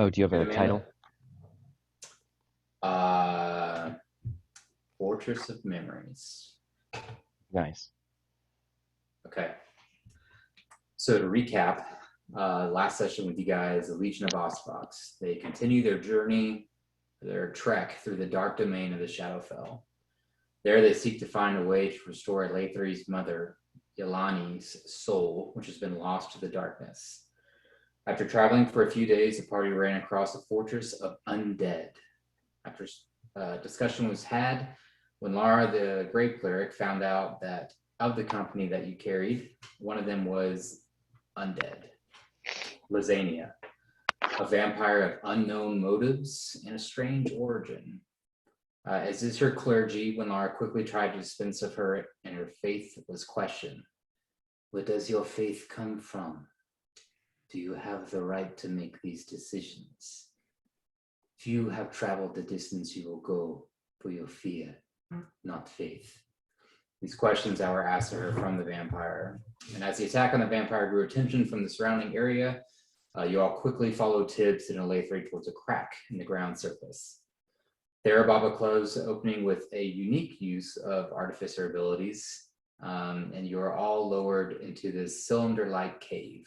Oh, do you have Good, a title? Amanda. Fortress of Memories. Nice. Okay. So to recap, last session with you guys, the Legion of Osuvox, they continue their journey, their trek through the dark domain of the Shadowfell. There they seek to find a way to restore Lathrie's mother, Yelani's soul, which has been lost to the darkness. After traveling for a few days, the party ran across a fortress of undead. After discussion was had, when Lara, the Grey Cleric, found out that of the company that you carried, one of them was undead. Lysania, a vampire of unknown motives and a strange origin. As is her clergy, when Lara quickly tried to dispense of her and her faith was questioned. Where does your faith come from? Do you have the right to make these decisions? Few have traveled the distance you will go for your fear, not faith. These questions that were asked of her from the vampire. And as the attack on the vampire grew attention from the surrounding area, you all quickly followed Tibbs and Elathri towards a crack in the ground surface. There, Baba closed the opening with a unique use of artificer abilities, and you are all lowered into this cylinder-like cave.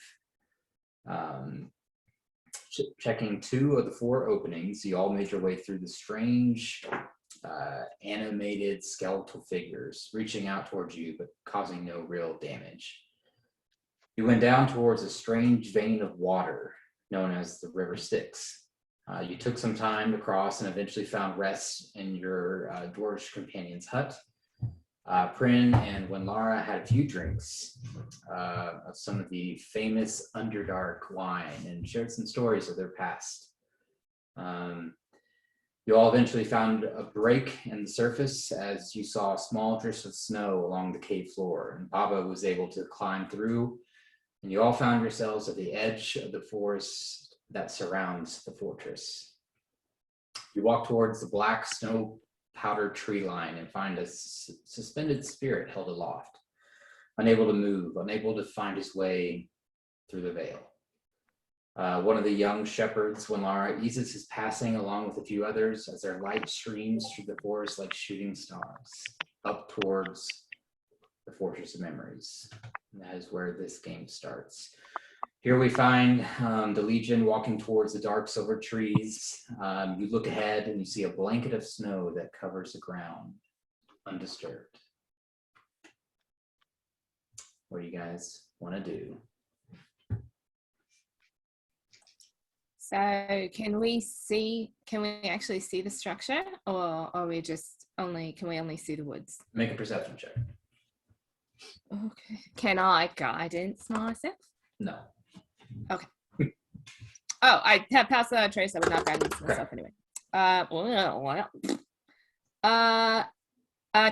Checking 2 of the 4 openings, you all made your way through the strange animated skeletal figures reaching out towards you but causing no real damage. You went down towards a strange vein of water known as the River Styx. You took some time to cross and eventually found rest in your dwarvish companion's hut. Prin and Wenlara had a few drinks of some of the famous Underdark wine and shared some stories of their past. You all eventually found a break in the surface as you saw small drifts of snow along the cave floor, and Baba was able to climb through, and you all found yourselves at the edge of the forest that surrounds the fortress. You walk towards the black snow powdered tree line and find a suspended spirit held aloft, unable to move, unable to find his way through the veil. One of the young shepherds, Wenlara, eases his passing along with a few others as their light streams through the forest like shooting stars up towards the Fortress of Memories. And that is where this game starts. Here we find the Legion walking towards the dark silver trees. You look ahead and you see a blanket of snow that covers the ground, undisturbed. What do you guys want to do? So can we actually see the structure, or are we just can we only see the woods? Make a perception check. Okay. Can I guidance myself? No. Okay. Oh, I have passed the trace. I would not guidance myself anyway.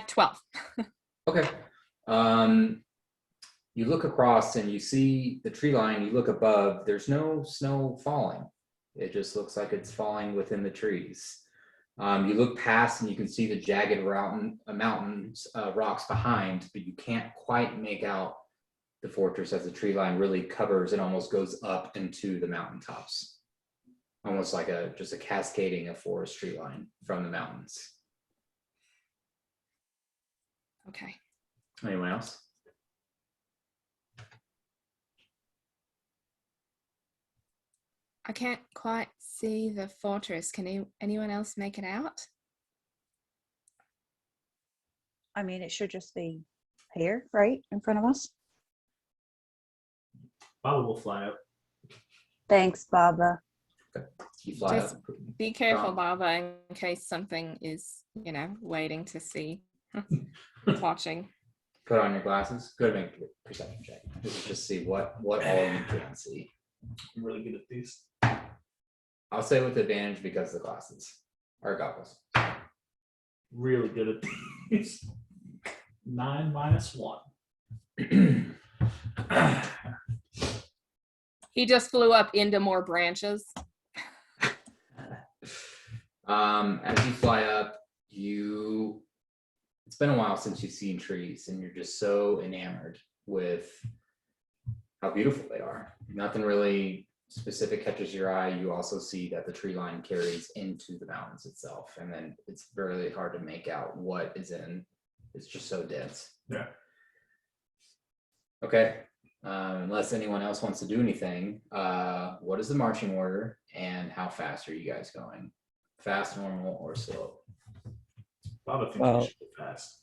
12. Okay. You look across and you see the tree line. You look above. There's no snow falling. It just looks like it's falling within the trees. You look past and you can see the jagged mountains, rocks behind, but you can't quite make out the fortress as the tree line really covers and almost goes up into the mountaintops. Almost like just a cascading of forest tree line from the mountains. Okay. Anyone else? I can't quite see the fortress. Can anyone else make it out? I mean, it should just be here, right, in front of us. Baba will fly up. Thanks, Baba. Okay. You fly Just up. be careful, Baba, in case something is, waiting to see, watching. Put on your glasses. Go to make a perception check. Just see what all you can see. I'm really good at these. I'll say with advantage because of the glasses or goggles. Really good at these. 9 minus 1. He just flew up into more branches. As you fly up, it's been a while since you've seen trees, and you're just so enamored with how beautiful they are. Nothing really specific catches your eye, you also see that the tree line carries into the mountains itself. And then it's really hard to make out what is in. It's just so dense. Yeah. Okay. Unless anyone else wants to do anything, what is the marching order and how fast are you guys going? Fast, normal, or slow? Baba thinks we Well, should go fast.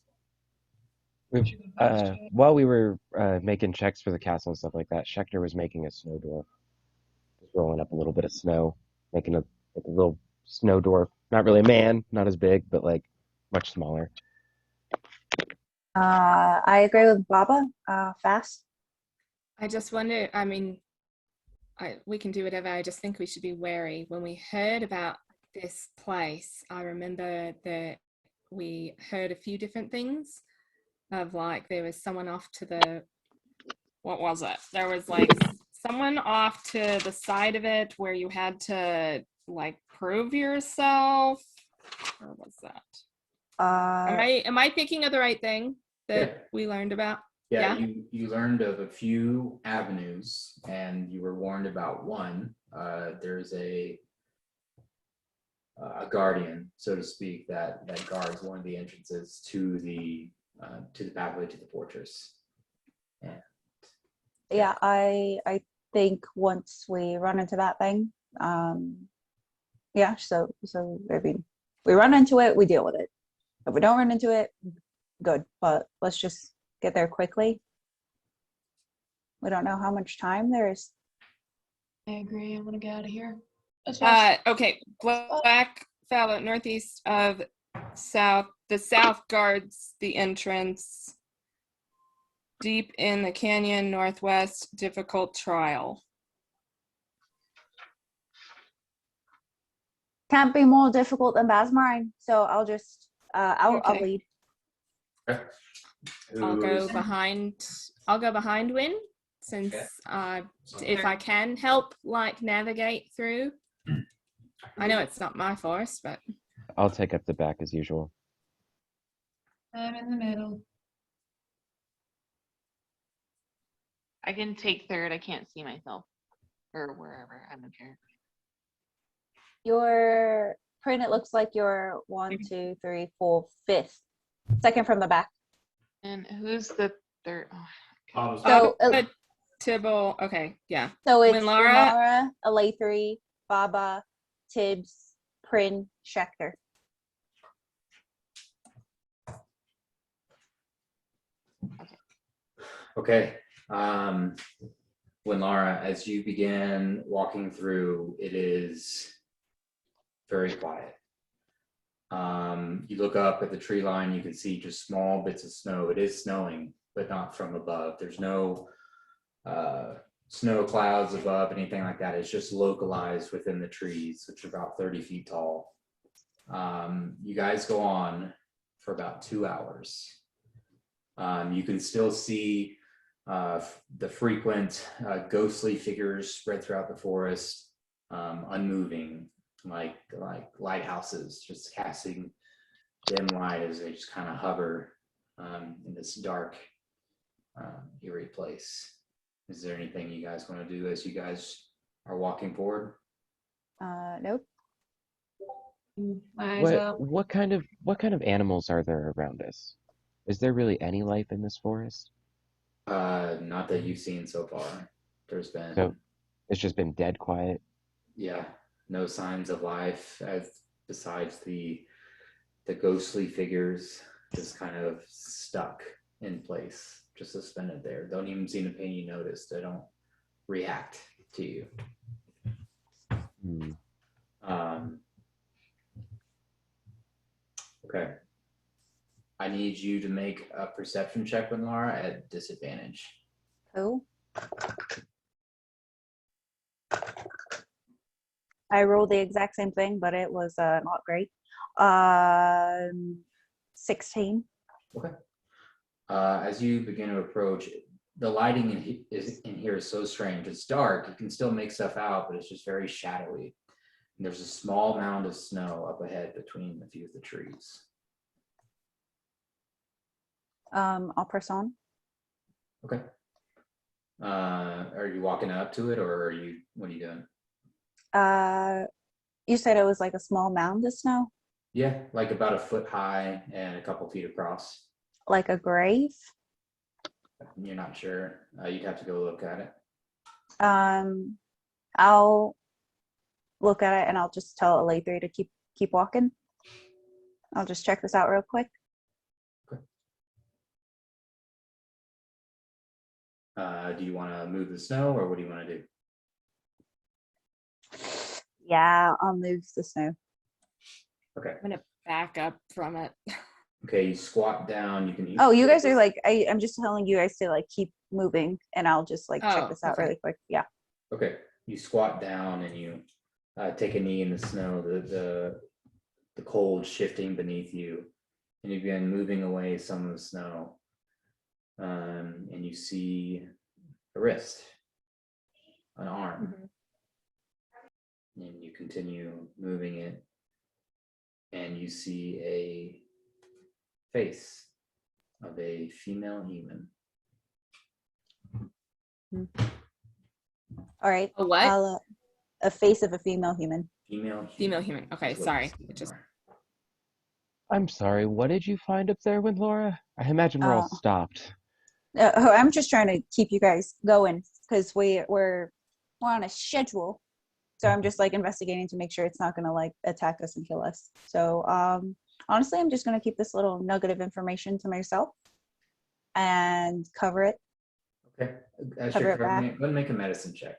While we were making checks for the castle and stuff like that, Schechter was making a snow dwarf. Just rolling up a little bit of snow, making like a little snow dwarf. Not really a man, not as big, but like much smaller. I agree with Baba. Fast. I just wonder, I mean, we can do whatever. I just think we should be wary. When we heard about this place, I remember that we heard a few different things of like there was someone off to the, what was it? There was like someone off to the side of it where you had to like prove yourself. Or was that? Am I thinking of the right thing that we learned about? Yeah, you learned of a few avenues and you were warned about one. There's a guardian, so to speak, that guards one of the entrances to the pathway to the fortress. And Yeah, I think once we run into that thing, yeah, so I mean, we run into it, we deal with it. If we don't run into it, good. But let's just get there quickly. We don't know how much time there is. I agree. I want to get out of here. As fast Okay, black fellow northeast of south. The south guards the entrance. Deep in the canyon, northwest, difficult trial. Can't be more difficult than Basmarine. So I'll just I'll Okay. lead. I'll who go is- behind Win, since if I can help like navigate through. I know it's not my forest, but I'll take up the back as usual. I'm in the middle. I can take third. I can't see myself or wherever. I don't care. Your print, it looks like you're 1, 2, 3, 4, 5th. Second from the back. And who's the third? Oh, Baba's So Tibble. Okay, yeah. so it's when Lara- Lara, Alathri, Baba, Tibbs, Prin, Schechter. Okay. When Lara, as you begin walking through, it is very quiet. You look up at the tree line, you can see just small bits of snow. It is snowing, but not from above. There's no snow clouds above, anything like that. It's just localized within the trees, which are about 30 feet tall. You guys go on for about 2 hours. You can still see the frequent ghostly figures spread throughout the forest, unmoving, like lighthouses, just casting dim light as they just kind of hover in this dark, eerie place. Is there anything you guys want to do as you guys are walking forward? Nope. My eyes out. What kind of animals are there around us? Is there really any life in this forest? Not that you've seen so far. There's been So it's just been dead quiet. yeah, no signs of life as besides the ghostly figures just kind of stuck in place, just suspended there. Don't even seem to pay you notice. They don't react to you. Hmm. Okay. I need you to make a perception check with Laura at disadvantage. Cool. I rolled the exact same thing, but it was not great. 16. Okay. As you begin to approach, the lighting in here is so strange. It's dark. You can still make stuff out, but it's just very shadowy. And there's a small mound of snow up ahead between a few of the trees. I'll press on. Okay. Are you walking up to it, or what are you doing? You said it was like a small mound of snow, Yeah, like about a foot high and a couple feet across. like a grave. You're not sure. You'd have to go look at it. I'll look at it and I'll just tell Alatri to keep walking. I'll just check this out real quick. Do you want to move the snow, or what do you want to do? Yeah, I'll move the snow. Okay. I'm gonna back up from it. Okay, you squat down. You can. Oh, you guys are like, I'm just telling you guys to like keep moving and I'll just like check Oh, this out okay. really quick. Yeah. Okay, you squat down and you take a knee in the snow. The cold shifting beneath you, and you begin moving away some of the snow. And you see a wrist, an arm, and you continue moving it, and you see a face of a female human. All right. A what? I'll a face of a female human. Female human. Okay, is what you sorry. see It just more. I'm sorry, what did you find up there with Laura? I imagine we're all Uh, stopped. I'm just trying to keep you guys going because we're on a schedule. So I'm just like investigating to make sure it's not gonna like attack us and kill us. So honestly, I'm just gonna keep this little nugget of information to myself and cover it. Okay, as Cover you're it back. covering it, go ahead and make a medicine check.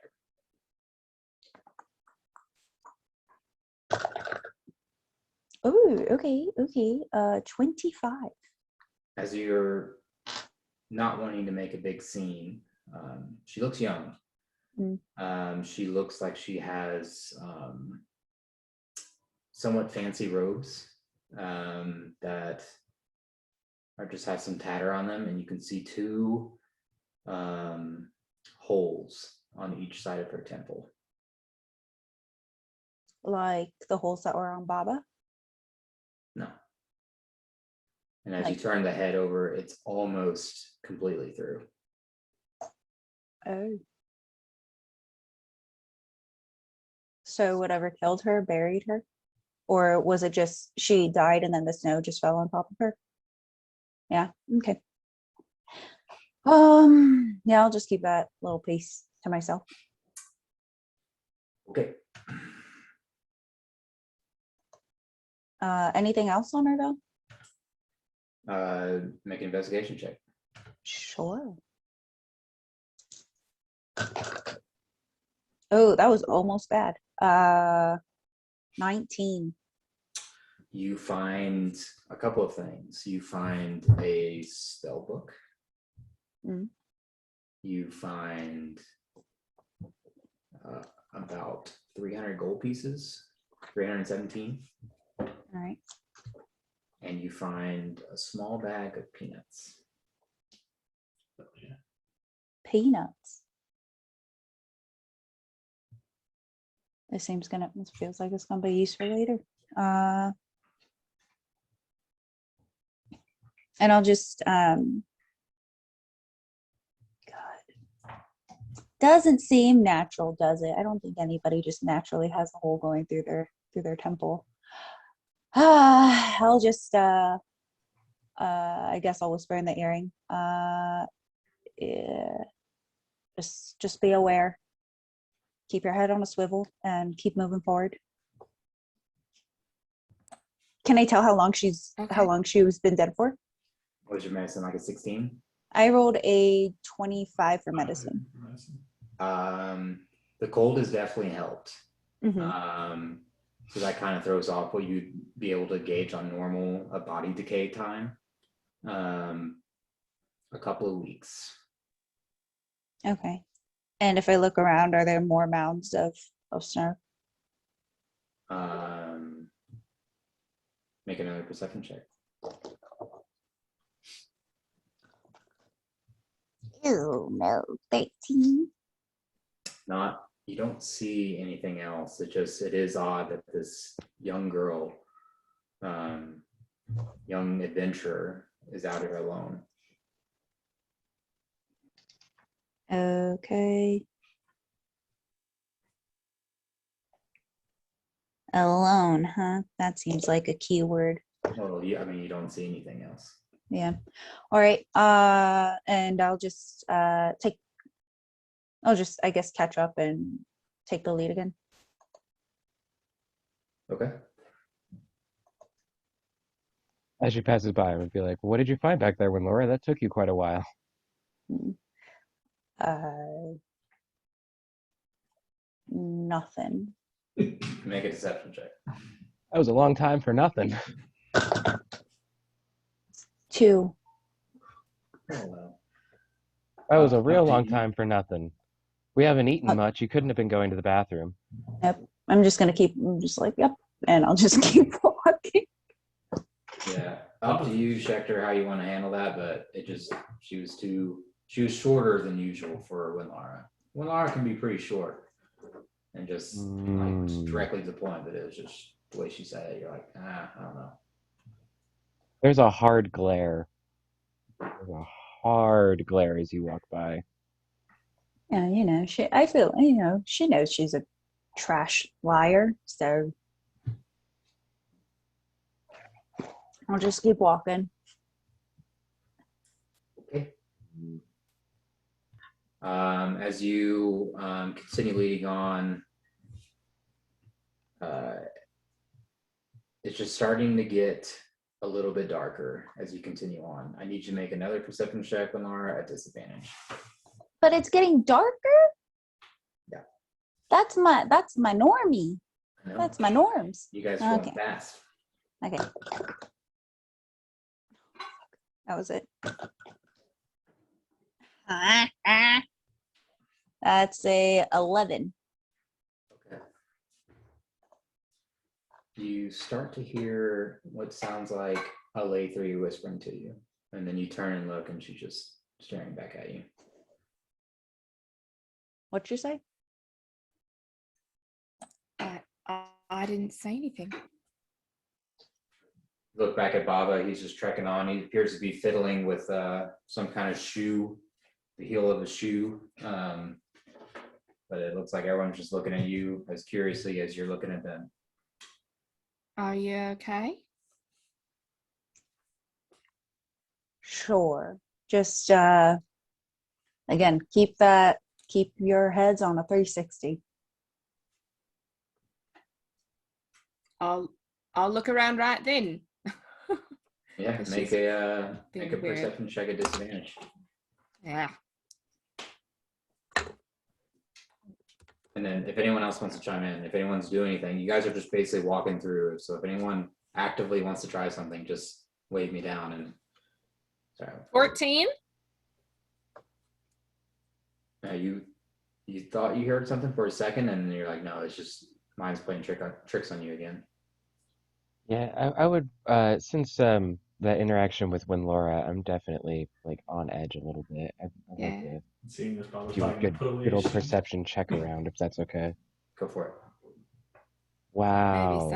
Oh, okay. 25. As you're not wanting to make a big scene, she looks young. She looks like she has somewhat fancy robes that are just have some tatter on them, and you can see two holes on each side of her temple. Like the holes that were on Baba. No. And as you Like- turn the head over, it's almost completely through. Oh. So whatever killed her buried her? Or was it just she died and then the snow just fell on top of her? Yeah, okay. Yeah, I'll just keep that little piece to myself. Okay. Anything else on her though? Make an investigation check. Sure. Oh, that was almost bad. 19. You find a couple of things. You find a spell book. Mm. You find about 300 gold pieces, 317. All right. And you find a small bag of peanuts. Peanuts. This feels like it's gonna be useful later. And I'll just God. Doesn't seem natural, does it? I don't think anybody just naturally has a hole going through their temple. I'll just I guess I'll whisper in the earring. Yeah, just be aware. Keep your head on a swivel and keep moving forward. Can I tell how long she was been dead for? What was your medicine, like a 16? I rolled a 25 for medicine. The cold has definitely helped. So that kind of throws off what you'd be able to gauge on normal body decay time. A couple of weeks. Okay. And if I look around, are there more mounds of snow? Make another perception check. Ew, no, 13. You don't see anything else. It is odd that this young girl, young adventurer, is out here alone. Okay. Alone, huh? That seems like a keyword. Well, yeah, I mean, you don't see anything else. Yeah. All right. And I'll just I guess catch up and take the lead again. Okay. As she passes by, I would be like, "What did you find back there, Laura? That took you quite a while." Hmm. Nothing. Make a deception check. That was a long time for nothing. 2. Oh, well. That was a Up real to long you. time for nothing. We haven't eaten Uh, much. You couldn't have been going to the bathroom. Yep. I'm just like, yep. And I'll just keep walking. Yeah, up to you, Schechter, how you want to handle that, but she was shorter than usual for Winlara. Winlara can be pretty short and just like directly to the point, but it was just the way she said it. You're like, I don't know. There's a hard glare. There's a hard glare as you walk by. Yeah, I feel, she knows she's a trash liar. So I'll just keep walking. Okay. As you continue leading on, it's just starting to get a little bit darker as you continue on. I need you to make another perception check, Lenara, at disadvantage. But it's getting darker. Yeah. That's my normie. That's my norms. You guys are going Okay. fast. Okay. That was it. That's a 11. Okay. You start to hear what sounds like a Lathree whispering to you, and then you turn and look, and she's just staring back at you. What'd you say? I didn't say anything. Look back at Baba. He's just trekking on. He appears to be fiddling with some kind of shoe, the heel of a shoe. But it looks like everyone's just looking at you as curiously as you're looking at them. Are you okay? Sure. Just again, keep your heads on a 360. I'll look around right then. Yeah, 'Cause make she's a being weird. perception check at disadvantage. Yeah. And then if anyone else wants to chime in, if anyone's doing anything, you guys are just basically walking through. So if anyone actively wants to try something, just wave me down and sorry. 14. You thought you heard something for a second, and then you're like, no, it's just mine's playing tricks on you again. Yeah, I would, since that interaction with Winlora, I'm definitely like on edge a little bit. I'd like Yeah. to Seeing this Bob was do a probably gonna good put away good his old shit. perception check around, if that's okay. Go for it. Wow.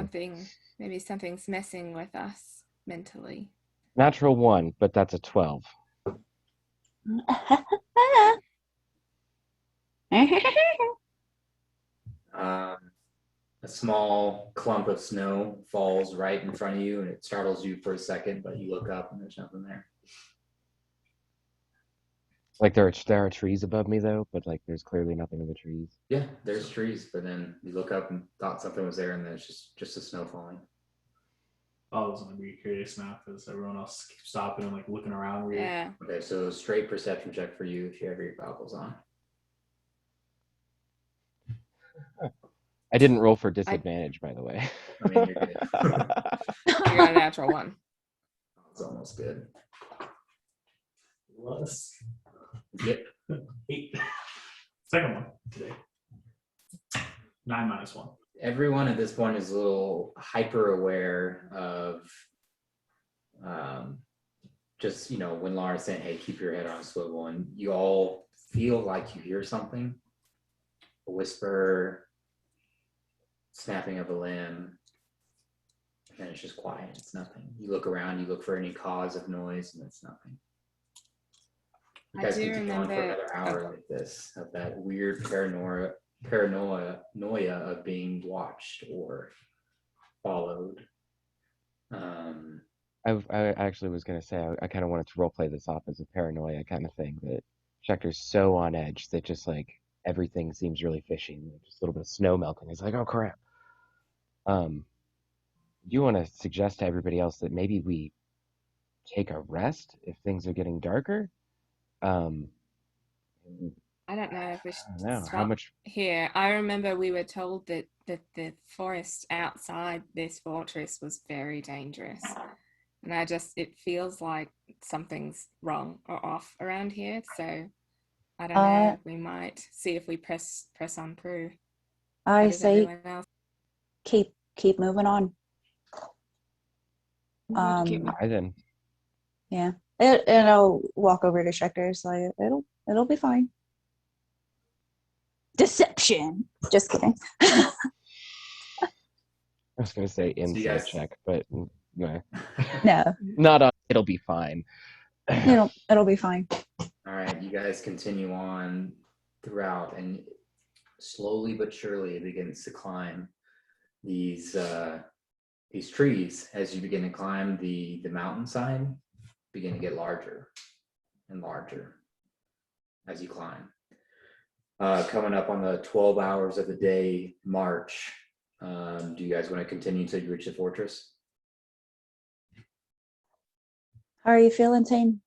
Maybe something's messing with us mentally. Natural 1, but that's a 12. A small clump of snow falls right in front of you, and it startles you for a second, but you look up and there's nothing there. Like there are trees above me though, but like there's clearly nothing in the trees. Yeah, there's trees, but then you look up and thought something was there, and then it's just the snow falling. Bob was gonna be curious now because everyone else keeps stopping and like looking around weird. Yeah. Okay, so straight perception check for you if you have your goggles on. I didn't roll for disadvantage, by the way. I mean, you're good. You got a natural 1. It's almost good. Plus Yep. 8. Second one today. 9 minus 1. Everyone at this point is a little hyper aware of just, when Laura's saying, hey, keep your head on a swivel, and you all feel like you hear something, a whisper, snapping of a limb, and it's just quiet. It's nothing. You look around, you look for any cause of noise, and it's nothing. You I guys do continue on for remember. another hour like this, of that weird paranoia of being watched or followed. Um, I actually was gonna say I kind of wanted to role play this off as a paranoia kind of thing that Schecter's so on edge that just like everything seems really fishy. And just a little bit of snow melting. He's like, oh crap. Um, you want to suggest to everybody else that maybe we take a rest if things are getting darker? Um, I don't know if we I should don't know how stop much. here. I remember we were told that the forest outside this fortress was very dangerous. And it feels like something's wrong or off around here. So I don't Uh, know. We might see if we press on through. How I does say everyone else? keep moving on. I'm going to keep Um, I then yeah. And I'll walk over to Schecter's like it'll be fine. Deception. Just kidding. I was gonna say so you insight guys, check, but no, No, not on. It'll be fine. it'll be fine. all right, you guys continue on throughout, and slowly but surely it begins to climb these trees. As you begin to climb the mountainside, begin to get larger and larger as you climb. Coming up on the 12 hours of the day march, do you guys want to continue until you reach the fortress? How are you feeling, Tane?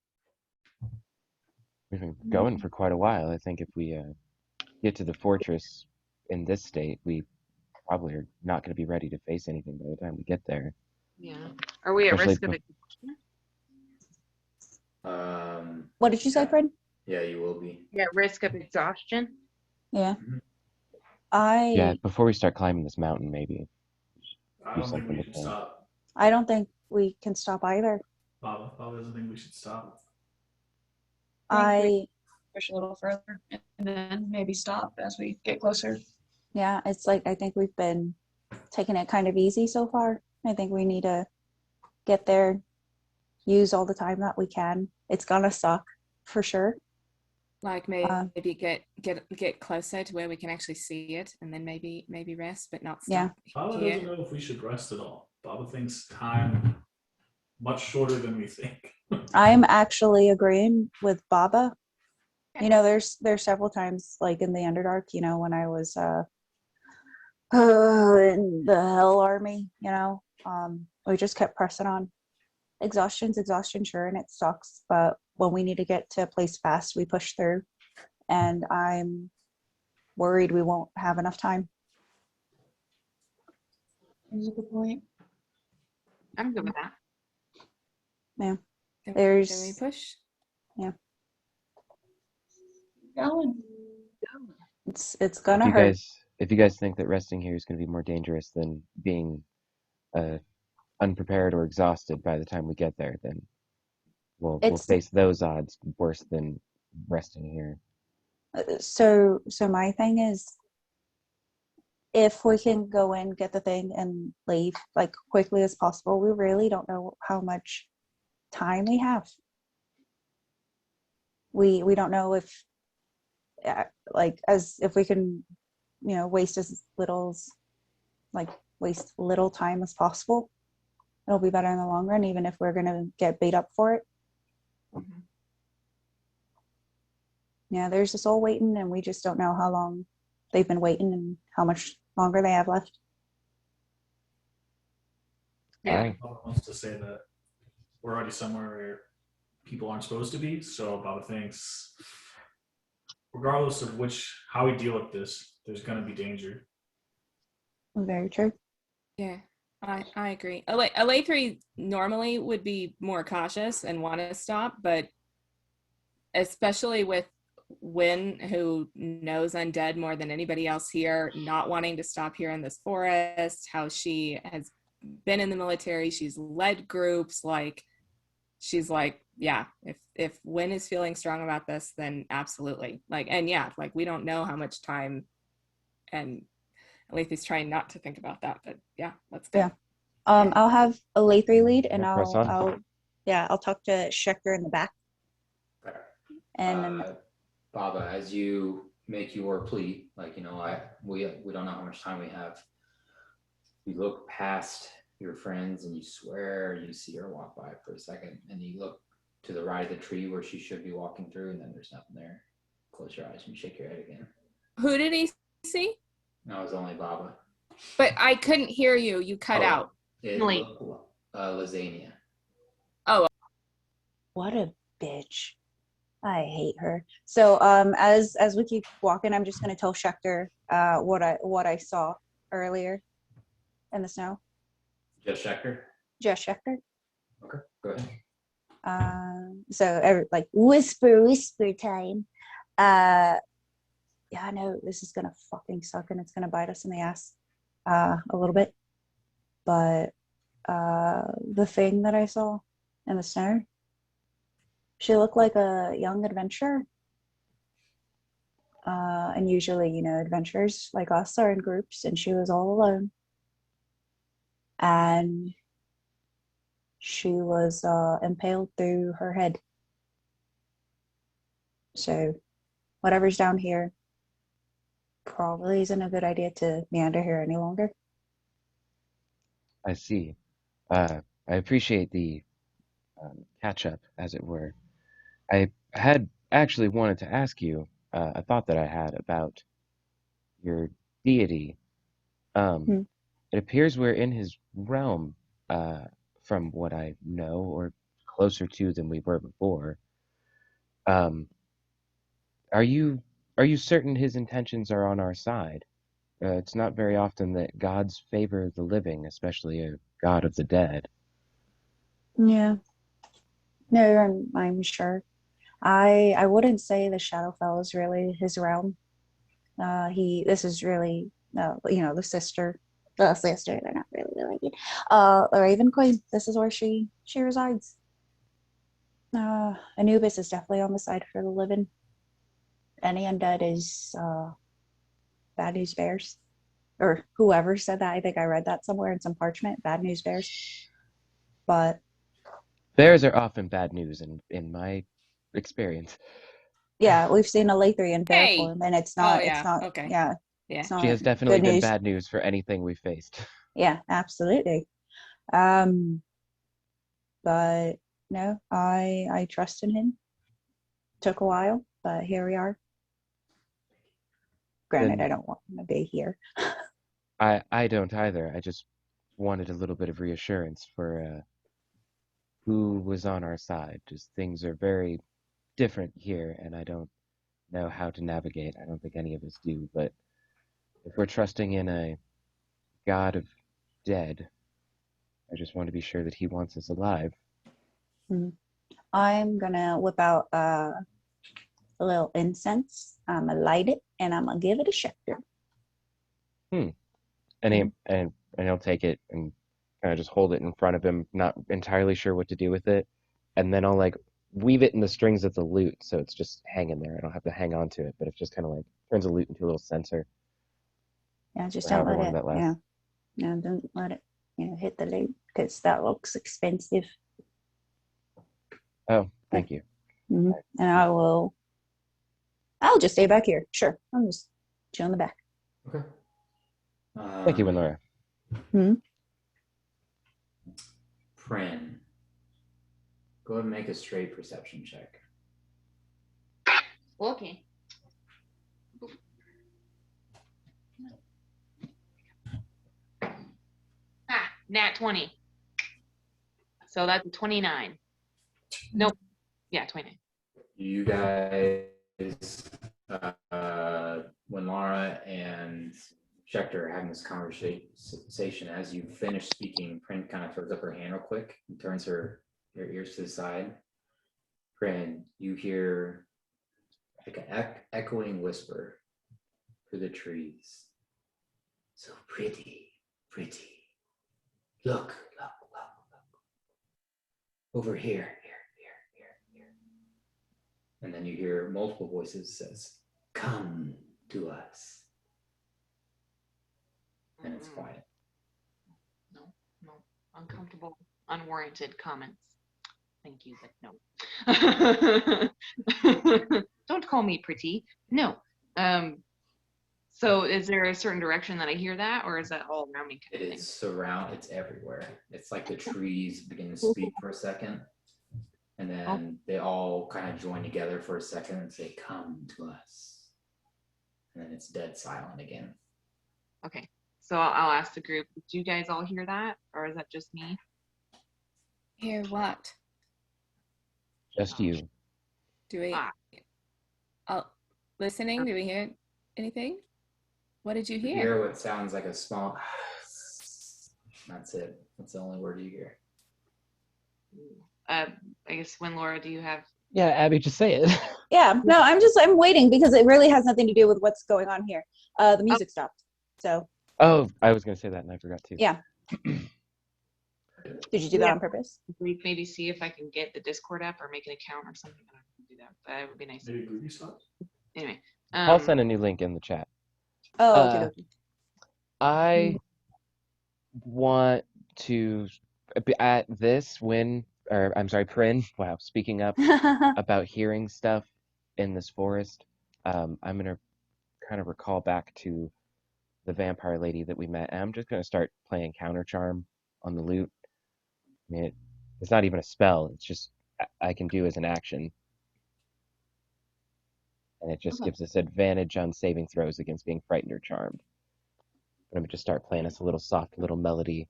We've been going for quite a while. I think if we get to the fortress in this state, we probably are not going to be ready to face anything by the time we get there. Yeah. Are we at Especially risk of bef- exhaustion? What did you say, Yeah. Fred? Yeah, you will be. Yeah, risk of exhaustion. Yeah. Mhm. yeah, I before we start climbing this mountain, maybe I do don't think something we with should the. stop. I don't think we can stop either. Baba doesn't think we should stop. I think we I push a little further and then maybe stop as we get closer. Yeah, it's like I think we've been taking it kind of easy so far. I think we need to get there, use all the time that we can. It's gonna suck for sure. Like Uh, maybe get closer to where we can actually see it, and then maybe rest, but not Yeah. stop Baba here. doesn't know if we should rest at all. Baba thinks time much shorter than we think. I'm actually agreeing with Baba. You know, there's several times like in the Underdark, you know, when I was in the Hell Army, you know, we just kept pressing on. Exhaustion's exhaustion, sure, and it sucks, but when we need to get to a place fast, we push through. And I'm worried we won't have enough time. That's a good point. I'm good with that. Yeah. Can we There's push? Going. it's If gonna you hurt. guys think that resting here is going to be more dangerous than being uh, unprepared or exhausted by the time we get there, then we'll It's face those odds worse than resting here. so my thing is if we can go in, get the thing and leave like quickly as possible, we really don't know how much time we have. We don't know if like as if we can, you know, like waste little time as possible. It'll be better in the long run, even if we're gonna get beat up for it. Mhm. Yeah, there's a soul waiting, and we just don't know how long they've been waiting and how much longer they have left. Yeah. Alright. Baba wants to say that we're already somewhere where people aren't supposed to be. So Baba thinks, regardless of how we deal with this, there's going to be danger. Very true. Yeah, I agree. LA3 normally would be more cautious and want to stop, but especially with Win, who knows undead more than anybody else here, not wanting to stop here in this forest, how she has been in the military, she's led groups, like she's like, yeah, if Win is feeling strong about this, then absolutely. Like, and yeah, like we don't know how much time, and Alethi's trying not to think about that, but yeah, let's go. Yeah. I'll have a Lathrey lead, and Yeah, press on. I'll talk to Schechter in the back, And then Baba, as you make your plea, like, we don't know how much time we have. You look past your friends and you swear you see her walk by for a second, and you look to the right of the tree where she should be walking through, and then there's nothing there. Close your eyes and shake your head again. Who did he see? No, it was only Baba. But I couldn't hear you. You cut out. It Emily. looked Lasagna. what a bitch. I hate her. So as we keep walking, I'm just gonna tell Schechter what I saw earlier in the snow. Just Schechter? Just Schechter. Okay, go ahead. So like whisper time. Yeah, I know this is gonna fucking suck and it's gonna bite us in the ass a little bit. But the thing that I saw in the snow, she looked like a young adventurer. And usually, adventurers like us are in groups, and she was all alone. And she was impaled through her head. So whatever's down here probably isn't a good idea to meander here any longer. I see. I appreciate the catch up, as it were. I had actually wanted to ask you a thought that I had about your deity. Hmm. It appears we're in his realm, uh, from what I know, or closer to than we were before. Um, are you certain his intentions are on our side? It's not very often that gods favor the living, especially a god of the dead. Yeah, no, I'm sure. I wouldn't say the Shadowfell is really his realm. This is really the sister, they're not really related. The Raven Queen, this is where she resides. Anubis is definitely on the side for the living. Any undead is bad news bears, or whoever said that. I think I read that somewhere in some parchment. Bad news bears, but Bears are often bad news in my experience. yeah, we've seen a Lathraian bear Hey. form, and it's Oh not. It's yeah. not. Okay. Yeah, Yeah. it's She not has definitely good been news. bad news for anything we faced. Yeah, absolutely. Um, but no, I trust in him. Took a while, but here we are. Granted, Then I don't want him to be here. I don't either. I just wanted a little bit of reassurance for who was on our side. Just things are very different here, and I don't know how to navigate. I don't think any of us do, but if we're trusting in a god of dead, I just want to be sure that he wants us alive. Mhm. I'm gonna whip out a little incense. I'm gonna light it, and I'm gonna give it a Schecter. Hmm. And he Mhm. and he'll take it and kind of just hold it in front of him, not entirely sure what to do with it. And then I'll like weave it in the strings of the lute, so it's just hanging there. I don't have to hang on to it, but it just kind of like turns the lute into a little sensor Yeah, just for don't however let long it. that Yeah, lasts. no, don't let it. Hit the loop because that looks expensive. Oh, But, thank you. and I, I'll just stay back here. Sure, I'm just chill in the back. Okay. thank you, Winora. Hmm. Prin, go ahead and make a straight perception check. Okay. Ah, nat 20. So that's a 29. Nope. Yeah, 29. You guys, when Laura and Schechter are having this conversation, as you finish speaking, Prin kind of throws up her hand real quick and turns her ears to the side. Prin, you hear like an echoing whisper through the trees. So pretty, pretty. Look, look, look, look. Over here, here. And then you hear multiple voices says, come to us. And it's quiet. No. Uncomfortable, unwarranted comments. Thank you, but no. Don't call me pretty. No. So is there a certain direction that I hear that, or is that all around me It kind of thing? is surround. It's everywhere. It's like the trees begin to speak for a second, and then they all kind of join together for a second and say, "Come to us," and then it's dead silent again. Okay. So I'll ask the group, did you guys all hear that, or is that just me? Hear what? Just you. Do we? Ah. Oh, listening. Do we hear anything? What did you You hear? hear what sounds like a small. That's it. That's the only word you hear. I guess when Laura, do you have? Yeah, Abby, just say it. Yeah, no, I'm waiting because it really has nothing to do with what's going on here. The music stopped. So Oh, I was gonna say that and I forgot to. yeah. Did you do that on purpose? Maybe see if I can get the Discord app or make an account or something. I don't know how to do that, but it would be nice. Maybe movie stuff. Anyway, I'll send a new link in the chat. Oh, okay. I want to at this when, or I'm sorry, Prin. Wow, speaking up about hearing stuff in this forest. I'm gonna kind of recall back to the vampire lady that we met, and I'm just gonna start playing counter charm on the lute. I mean, it's not even a spell; it's just I can do as an action, and it just Okay. gives us advantage on saving throws against being frightened or charmed. I'm gonna just start playing us a little soft little melody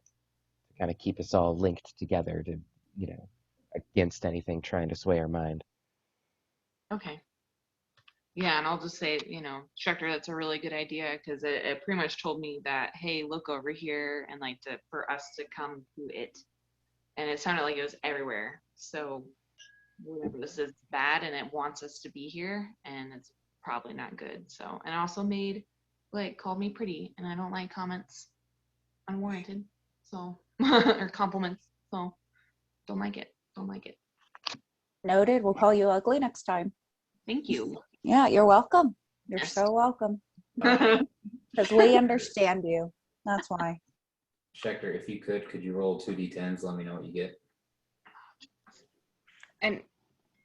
to kind of keep us all linked together to, against anything trying to sway our mind. Okay. Yeah, and I'll just say, Schecter, that's a really good idea because it pretty much told me that, hey, look over here, and like for us to come to it, and it sounded like it was everywhere. So whatever this is bad, and it wants us to be here, and it's probably not good. So, and also called me pretty, and I don't like comments unwarranted. So or compliments. So don't like it. Don't like it. Noted. We'll call you ugly next time. Thank you. Yeah, you're welcome. You're Yes. so welcome. Uh, Because we understand you. That's why. Schecter, if you could you roll 2d10s? Let me know what you get. And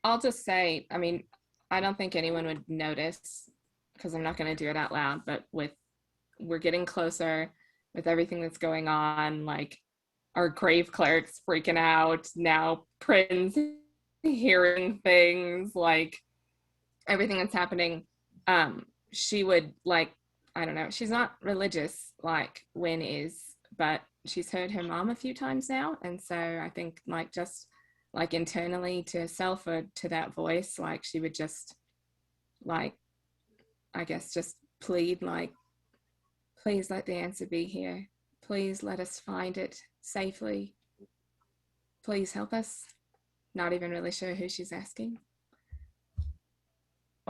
I'll just say, I mean, I don't think anyone would notice because I'm not going to do it out loud, but we're getting closer with everything that's going on, like our grave cleric's freaking out, now Prince hearing things, like everything that's happening. She would I don't know, she's not religious like Wynn is, but she's heard her mom a few times now. And so I think just internally to herself or to that voice, she would just I guess just plead please let the answer be here. Please let us find it safely. Please help us. Not even really sure who she's asking.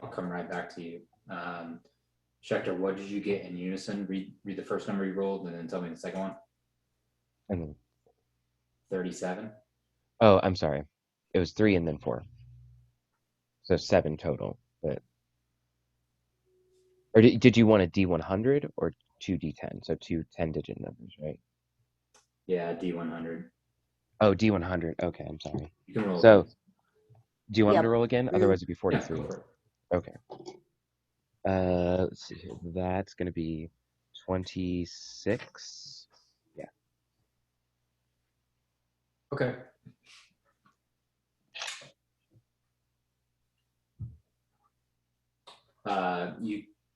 I'll come right back to you. Schecter, what did you get in unison? Read the first number you rolled and then tell me the second one. And 37. oh, I'm sorry, it was 3 and then 4, so 7 total. But or did you want a D100 or 2D10? So 2 10-digit numbers, right? Yeah, D100. Oh, D100. Okay, I'm sorry. You can roll. So Again. do you want me Yep. to roll again? Otherwise it'd be Yeah, 43. go for it. Okay. Let's see here. That's gonna be 26. Yeah. Okay.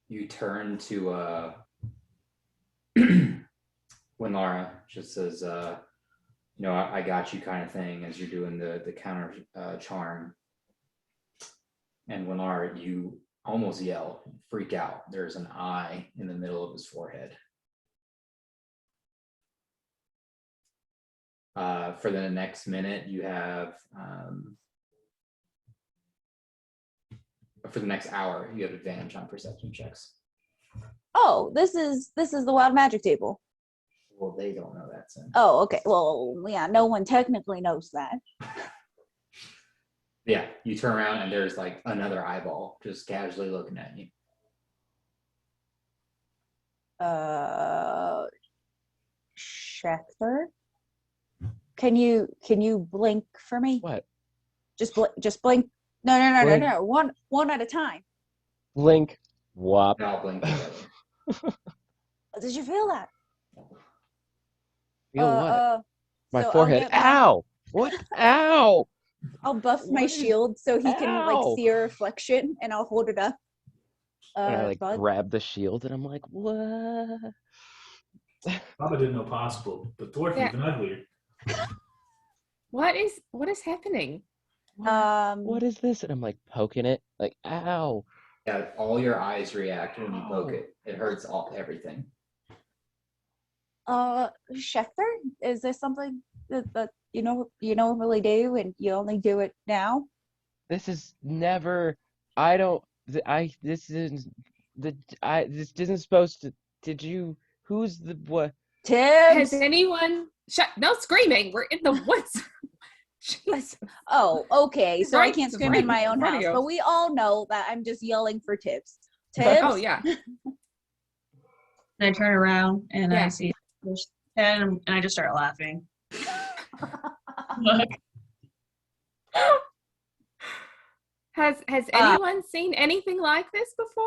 You turn to when Laura just says, I got you kind of thing as you're doing the counter charm. And when Laura, you almost yell, freak out. There's an eye in the middle of his forehead. For the next minute, you have for the next hour, you have advantage on perception checks. Oh, this is the wild magic table. Well, they don't know that, Sin. Oh, okay. Well, yeah, no one technically knows that. Yeah, you turn around and there's like another eyeball just casually looking at you. Schecter, can you blink for me? What? Just blink. No. Blink. No. One at a time. Blink. Whop. I'll blink together. Did you feel that? Feel what? My So forehead. Ow! What? Ow! I'll buff my What is- shield so he can like Ow! see a reflection, and I'll hold it up. And I like Bud. grab the shield and I'm like, what? Baba didn't know possible, but dwarf Yeah. even uglier. What is happening? What is this? And I'm like poking it, like, ow. Yeah, all your eyes react when you poke Ow. it. It hurts everything. Schecter, is this something that you normally do, and you only do it now? This is never. I don't. This is the. This isn't supposed to. Did you? Who's the what? Has Tibbs. anyone no screaming? We're in the woods. Jesus. Oh, okay. So I Right, can't it's scream right in my in own front of house, you. but we all know that I'm just yelling for Tibbs. Tibbs. Oh yeah. And I turn around and Yeah. I see there's 10 and I just start laughing. Look, Has anyone seen anything like this before?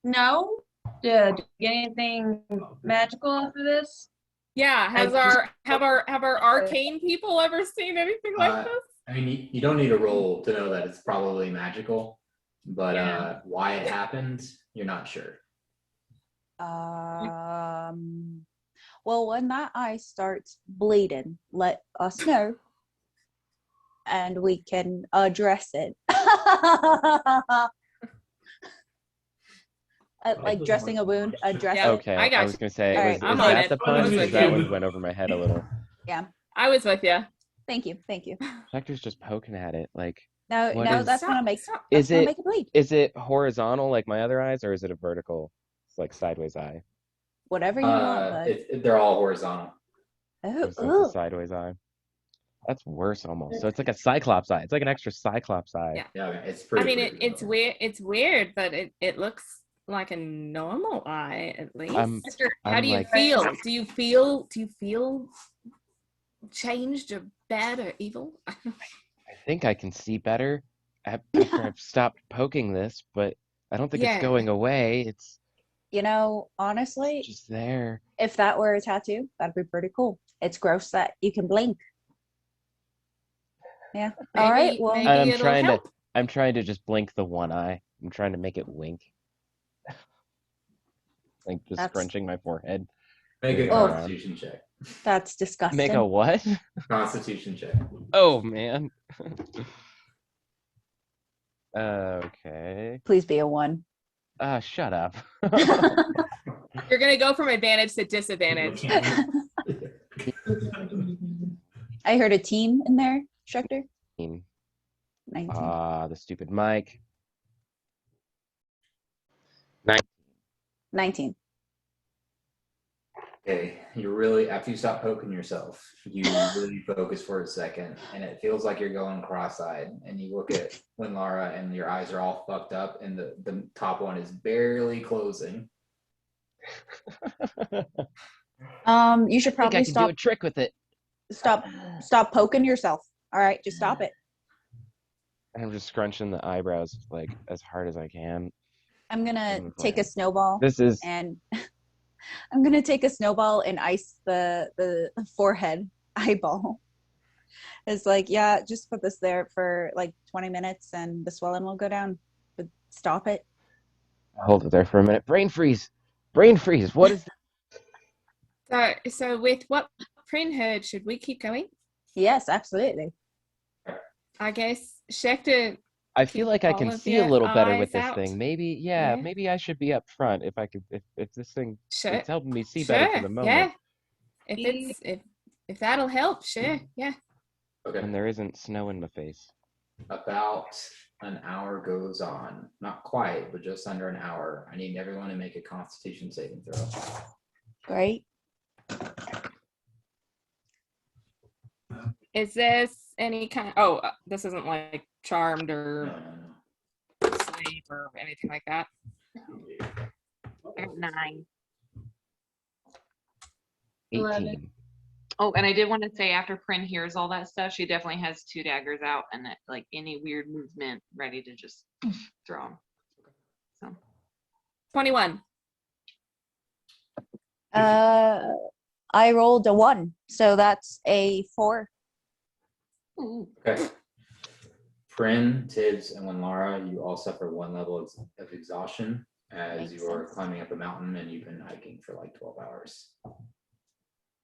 no. Did you get anything magical off of this? Yeah. Have our arcane people ever seen anything like Uh, this? I mean, you don't need a roll to know that it's probably magical, but Yeah. why it happened, you're not sure. Well, when that eye starts bleeding, let us know, and we can address it. Like dressing a wound, address Yeah. it. Okay, I got I was you. gonna say, All was, right, is I'm on that it. the I was punch? with Because that you. one went over my head a little. Yeah. I was with you. Thank you. Hector's just poking at it, like. No, What no, is- that's gonna make Stop. that's Is gonna it? make it bleed. Is it horizontal like my other eyes, or is it a vertical? It's like sideways eye. Whatever you want, bud. They're all horizontal. So it's a Oh, sideways eye. That's worse almost. So it's like a cyclops eye. It's like an extra cyclops eye. Yeah. Yeah, it's I pretty. mean, it's weird. It's weird, but it looks like a normal eye at least. I'm How do you like- feel? Do you feel changed or bad or evil? I think I can see better after I've stopped poking this, but I don't think Yeah. it's going away. It's honestly, just there. if that were a tattoo, that'd be pretty cool. It's gross that you can blink. Yeah. All right. Well, maybe And it'll help. I'm trying to just blink the one eye. I'm trying to make it wink. Like just That's- scrunching my forehead. Make a moving around. Constitution check. that's disgusting. Make a what? Constitution check. Oh man. Okay. Please be a 1. Shut up. You're gonna go from advantage to disadvantage. I heard a team in there, Schecter. 19. The stupid mic. 19. Okay, you really, after you stop poking yourself, you really focus for a second, and it feels like you're going cross-eyed. And you look at when Lara, and your eyes are all fucked up, and the top one is barely closing. You should I probably can do a trick with it. stop poking yourself. All right, just stop it. And I'm just scrunching the eyebrows like as hard as I can. I'm gonna Give 'em a take a plan. snowball This is and I'm gonna take a snowball and ice the forehead eyeball. It's like, yeah, just put this there for like 20 minutes and the swelling will go down. But stop it. hold it there for a minute. Brain freeze. Brain freeze. What is So with what Prin heard, should we keep going? Yes, absolutely. I guess Schecter. I feel like I can all of see a your little better with eyes this out. thing. Maybe, Yeah. maybe I should be up front if I could. If this thing, Sure. it's helping me see better for the moment. Yeah. If that'll help, sure. Yeah. Okay. And there isn't snow in my face. About an hour goes on. Not quite, but just under an hour. I need everyone to make a Constitution saving throw. Great. Is this any kind? Oh, this isn't like charmed or No. sleep or anything like that. I got 9. 18. Oh, and I did want to say after Prin hears all that stuff, she definitely has 2 daggers out and like any weird movement ready to just throw them. So 21. I rolled a 1, so that's a 4. ooh, Okay. Prin, Tibbs, and Winlara, you all suffer 1 level of exhaustion as Makes you are sense. climbing up a mountain and you've been hiking for like 12 hours.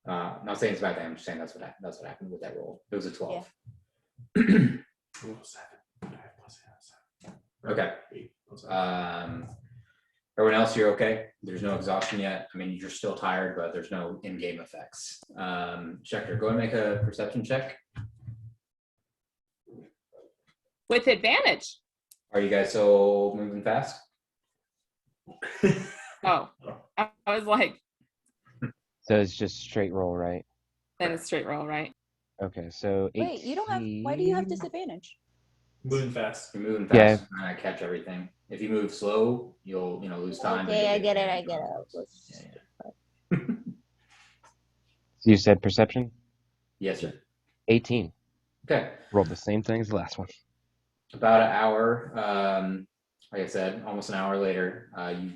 Not saying it's a bad thing. I'm just saying that's what happened with that roll. It was a 12. Oh, 7. I have plus 7. Okay. 8 plus 7. Everyone else, you're okay. There's no exhaustion yet. I mean, you're still tired, but there's no in-game effects. Schecter, go and make a perception check. With advantage. Are you guys so moving fast? Oh, I was like, So it's just straight roll, right? then it's straight roll, right? Okay, so 18. Wait, you don't have. Why do you have disadvantage? Moving fast. You're moving Yeah. fast. And I catch everything. If you move slow, you'll lose time. but Okay, you'll I get it. I advantage get on it. rolls. Let's- Yeah. So you said perception? Yes, sir. 18. Okay. Rolled the same thing as the last one. About an hour, like I said, almost an hour later, you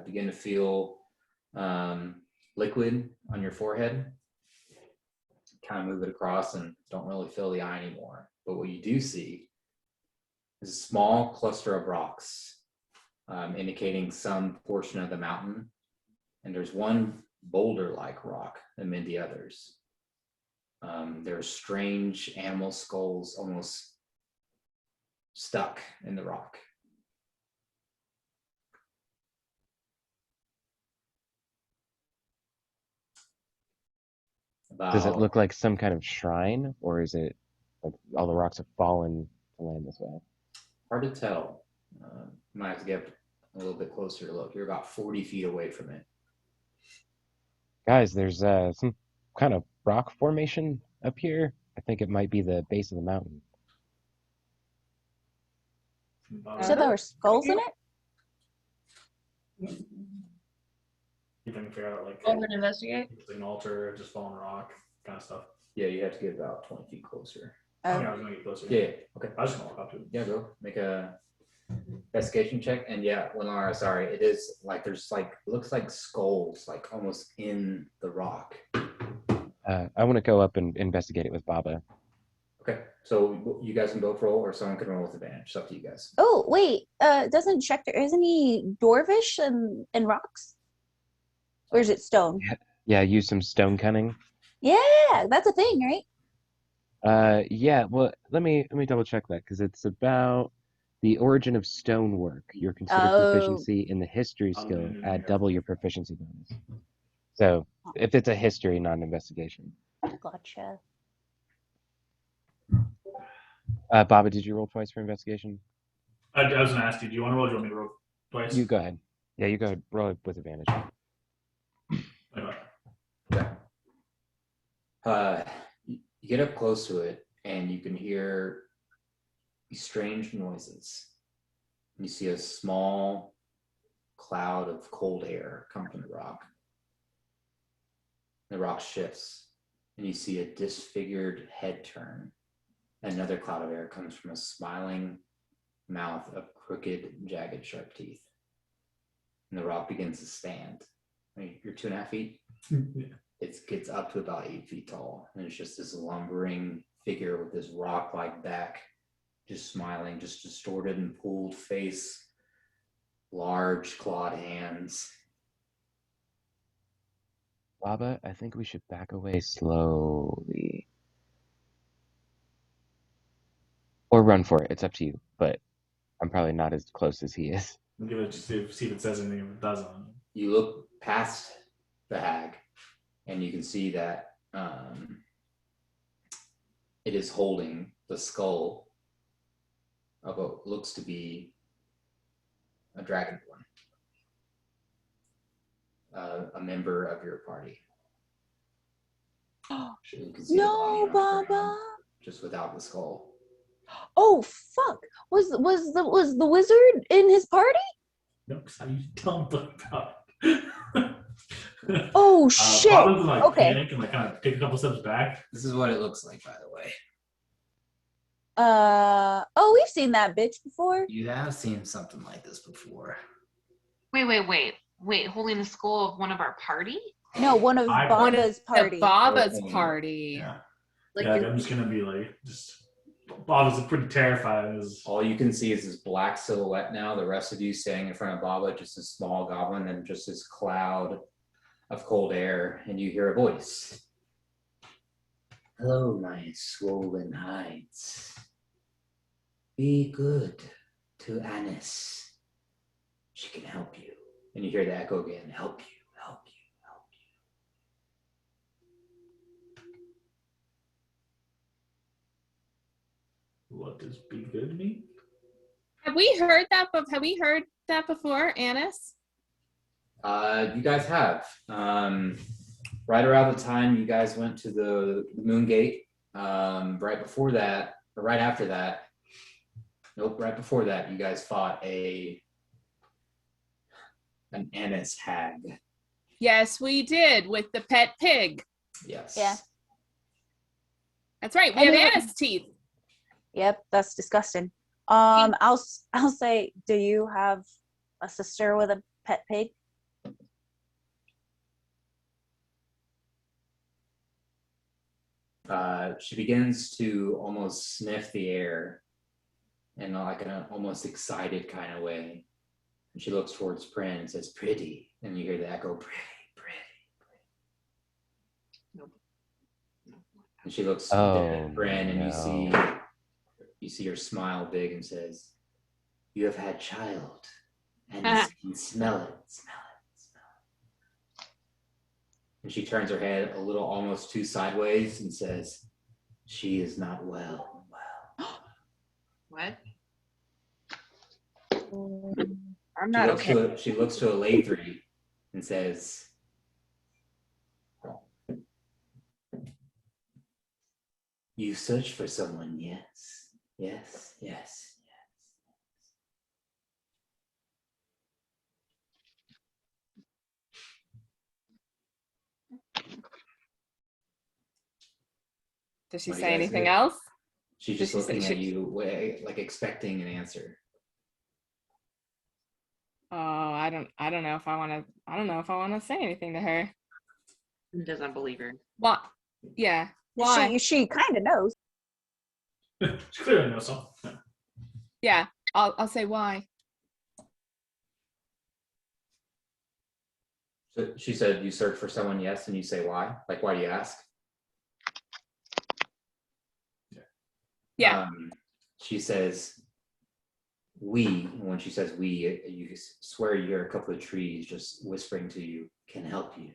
begin to feel liquid on your forehead. Kind of move it across and don't really feel the eye anymore. But what you do see is a small cluster of rocks, indicating some portion of the mountain. And there's one boulder-like rock amid the others. There are strange animal skulls almost stuck in the rock. Does it About, look like some kind of shrine, or is it like all the rocks have fallen to land this way? hard to tell. You might have to get a little bit closer to look. You're about 40 feet away from it. Guys, there's some kind of rock formation up here. I think it might be the base of the mountain. So there were skulls in it. You can figure out like Over and investigate. an altar, just fallen rock, kind of stuff. Yeah, you have to get about 20 feet closer. I Oh, was gonna get closer. Yeah, okay. I was just gonna walk up to it. Yeah, go make a investigation check. And yeah, Winara, sorry, it is like there's like looks like skulls like almost in the rock. I want to go up and investigate it with Baba. Okay, so you guys can both roll, or someone can roll with advantage. It's up to you guys. oh wait. Doesn't Schecter? Isn't he dwarvish and rocks? Or is it stone? Yeah, use some stone cunning. Yeah, that's a thing, right? Yeah, well, let me double check that because it's about the origin of stonework. Your considered Oh. proficiency in the history skill. Add double your proficiency bonus. So if it's a history, not an investigation. Gotcha. Baba, did you roll twice for investigation? I was gonna ask you, do you want to roll? Or do you want me to roll twice? You go ahead. Yeah, you go ahead. Roll it with advantage. Okay. Okay. You get up close to it, and you can hear these strange noises. You see a small cloud of cold air come from the rock. The rock shifts, and you see a disfigured head turn. Another cloud of air comes from a smiling mouth of crooked, jagged, sharp teeth. And the rock begins to stand. I mean, you're 2.5 feet. Yeah. It gets up to about 8 feet tall. And it's just this lumbering figure with this rock-like back, just smiling, just distorted and pulled face, large clawed hands. Baba, I think we should back away slowly. Or run for it. It's up to you. But I'm probably not as close as he is. We'll give it just see if it says anything. If it doesn't, You look past the hag, and you can see that it is holding the skull of what looks to be a dragonborn, a member of your party. You can see the body No, on the ground, Baba. just without the skull. Oh fuck! Was the wizard in his party? no, because how you dumb about it. Oh shit. Bob's in like Okay. panic and like kind of take a couple steps back. This is what it looks like, by the way. Oh, we've seen that bitch before. You have seen something like this before. Wait, holding the skull of one of our party? No, one of One of Baba's party. The Baba's Oh, party. Yeah. Like, Yeah, like, I'm just gonna be like, Bob is pretty terrified. All you can see is this black silhouette now. The rest of you standing in front of Baba, just a small goblin, and just this cloud of cold air, and you hear a voice. Hello, my swollen hides. Be good to Anis. She can help you. And you hear the echo again. Help you, help you, help you. What does be good mean? Have we heard that? Have we heard that before, Annis? You guys have. Right around the time you guys went to the Moon Gate, right before that, or right after that, nope, right before that, you guys fought an Anis hag. Yes, we did with the pet pig. Yes. Yeah. That's right. We Anyway. have Annis teeth. Yep, that's disgusting. I'll say, do you have a sister with a pet pig? She begins to almost sniff the air in like an almost excited kind of way. And she looks towards Prin and says, pretty. And you hear the echo, pretty, pretty. Nope. And she looks Oh, at Prin and no. you see her smile big and says, you have had child. And you can smell it, smell it, smell it. And she turns her head a little almost too sideways and says, she is not well. What? I'm not okay. She looks to a Lathree and says, you search for someone, yes, yes, yes, yes. Does she What do you say guys anything do? else? She's Did just she say- looking at you, like expecting an answer. Oh, I don't know if I want to say anything to her. Doesn't believe her. What? Yeah. Why? She kind of knows. She clearly knows something. Yeah. I'll say why. So she said, you search for someone, yes, and you say why? Like, why do you ask? Yeah. She says, we, and when she says we, you swear you hear a couple of trees just whispering to you, can help you.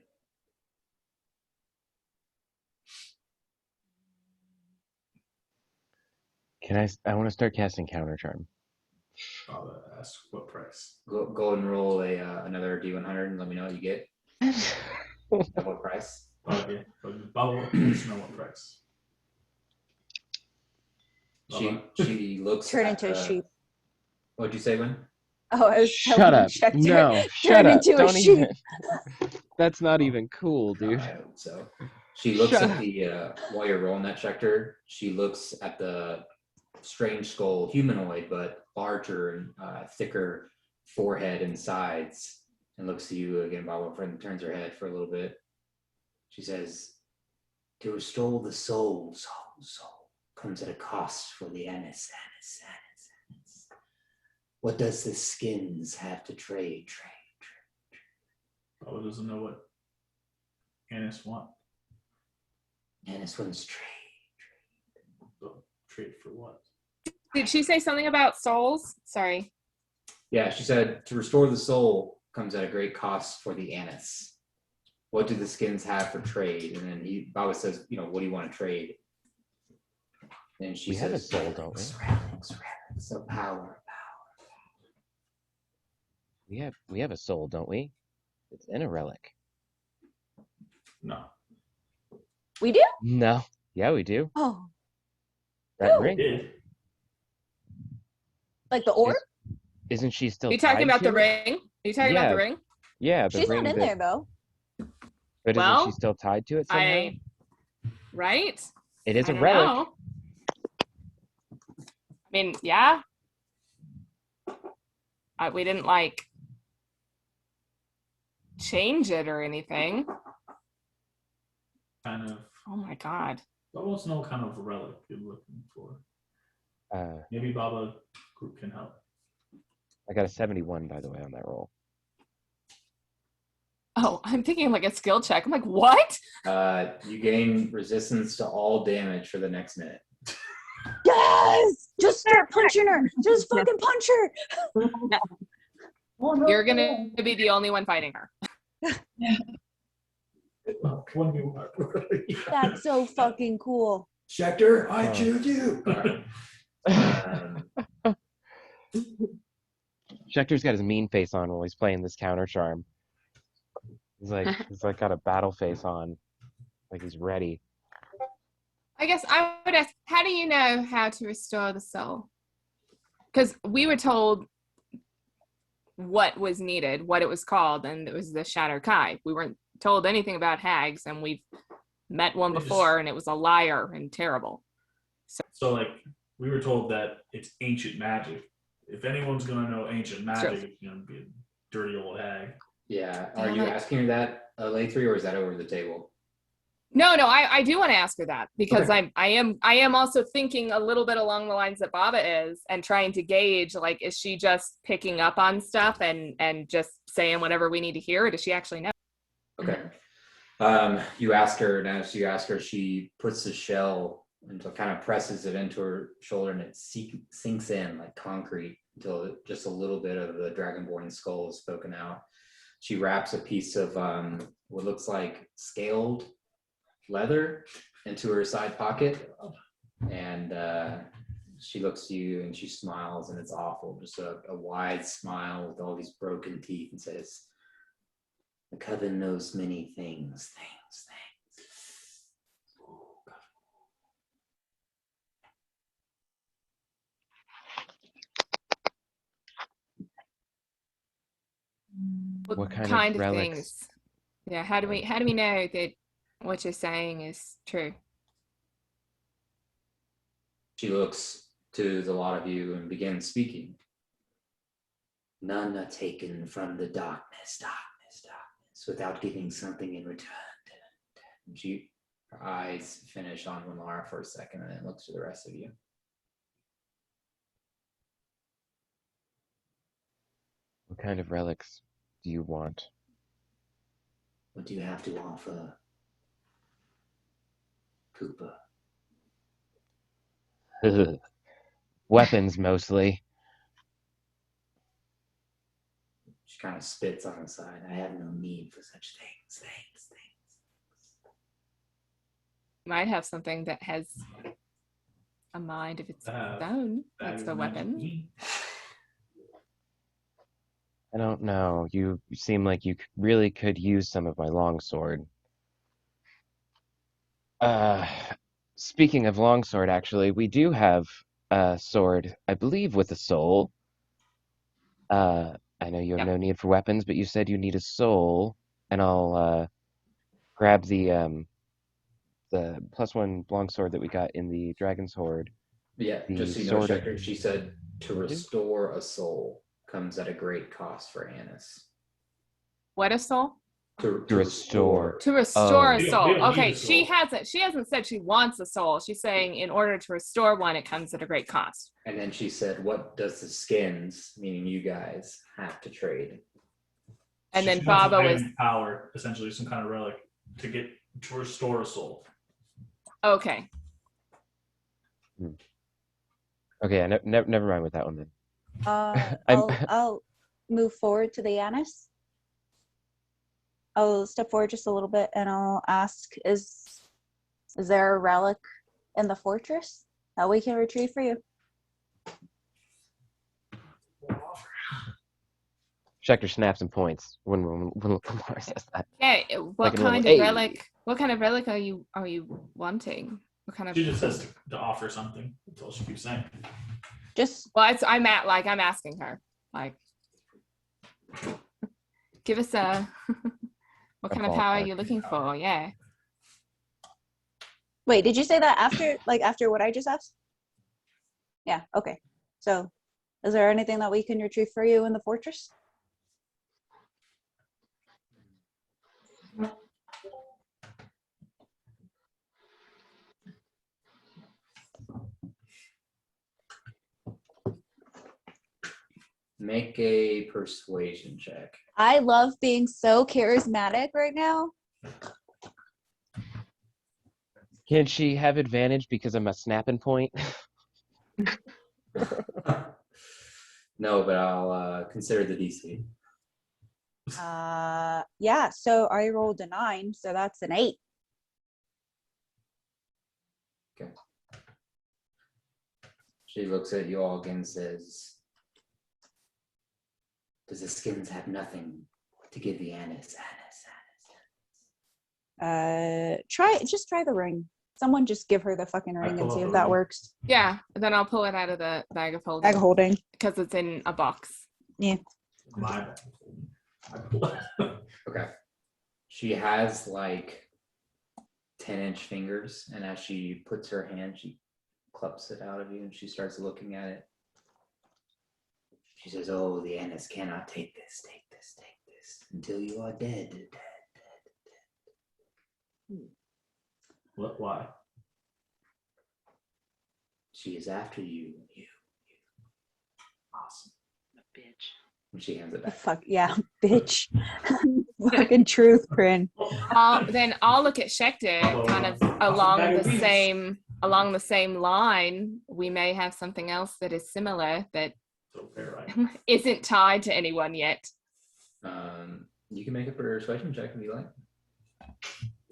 I want to start casting counter charm. I'll ask what price. Go and roll another D100 and let me know what you get. At what price? Okay, but Baba wants to know what price. She looks Turn at into a sheep. What'd you say, Lynn? Oh, I was Shut telling up. Check No, shut turn up. into a Don't sheep. even. That's not even cool, dude. I hope so. She looks Shut at up. the while you're rolling that checker, she looks at the strange skull, humanoid, but larger and thicker forehead and sides, and looks to you again. Baba friend turns her head for a little bit. She says, to restore the soul comes at a cost for the Anis. What does the skins have to trade? Baba doesn't know what Anis want. Anis wants trade. So, trade for what? Did she say something about souls? Sorry. Yeah, she said to restore the soul comes at a great cost for the Anis. What do the skins have for trade? And then Baba says, what do you want to trade? And she We says, have a soul, don't we? relics, so power. We have a soul, don't we? It's in a relic. No. We do? No. Yeah, we do. Oh, That Ooh. ring. Did. like the orb? Isn't she still Are you talking tied about the to it? ring? Are you talking about the ring? Yeah, the She's ring not in that- there though. But isn't she Well, still tied to it somehow? Right? It is I a don't relic. know. I mean, yeah. We didn't like change it or anything. Kind of. Oh my God. I want to know what kind of relic you're looking for. Maybe Baba Group can help. I got a 71, by the way, on that roll. Oh, I'm thinking like a skill check. I'm like, what? You gain resistance to all damage for the next minute. Yes! Just start punching her. Just fucking punch her. You're gonna be the only one fighting her. That's so fucking cool. Schecter, I Oh. choose you. Schecter's got his mean face on while he's playing this counter charm. He's like got a battle face on, like he's ready. I guess I would ask, how do you know how to restore the soul? Because we were told what was needed, what it was called, and it was the Shadow Kai. We weren't told anything about hags, and we've met one before, and it was a liar and terrible. So like we were told that it's ancient magic. If anyone's gonna know ancient magic, it's gonna be a dirty old hag. Yeah. Are Damn you it. asking her that, Lathree, or is that over the table? No, I do want to ask her that because Okay. I am also thinking a little bit along the lines that Baba is and trying to gauge, like, is she just picking up on stuff and just saying whatever we need to hear, or does she actually know? Okay. You ask her, and as you ask her, she puts the shell and kind of presses it into her shoulder, and it sinks in like concrete until just a little bit of the dragonborn skull is spoken out. She wraps a piece of what looks like scaled leather into her side pocket, and she looks to you and she smiles, and it's awful, just a wide smile with all these broken teeth, and says, "The coven knows many things. What kind of relics? things? Yeah, how do we know that what you're saying is true? She looks to the lot of you and begins speaking. None are taken from the darkness, without giving something in return. And her eyes finish on Winlara for a second, and then looks to the rest of you. What kind of relics do you want? What do you have to offer, Cooper? Weapons, mostly. She kind of spits on the side. I have no need for such things. Might have something that has a mind of its own. That's a weapon. I don't know. You seem like you really could use some of my longsword. Speaking of longsword, actually, we do have a sword, I believe, with a soul. I know you have Yep. no need for weapons, but you said you need a soul, and I'll grab the +1 longsword that we got in the Dragon's Horde. Yeah, The just so you know, sword of- Schecter, she said to restore a soul comes at a great cost for Annis. What a soul? To restore. To restore Oh. a We soul. don't need Okay, a soul. she hasn't said she wants a soul. She's saying in order to restore one, it comes at a great cost. And then she said, what does the skins, meaning you guys, have to trade? And then She wants Baba an was item power, essentially some kind of relic to restore a soul. okay. Okay, never mind with that one then. I'll move forward to the Annis. I'll step forward just a little bit and I'll ask, is there a relic in the fortress that we can retrieve for you? Okay. Schecter snaps and points when Lamar says that. Yeah, what Like a kind little, of "Hey." relic? What kind of relic are you wanting? What kind of? She just says to offer something. That's all she keeps saying. Just Well, I'm asking her, like, give us a What A kind of power are ballpark. you looking for? Yeah. Wait, did you say that after, like, after what I just asked? Yeah, okay. So, is there anything that we can retrieve for you in the fortress? Make a persuasion check. I love being so charismatic right now. Can she have advantage because I'm a snapping point? No, but I'll consider the DC. Yeah, so I rolled a 9, so that's an 8. Okay. She looks at you all again and says, "Does the skins have nothing to give the Annis? Just try the ring. Someone just give her the fucking ring and pull see up if the that ring. works. Yeah. Then I'll pull it out of the bag of holding Bag holding. because it's in a box. Yeah. My bad. Okay. She has like 10-inch fingers, and as she puts her hand, she clumps it out of you and she starts looking at it. She says, "Oh, the Annis cannot take this until you are dead." What? Why? She is after you. Awesome. A bitch. And she hands it back. Fuck yeah, bitch. Fucking truth, Prin. Then I'll look at Schechter kind of along the same line. We may have something else that is similar that So fair, right? isn't tied to anyone yet. You can make a persuasion check if you like.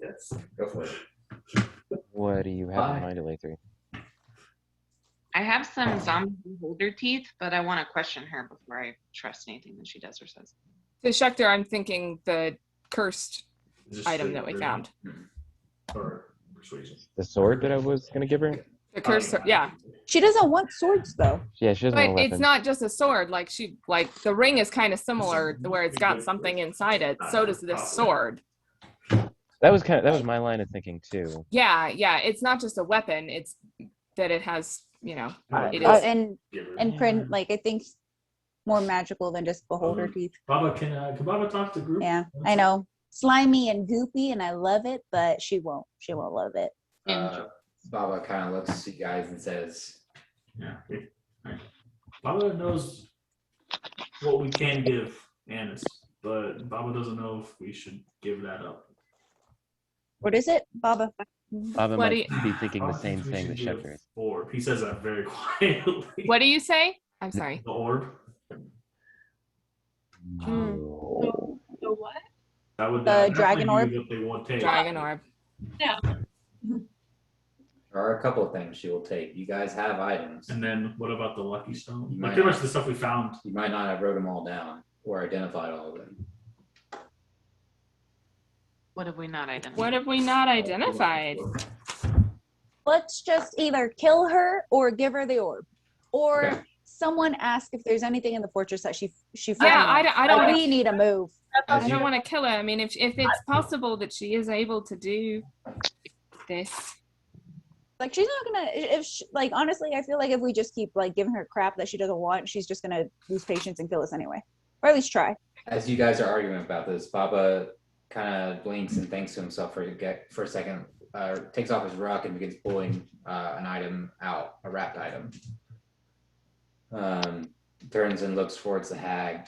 Yes. Go for it. What do you have Bye. in mind, Elathri? I have some zombie beholder teeth, but I want to question her before I trust anything that she does or says. So Schechter, I'm thinking the cursed Just item straight that we charisma found. Or persuasion. The sword that I was going to give her? The cursed, yeah. She doesn't want swords though. Yeah, she doesn't But want a it's weapon. not just a sword. Like the ring is kind of similar where it's got something inside it. So does this sword. That was my line of thinking too. Yeah. It's not just a weapon. It's that it has, it is. And Give her. Prin, like, I think more magical than just beholder teeth. Baba, can Baba talk to group? Yeah, I know. Slimy and goopy, and I love it, but she won't love it. Baba kind of looks at you guys and says, Yeah. Baba knows what we can give Annis, but Baba doesn't know if we should give that up. What is it, Baba? Baba What might do be thinking the Baba same thinks we thing that should give Schechter is. orb. He says that very quietly. What do you say? I'm sorry. The orb. No. The what? That would Dragon definitely orb? be what they would take. Dragon orb. Yeah. there are a couple of things she will take. You guys have items. And then what about the lucky stone? You Like might pretty much not- the stuff we found. You might not have wrote them all down or identified all of them. What have we not identified? What have we not identified? Let's just either kill her or give her the orb, or Okay. someone ask if there's anything in the fortress that she Yeah, fucking I wants. don't Like, want we need to move. As I you- don't want to kill her. I mean, if it's possible that she is able to do this. Like, she's not gonna, if she, like, honestly, I feel like if we just keep like giving her crap that she doesn't want, she's just gonna lose patience and kill us anyway, or at least try. As you guys are arguing about this, Baba kind of blinks and thanks to himself for a second, takes off his ruck and begins pulling an item out, a wrapped item. Turns and looks towards the hag,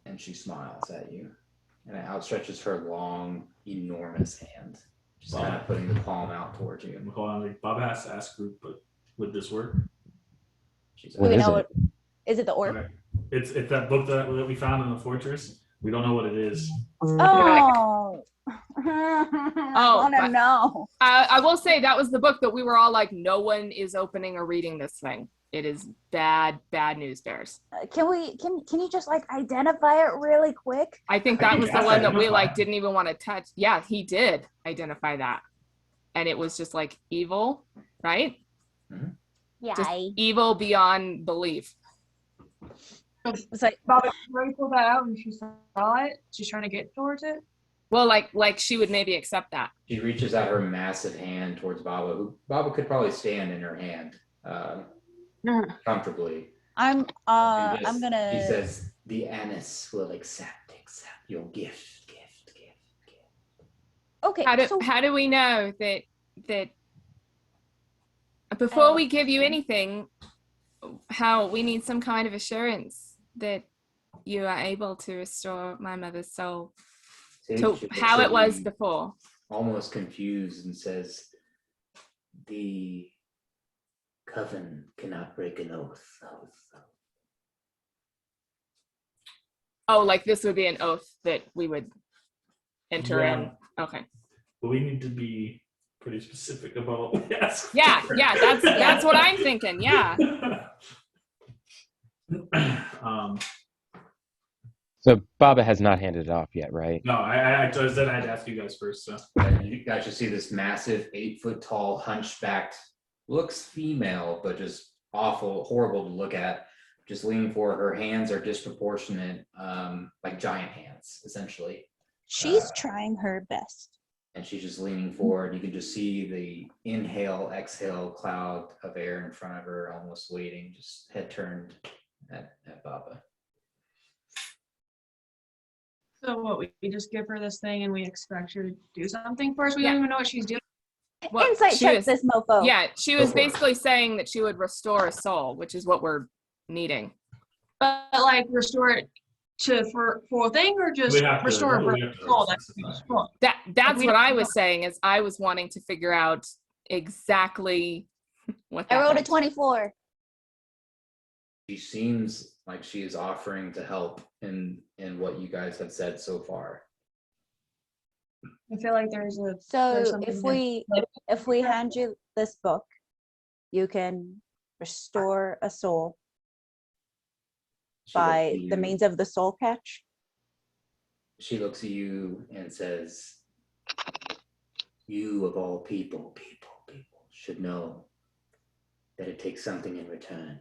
and she smiles at you, and it outstretches her long, enormous hand, just kind of putting the palm out towards you. Hold on, like, Baba has to ask group, but would this work? She's What Do we is know it? Is it the orb? Okay. It's that book that we found in the fortress. We don't know what it is. Oh. I want to but- know. I will say that was the book that we were all like, no one is opening or reading this thing. It is bad news bears. Can you just like identify it really quick? I think I that think was the that's one that we identified. like didn't even want to touch. Yeah, he did identify that. And it was just like evil, right? Yeah. Just evil beyond belief. It's like, Bobby already pulled that out and she saw it. She's trying to get towards it. Well, like she would maybe accept that. She reaches out her massive hand towards Baba, who Baba could probably stand in her hand comfortably. I'm She gonna. says, "The Annis will accept your gift." Okay, so How do we know that before we give you anything, how we need some kind of assurance that you are able to restore my mother's soul to She how looks it at was you, before? almost confused, and says, "The coven cannot break an oath." Oh, like this would be an oath that we would enter Yeah. in. Okay. But we need to be pretty specific about what we ask Yeah, for. yeah, that's what I'm thinking. Yeah. um, So Baba has not handed it off yet, right? no, I said I'd ask you guys first. So. And you guys just see this massive 8 foot tall, hunchbacked, looks female, but just awful, horrible to look at. Just leaning forward, her hands are disproportionate, like giant hands, essentially. she's trying her best. And she's just leaning forward. You can just see the inhale, exhale cloud of air in front of her, almost waiting, just head turned at Baba. So what, we just give her this thing and we expect her to do something for us? We Yeah. don't even know what she's doing. Well, Insight she check was, this mofo. yeah, she was Go for it. basically saying that she would restore a soul, which is what we're needing. But like restore it to for a thing, or just We have to- restore we a have to soul that's specify. destroyed? That's we what don't I know. was saying, is I was wanting to figure out exactly what that I rolled a meant. 24. She seems like she is offering to help in what you guys have said so far. I feel like there's So something if we hand you this book, you can restore a soul She looks by at the you- means of the soul catch. She looks at you and says, "You of all people should know that it takes something in return.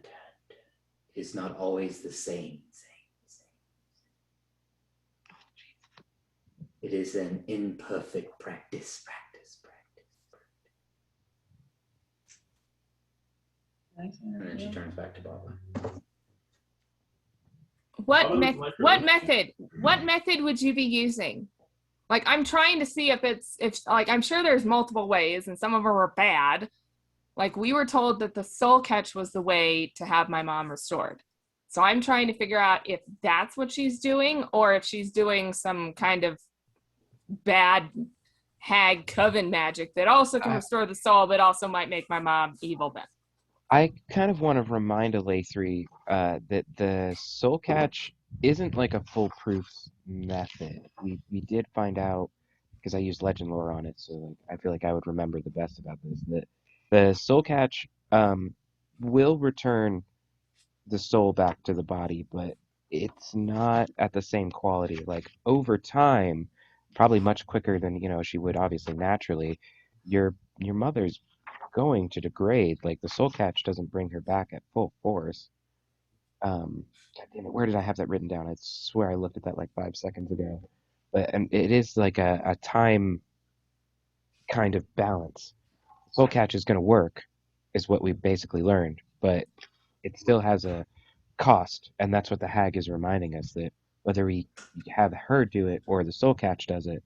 It is not always the same. It is an imperfect practice. And then she turns back to Baba. What What method would you be using? Like, I'm trying to see if like, I'm sure there's multiple ways and some of them are bad. Like, we were told that the soul catch was the way to have my mom restored. So I'm trying to figure out if that's what she's doing, or if she's doing some kind of bad hag coven magic that also can restore the soul, but also might make my mom evil then. I kind of want to remind Alatri that the soul catch isn't like a foolproof method. We did find out, because I used legend lore on it, so like I feel like I would remember the best about this, that the soul catch will return the soul back to the body, but it's not at the same quality. Like over time, probably much quicker than she would obviously naturally. Your mother's going to degrade. Like the soul catch doesn't bring her back at full force. God damn it, where did I have that written down? I swear I looked at that like 5 seconds ago. But it is like a time kind of balance. Soul catch is going to work, is what we basically learned, but it still has a cost, and that's what the hag is reminding us, that whether we have her do it or the soul catch does it,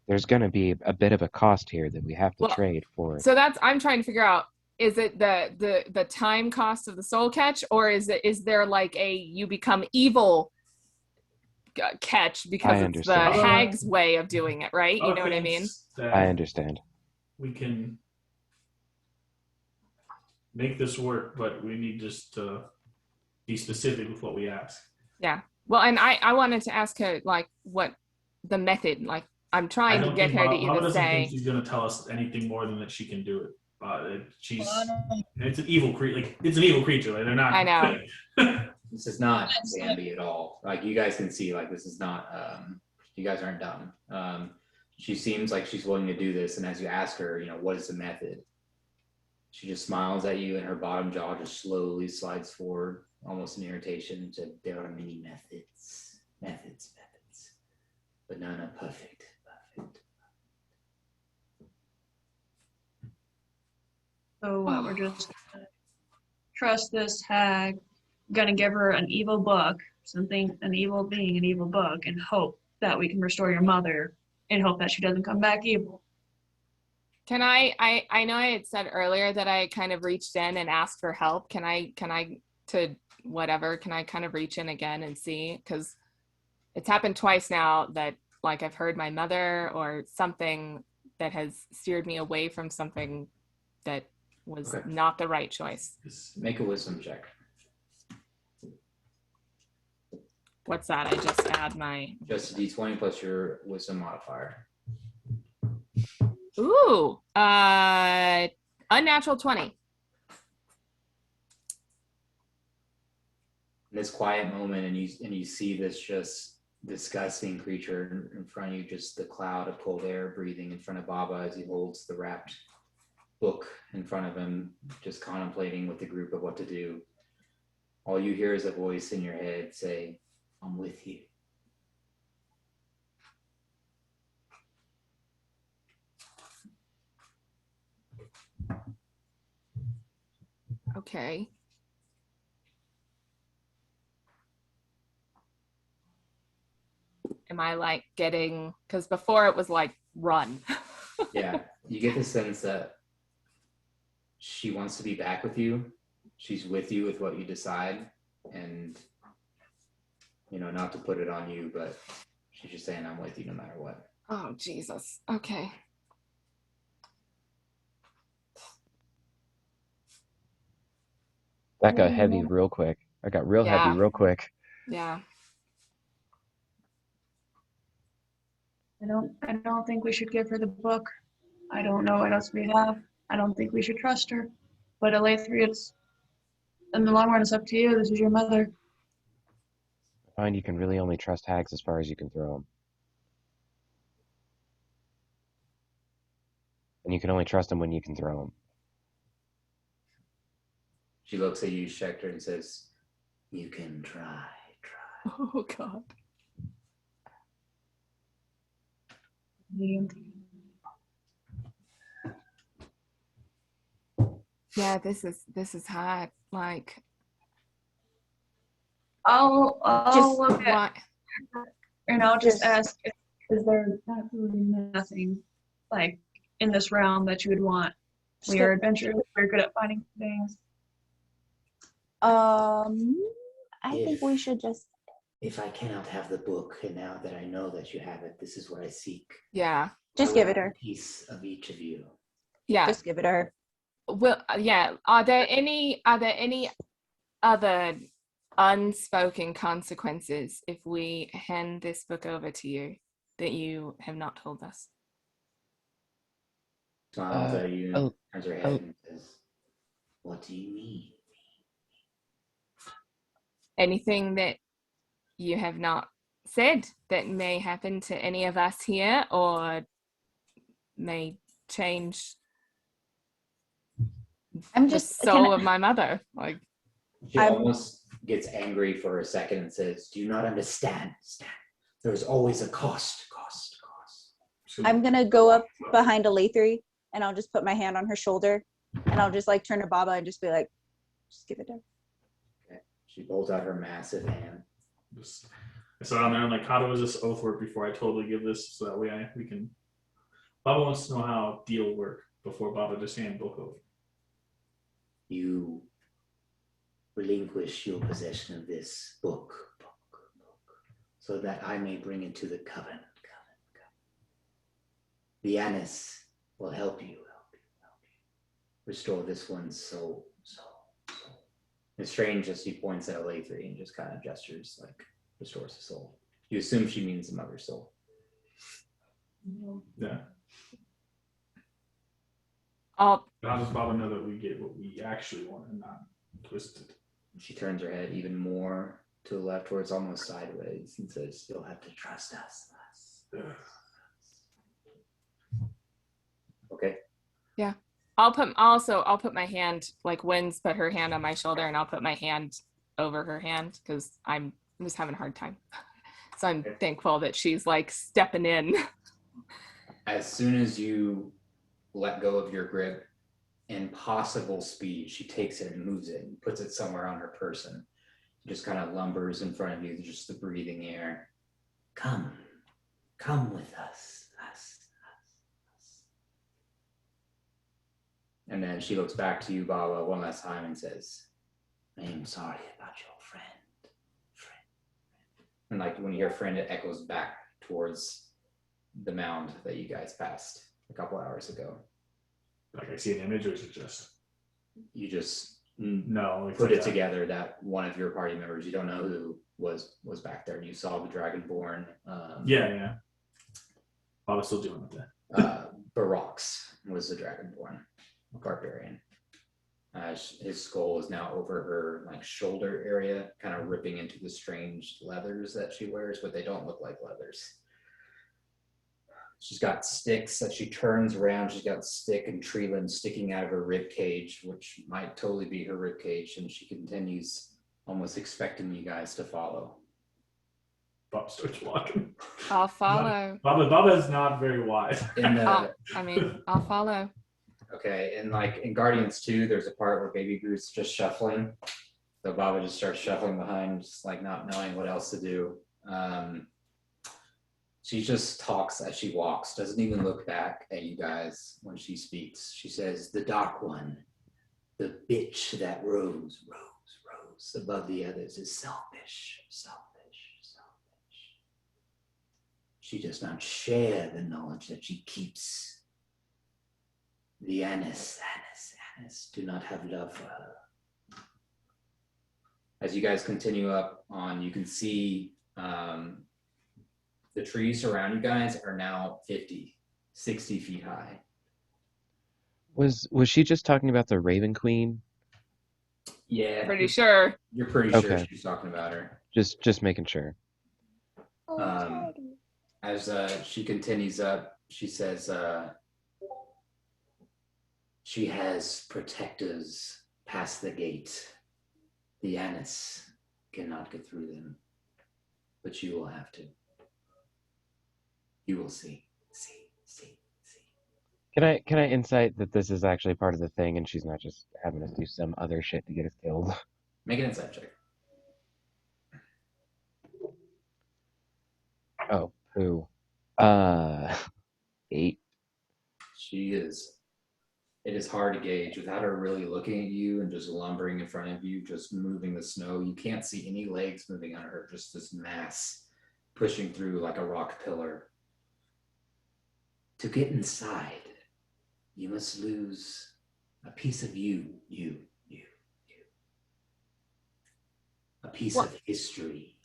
there's going to be a bit of a cost here that we have to trade for it. So I'm trying to figure out, is it the time cost of the soul catch, or is there like a you become evil catch because it's the hag's way of doing it, right? You know what I mean? I understand. We can make this work, but we need just to be specific with what we ask. Yeah. Well, and I wanted to ask her like what the method, like I'm trying to get her to either say. Think she's going to tell us anything more than that she can do it. It's an evil creature. Like it's an evil creature. Like they're not. I know. This is not Bambi at all. Like you guys can see, like this is not. You guys aren't dumb. She seems like she's willing to do this, and as you ask her, what is the method? She just smiles at you, and her bottom jaw just slowly slides forward, almost in irritation. Said, "There are many methods, but none are perfect." So what, we're just gonna trust this hag, gonna give her an evil book, something, an evil being, an evil book, and hope that we can restore your mother and hope that she doesn't come back evil. Can I know I had said earlier that I kind of reached in and asked for help. Can I to whatever, can I kind of reach in again and see? Because it's happened twice now that like I've heard my mother or something that has steered me away from something that was Okay. not the right choice. Make a wisdom check. What's that? I just add my Just a d20 plus your wisdom modifier. ooh, unnatural 20. In this quiet moment, and you see this just disgusting creature in front of you, just the cloud of cold air breathing in front of Baba as he holds the wrapped book in front of him, just contemplating with the group of what to do. All you hear is a voice in your head say, "I'm with you." Okay. Am I like getting, because before it was like run. Yeah, you get the sense that she wants to be back with you. She's with you with what you decide, and not to put it on you, but she's just saying, "I'm with you no matter what." Oh, Jesus. Okay. That got heavy real quick. I got real heavy Yeah. real quick. Yeah. I don't think we should give her the book. I don't know what else we have. I don't think we should trust her. But Alatri, it's in the long run, it's up to you. This is your mother. I find you can really only trust hags as far as you can throw them. And you can only trust them when you can throw them. She looks at you, Schecter, and says, "You can try." Oh, God. Yeah, this is hard. Like, I'll just look at, what? and I'll just Just- ask, is there absolutely nothing like in this realm that you would want? We are adventurers. We're good at finding things. I think we should just If I cannot have the book, and now that I know that you have it, this is what I seek. Yeah. just give it her. A piece of each of you. Yeah. Just give it her. Well, yeah. Are there any other unspoken consequences if we hand this book over to you that you have not told us? Smiles at you, oh, turns her head, oh. and says, "What do you mean?" Anything that you have not said that may happen to any of us here or may change I'm the just soul of my mother? Like, She I'm- almost gets angry for a second and says, "Do you not understand? There's always a cost. So I'm gonna go up behind Alatri and I'll just put my hand on her shoulder and I'll just like turn to Baba and just be like, just give it to her. Okay. She pulls out her massive hand. I said on there, I'm like, how does this oath work before I totally give this so that way we can. Baba wants to know how deal work before Baba just hand book over. You relinquish your possession of this book, so that I may bring it to the covenant. The Annis will help you. Restore this one's soul. It's strange as she points at Alatri and just kind of gestures like restores the soul. You assume she means the mother's soul. Yeah. I'll How does Baba know that we get what we actually want and not twisted? She turns her head even more to the left where it's almost sideways and says, "You'll have to trust us." Okay. Yeah. I'll put my hand, like Wynn's put her hand on my shoulder and I'll put my hand over her hand because I'm just having a hard time. So I'm thankful that she's like stepping in. As soon as you let go of your grip impossible speed. She takes it and moves it and puts it somewhere on her person. Just kind of lumbers in front of you, just the breathing air. Come with us. And then she looks back to you, Baba, one last time and says, I am sorry about your friend. And like when you hear friend, it echoes back towards the mound that you guys passed a couple hours ago. Like I see an image, or is it just You just no? It's put like it together that one of your party members, you don't know who was back there. You saw the Dragonborn. Yeah. I was still doing with that. Barox was the Dragonborn barbarian. His skull is now over her like shoulder area, kind of ripping into the strange leathers that she wears, but they don't look like leathers. She's got sticks that she turns around. She's got stick and tree limbs sticking out of her rib cage, which might totally be her rib cage, and she continues, almost expecting you guys to follow. Bob starts walking. I'll follow. Baba is not very wide. I'll follow. Okay, and like in Guardians 2, there's a part where Baby Groot's just shuffling. So Baba just starts shuffling behind, just like not knowing what else to do. She just talks as she walks, doesn't even look back at you guys when she speaks. She says, the Dark One, the bitch that rose above the others is selfish. She does not share the knowledge that she keeps. The Annis do not have love for her. As you guys continue up on, you can see the trees around you guys are now 50, 60 feet high. Was she just talking about the Raven Queen? Yeah. Pretty sure. You're pretty sure Okay. she's talking about her. Just making sure. As she continues up, she says, she has protectors past the gate. The Annis cannot get through them, but you will have to. You will see. Can I insight that this is actually part of the thing and she's not just having us do some other shit to get us killed? Make an insight check. Oh, poo. 8. She is. It is hard to gauge without her really looking at you and just lumbering in front of you, just moving the snow. You can't see any legs moving on her, just this mass pushing through like a rock pillar. To get inside, you must lose a piece of you. A piece of history.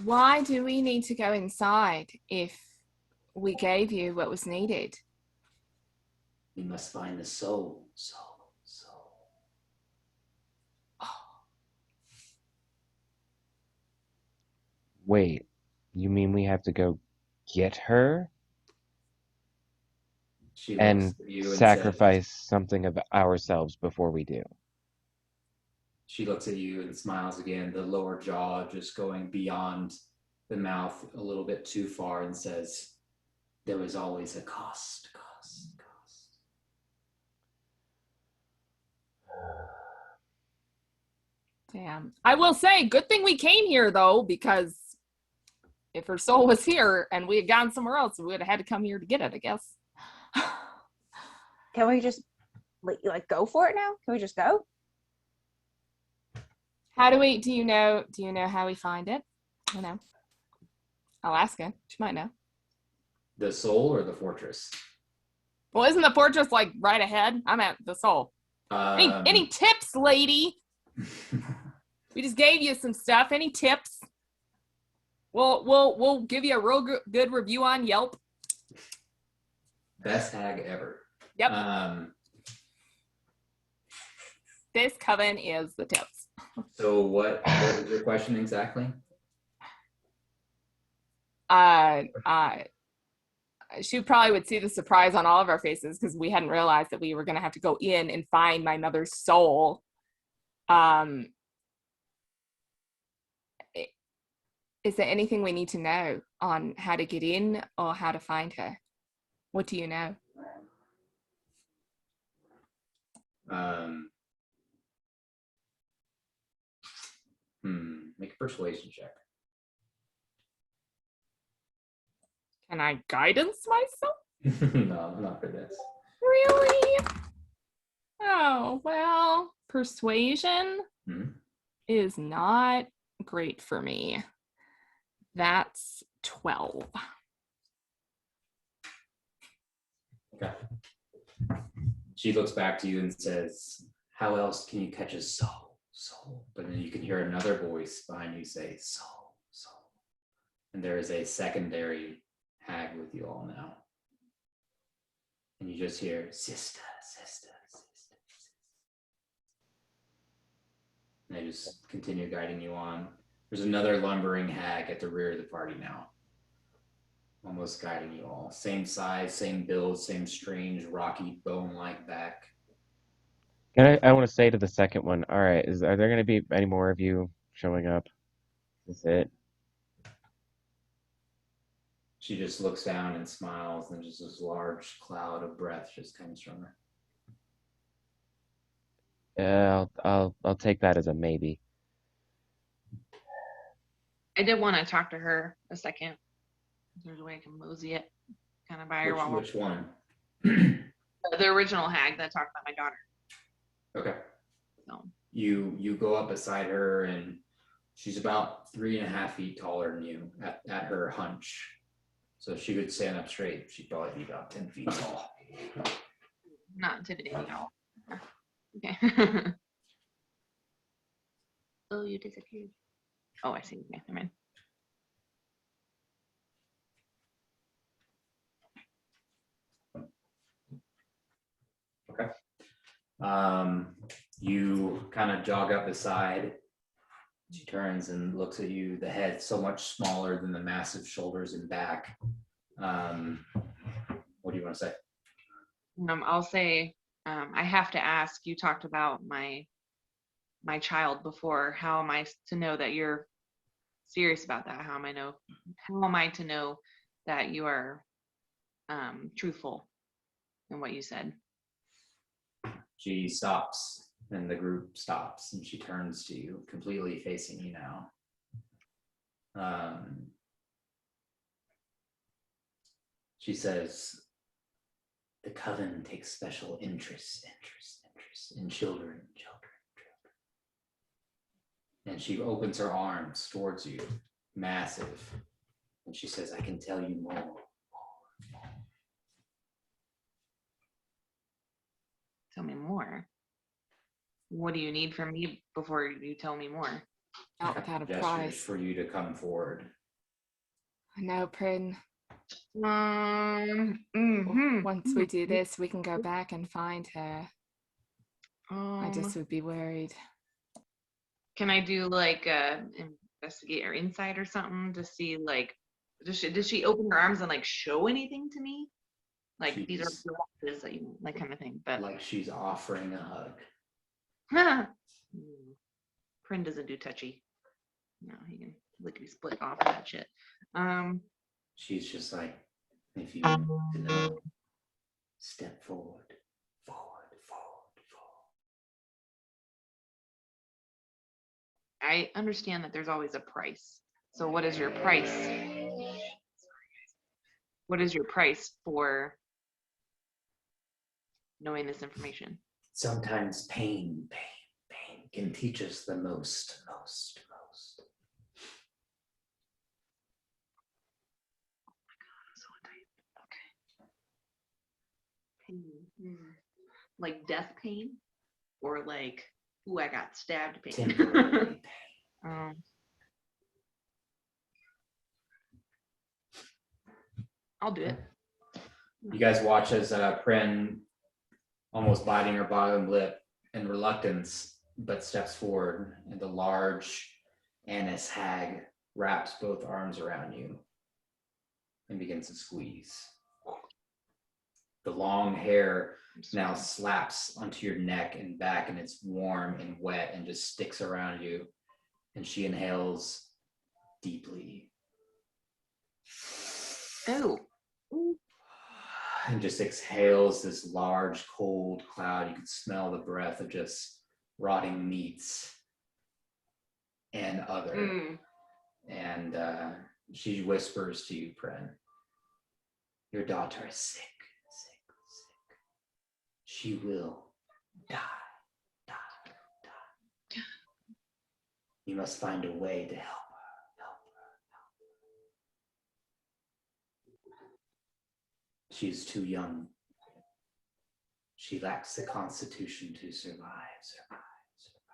Why do we need to go inside if we gave you what was needed? We must find the soul. Wait, you mean we have to go get her She looks and at you and sacrifice something of ourselves before we do? She looks at you and smiles again, the lower jaw just going beyond the mouth a little bit too far, and says, there is always a cost. Damn. I will say, good thing we came here, though, because if her soul was here and we had gone somewhere else, we would have had to come here to get it, I guess. Can we just like go for it now? Can we just go? Do you know how we find it? I know. I'll ask her. She might know. The soul or the fortress? Well, isn't the fortress like right ahead? I'm at the soul. Any tips, lady? We just gave you some stuff. Any tips? We'll give you a real good review on Yelp. Best hag ever. Yep. This coven is the tips. So what was your question exactly? She probably would see the surprise on all of our faces because we hadn't realized that we were going to have to go in and find my mother's soul. Is there anything we need to know on how to get in or how to find her? What do you know? Um, Make a persuasion check. Can I guidance myself? No, not for this. Really? Oh, well, persuasion Mhm. is not great for me. That's 12. Okay. She looks back to you and says, "How else can you catch a soul? Soul." But then you can hear another voice behind you say, "Soul, soul." And there is a secondary hag with you all now. And you just hear, "Sister, sister, sister, sister." And they just continue guiding you on. There's another lumbering hag at the rear of the party now, almost guiding you all. Same size, same build, same strange, rocky, bone-like back. And I want to say to the second one, all right, are there going to be any more of you showing up? Is this it? She just looks down and smiles, and just this large cloud of breath just comes from her. Yeah, I'll take that as a maybe. I did want to talk to her a second. If there's a way I can mosey it kind of by her while Which one? the original hag that talked about my daughter. Okay. So You go up beside her, and she's about 3.5 feet taller than you at her hunch. So if she could stand up straight, she'd probably be about 10 feet tall. not intimidating at all. Okay. Oh, you disappeared. Oh, I see. Okay, never mind. Okay. You kind of jog up beside. She turns and looks at you. The head so much smaller than the massive shoulders and back. What do you want to say? I'll say, I have to ask. You talked about my child before. How am I to know that you're serious about that? How am I to know that you are truthful in what you said? She stops, and the group stops, and she turns to you, completely facing you now. She says, "The coven takes special interest in children. And she opens her arms towards you, massive, and she says, "I can tell you more." Tell me more. What do you need from me before you tell me more? Not without a Gestures price. for you to come forward. No, Prin. Mhm. Once we do this, we can go back and find her. I just would be worried. Can I do like investigate or insight or something to see like does she open her arms and like show anything to me? Like these are She's boxes that you like kind of thing. But like she's offering a hug. Prin doesn't do touchy. No, he can lickety split off of that shit. She's just like, "If you want to know, step forward, forward, forward, forward." I understand that there's always a price. So what is your price? What is your price for knowing this information? Sometimes pain can teach us the most. Pain. Like death pain? Or like, ooh, I got stabbed pain? Temporary pain. I'll do it. You guys watch as Prin, almost biting her bottom lip in reluctance, but steps forward, and the large Annis hag wraps both arms around you and begins to squeeze. The long hair now slaps onto your neck and back, and it's warm and wet and just sticks around you. And she inhales deeply. Oh. and just exhales this large, cold cloud. You can smell the breath of just rotting meats and other. Mm. And she whispers to you, Pren, your daughter is sick, sick, sick. She will die, die, die. You must find a way to help her, help her, help her. She's too young. She lacks the constitution to survive, survive, survive.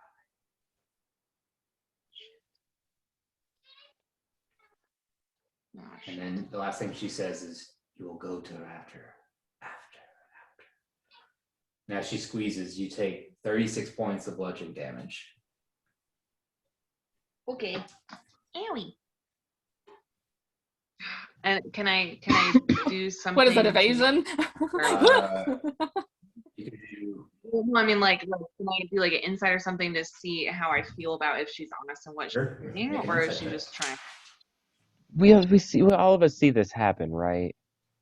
Gosh. And then the last thing she says is, you will go to her after. Now she squeezes, you take 36 points of bludgeoning damage. Okay. Owie. And can I do something? What is that, evasion? You can do, Well, I mean, like, can I do like an insight or something to see how I feel about if she's honest and what sure, she's saying, make an or is insight she check. just trying? All of us see this happen, right?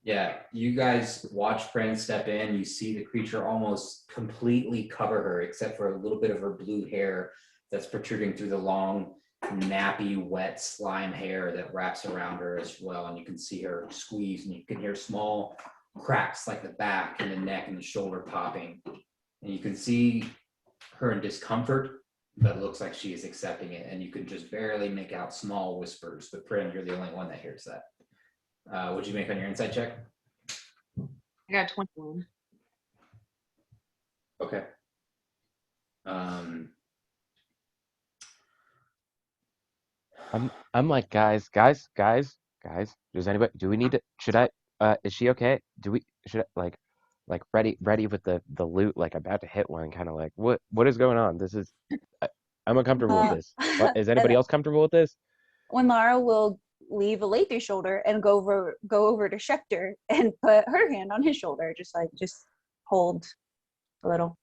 Yeah, you guys watch Pren step in. You see the creature almost completely cover her, except for a little bit of her blue hair that's protruding through the long, nappy, wet slime hair that wraps around her as well. And you can see her squeeze, and you can hear small cracks like the back and the neck and the shoulder popping. And you can see her in discomfort, but it looks like she is accepting it. And you can just barely make out small whispers. But Pren, you're the only one that hears that. What'd you make on your insight check? I got 21. Okay. I'm like, guys. Does anybody? Do we need to? Should I? Is she okay? Should I, like ready with the loot, like about to hit one, kind of like what is going on? This is, I'm uncomfortable with this. What is And anybody else comfortable with this? when Lara will leave Alethi's shoulder and go over to Schecter and put her hand on his shoulder, just hold a little.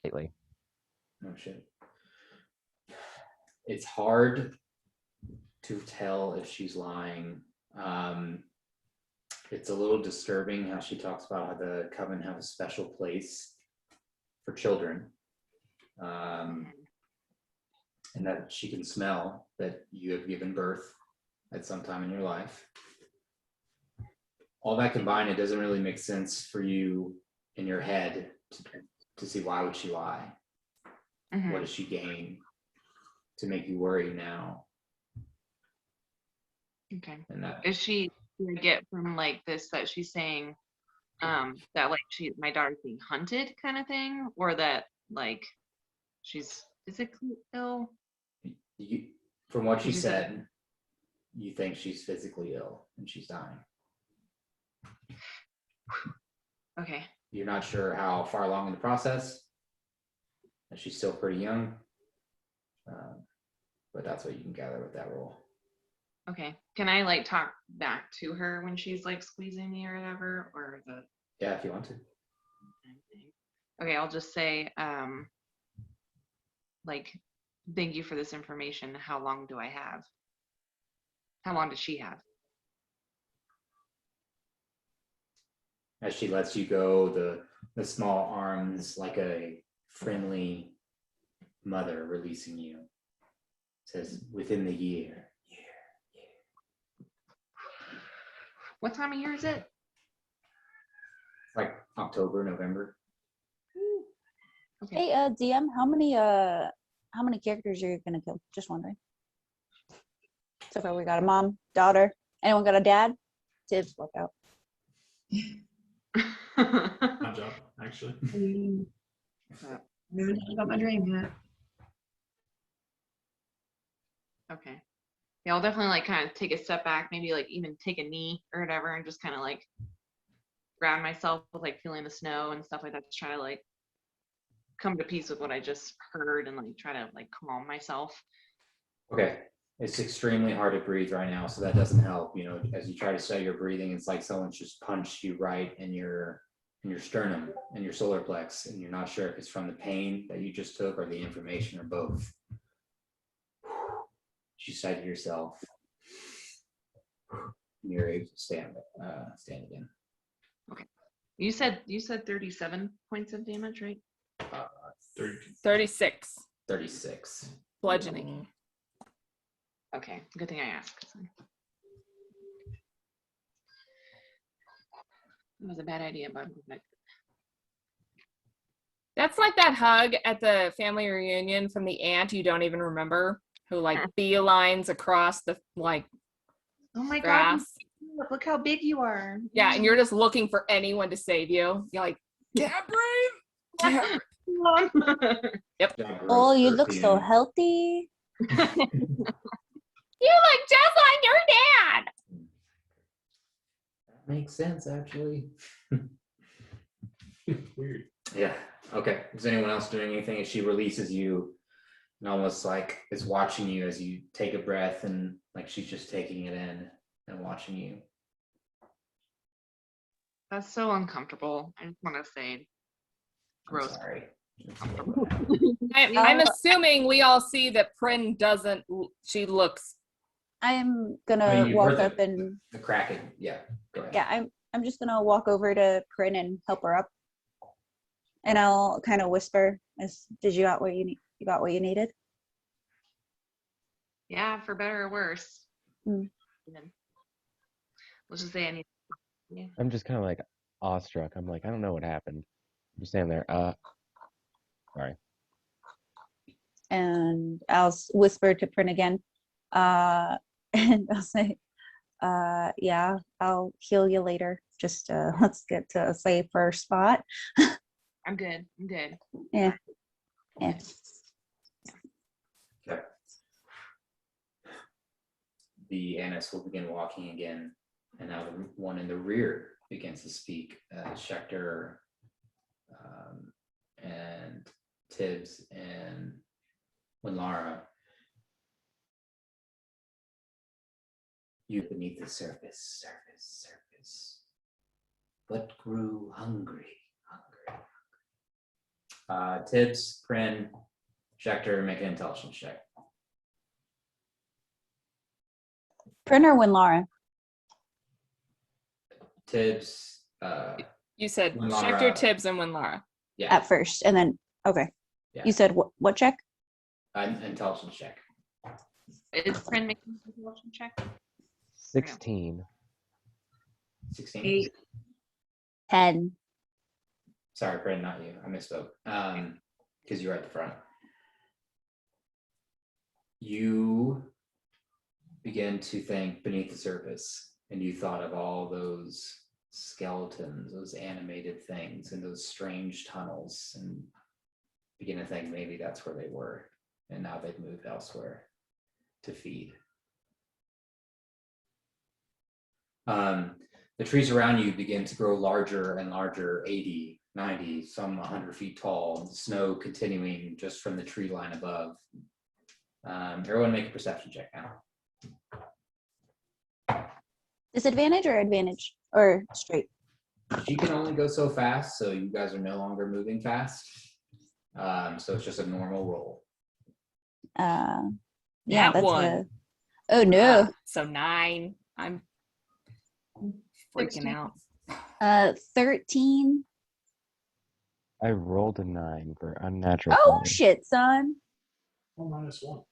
Lately. Oh shit. It's hard to tell if she's lying. It's a little disturbing how she talks about how the coven have a special place for children. And that she can smell that you have given birth at some time in your life. All that combined, it doesn't really make sense for you in your head to see why would she lie? Mhm. What does she gain to make you worry now? Okay. And that Is she gonna get from like this that she's saying that like my daughter's being hunted kind of thing, or that like she's physically ill? you, from what she She said- said, you think she's physically ill and she's dying. Okay. You're not sure how far along in the process, and she's still pretty young, but that's what you can gather with that roll. Okay. Can I like talk back to her when she's like squeezing me or whatever, or the Yeah, if you want to. Okay, I'll just say, like, thank you for this information. How long do I have? How long does she have? As she lets you go, the small arms, like a friendly mother releasing you, says within the year. What time of year is it? Like October, November. Okay. Hey, DM, how many characters are you gonna kill? Just wondering. So far, we got a mom, daughter. Anyone got a dad? Tibbs, look out. My job, actually. I haven't thought about my dream yet. Okay. Yeah, I'll definitely like kind of take a step back, maybe like even take a knee or whatever, and just kind of like ground myself with like feeling the snow and stuff like that, to try to like come to peace with what I just heard and like try to like calm myself. Okay. It's extremely hard to breathe right now, so that doesn't help. You know, as you try to study your breathing, it's like someone's just punched you right in your sternum and your solar plex, and you're not sure if it's from the pain that you just took or the inflammation or both. You say to yourself, you're able to stand again. You said 37 points of damage, right? 36 36. bludgeoning. Okay, good thing I asked. It was a bad idea, but That's like that hug at the family reunion from the aunt you don't even remember, who like beelines across the like oh my grass. God, look how big you are. Yeah, and you're just looking for anyone to save you. You're like, can't breathe. Can't Oh, you look so healthy. You look just like your dad. That makes sense, actually. Weird. Yeah. Okay. Is anyone else doing anything as she releases you and almost like is watching you as you take a breath and like she's just taking it in and watching you? That's so uncomfortable. I just want to say, I'm gross. sorry. I'm assuming we all see that Prin doesn't. She looks. I'm I gonna mean, you've walk heard up and the cracking. Yeah. Go ahead. yeah, I'm just gonna walk over to Prin and help her up. And I'll kind of whisper, did you got what you need? You got what you needed? Yeah, for better or worse. Mm. Let's just say I need. Yeah. I'm just kind of like awestruck. I'm like, I don't know what happened. I'm just standing there. Sorry. And I'll whisper to Prin again. And I'll say, yeah, I'll heal you later. Just let's get to a safer spot. I'm good. I'm good. Yeah. Yeah. Okay. The Annis will begin walking again, and now the one in the rear begins to speak. Schechter and Tibbs and Winlara. You beneath the surface, but grew hungry. Tibbs, Prin, Schechter, make an intelligence check. Prin or Winlara? Tibbs, You said Winlara. Schechter, Tibbs, and Winlara. Yeah. At first, and then okay. Yeah. You said what check? Intelligence check. Is Prin making an intelligence check? 16. 16. 8. 10. Sorry, Prin, not you. I misspoke. Because you were at the front. You begin to think beneath the surface, and you thought of all those skeletons, those animated things, and those strange tunnels, and begin to think maybe that's where they were, and now they've moved elsewhere to feed. The trees around you begin to grow larger and larger, 80, 90, some 100 feet tall, snow continuing just from the tree line above. Everyone make a perception check now. Disadvantage or advantage? Or straight? She can only go so fast, so you guys are no longer moving fast. So it's just a normal roll. Yeah, Nat that's one. oh no. So 9. I'm freaking 16. out. 13. I rolled a 9 for unnatural. Oh 20. shit, son. Oh, -1.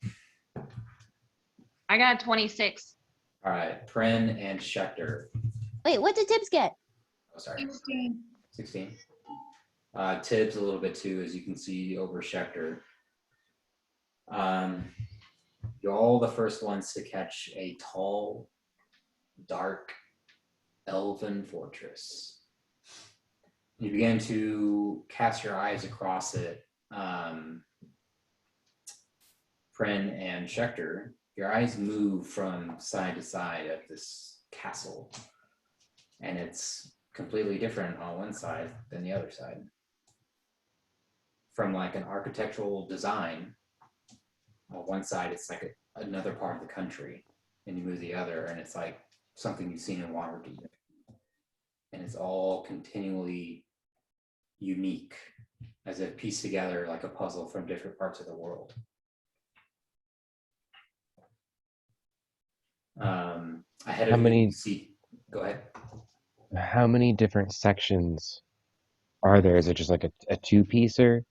I got 26. All right, Prin and Schechter. Wait, what did Tibbs get? Oh, sorry, 16. 16. Tibbs a little bit too, as you can see over Schechter. You're all the first ones to catch a tall, dark, elven fortress. You begin to cast your eyes across it. Prin and Schechter, your eyes move from side to side of this castle, and it's completely different on one side than the other side. From like an architectural design, on one side it's like another part of the country, and you move the other and it's like something you've seen in Waterdeep, and it's all continually unique, as if pieced together like a puzzle from different parts of the world. Ahead How of you, you many see. Go ahead. how many different sections are there? Is it just like a two-piecer?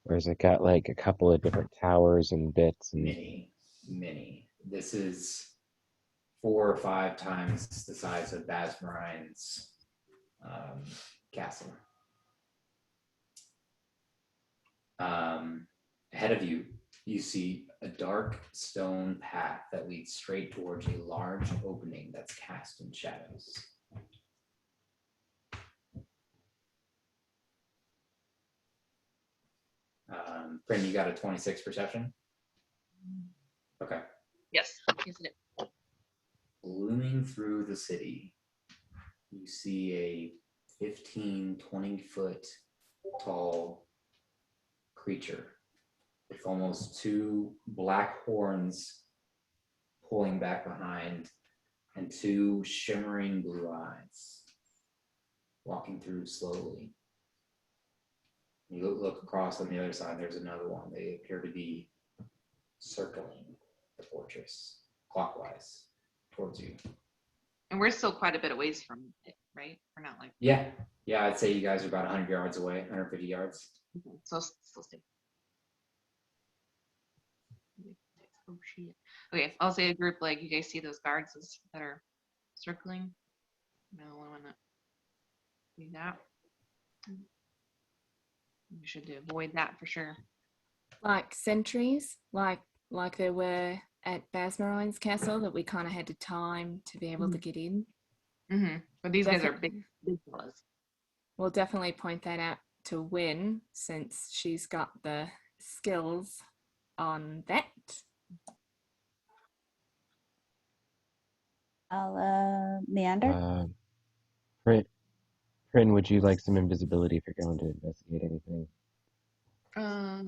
Or has it got like a couple of different towers and bits and Many, many. This is 4 or 5 times the size of Basmarine's castle. Ahead of you, you see a dark stone path that leads straight towards a large opening that's cast in shadows. Bryn, you got a 26 perception? Okay. Yes. Yes, it is. Looming through the city, you see a 15, 20-foot tall creature with almost 2 black horns pulling back behind and 2 shimmering blue eyes walking through slowly. You look across on the other side, there's another one. They appear to be circling the fortress clockwise towards you. And we're still quite a bit away from it, right? We're not like Yeah, I'd say you guys are about 100 yards away, 150 yards. so still stay. Oh shit. Okay, I'll say a group like you guys see those guards that are circling. No, I want to do that. We should avoid that for sure. Like sentries, like there were at Basmarine's castle that we kind of had to time to be able to get in. Mm-hmm. But these guys are big fellas. We'll definitely point that out to Win since she's got the skills on that. I'll meander. Prin, would you like some invisibility if you're going to investigate anything? I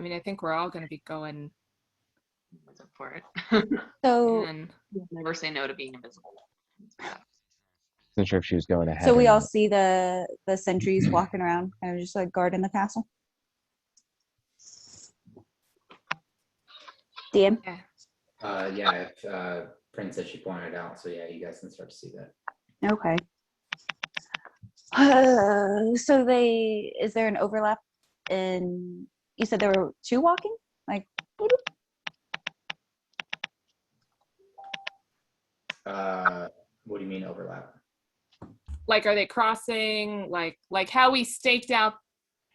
mean, I think we're all going to be going. What's up for it? So And Never say no to being invisible. Wasn't sure if she was going ahead. so we or all not. see the sentries walking around, kind of just like guarding the castle. DM. yeah, If Prin said she pointed out, so yeah, you guys can start to see that. Okay. So is there an overlap in, you said there were 2 walking? Like, What do you mean overlap? like are they crossing like how we staked out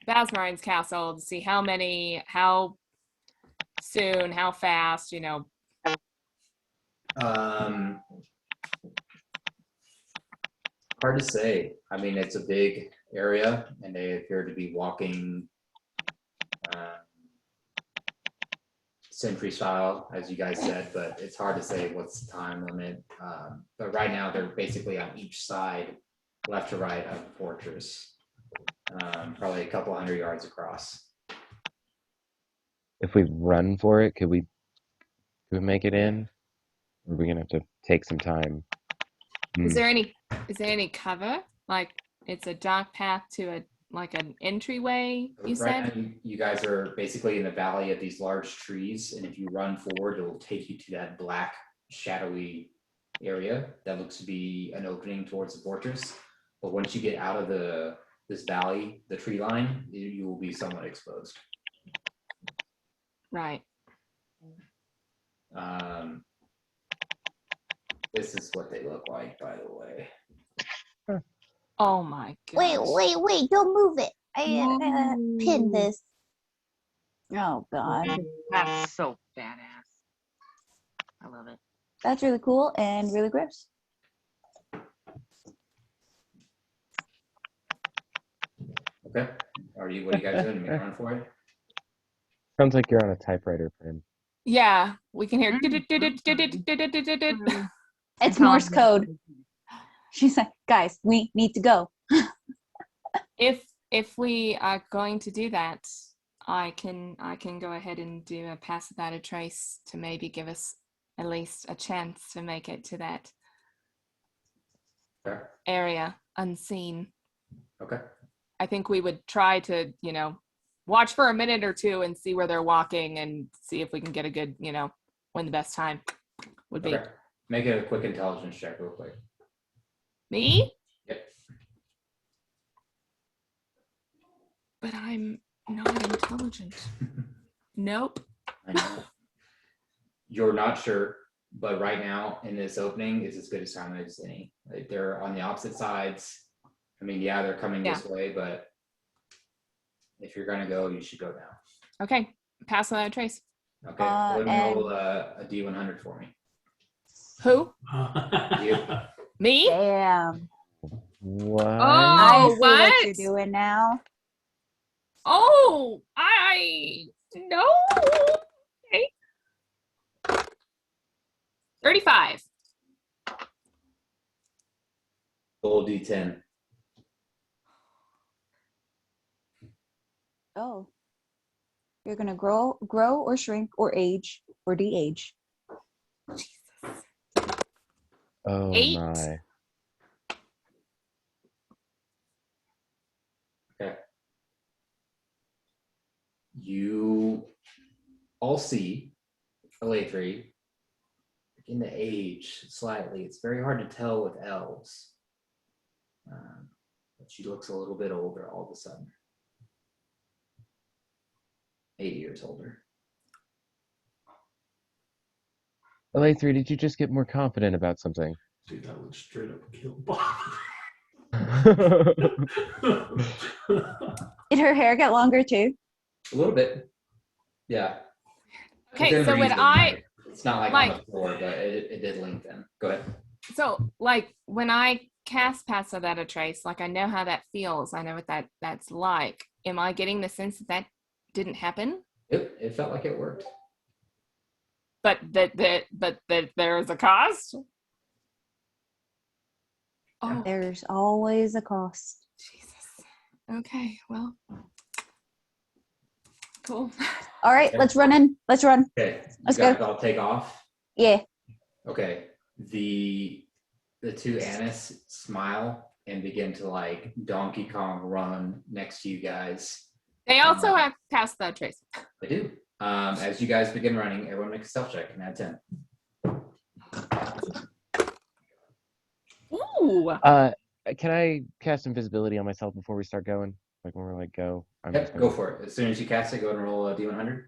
Basmarine's castle to see how many, how soon, how fast, Hard to say. I mean, it's a big area, and they appear to be walking sentry style, as you guys said, but it's hard to say what's the time limit. But right now, they're basically on each side, left to right of the fortress, probably a couple 100 yards across. If we run for it, could we make it in? Or are we gonna have to take some time? is there any cover? Like it's a dark path to an entryway, you Right said? now, you guys are basically in the valley of these large trees, and if you run forward, it will take you to that black, shadowy area that looks to be an opening towards the fortress. But once you get out of this valley, the tree line, you will be somewhat exposed. Right. This is what they look like, by the way. Oh my gosh. Wait, don't move it. I pinned this. Oh God. That's so badass. I love it. That's really cool and really gross. Okay. What are you guys doing? You run for it? Sounds like you're on a typewriter, Prin. Yeah, we can hear. It's Morse code. She's like, guys, we need to go. If we are going to do that, I can go ahead and do a pass without a trace to maybe give us at least a chance to make it to that Okay. area unseen. Okay. I think we would try to, watch for a minute or two and see where they're walking and see if we can get a good, when the best time would be. Okay. Make it a quick intelligence check real quick. Me? Yep. But I'm not intelligent. Nope. I know. You're not sure, but right now in this opening is as good a time as any. Like, they're on the opposite sides. I mean, yeah, they're coming this way, but if you're gonna go, you should go now. Okay. Pass without a trace. Okay. Go ahead and and- roll a D100 for me. Who? You. Me? Damn. What? I Oh, see what what? you're doing now. Oh, I no. Okay. 35. Roll D10. Oh. You're gonna grow or shrink or age or de-age. Oh 8. my. Okay. You all see LA3 begin to age slightly. It's very hard to tell with elves. But she looks a little bit older all of a sudden. 8 years older. LA3, did you just get more confident about something? Dude, that would straight up kill Bob. Did her hair get longer too? A little bit. Yeah. Okay, Within so when reason, I like, it's not like on the floor, but it did lengthen. Go ahead. so like when I cast Pass Without a Trace, like I know how that feels. I know what that's like. Am I getting the sense that didn't happen? It felt like it worked. But that there is a cost? Oh, There's always a cost. Jesus. Okay, well. Cool. All right, let's run in. Let's run. Okay. You Let's guys go. all take off. Yeah. Okay. The two Annis smile and begin to like Donkey Kong run next to you guys. They also have Pass Without a Trace. They do. As you guys begin running, everyone make a stealth check and add 10. Ooh. Can I cast invisibility on myself before we start going? Like when we're like go? Yep, go for it. As soon as you cast it, go ahead and roll a D100.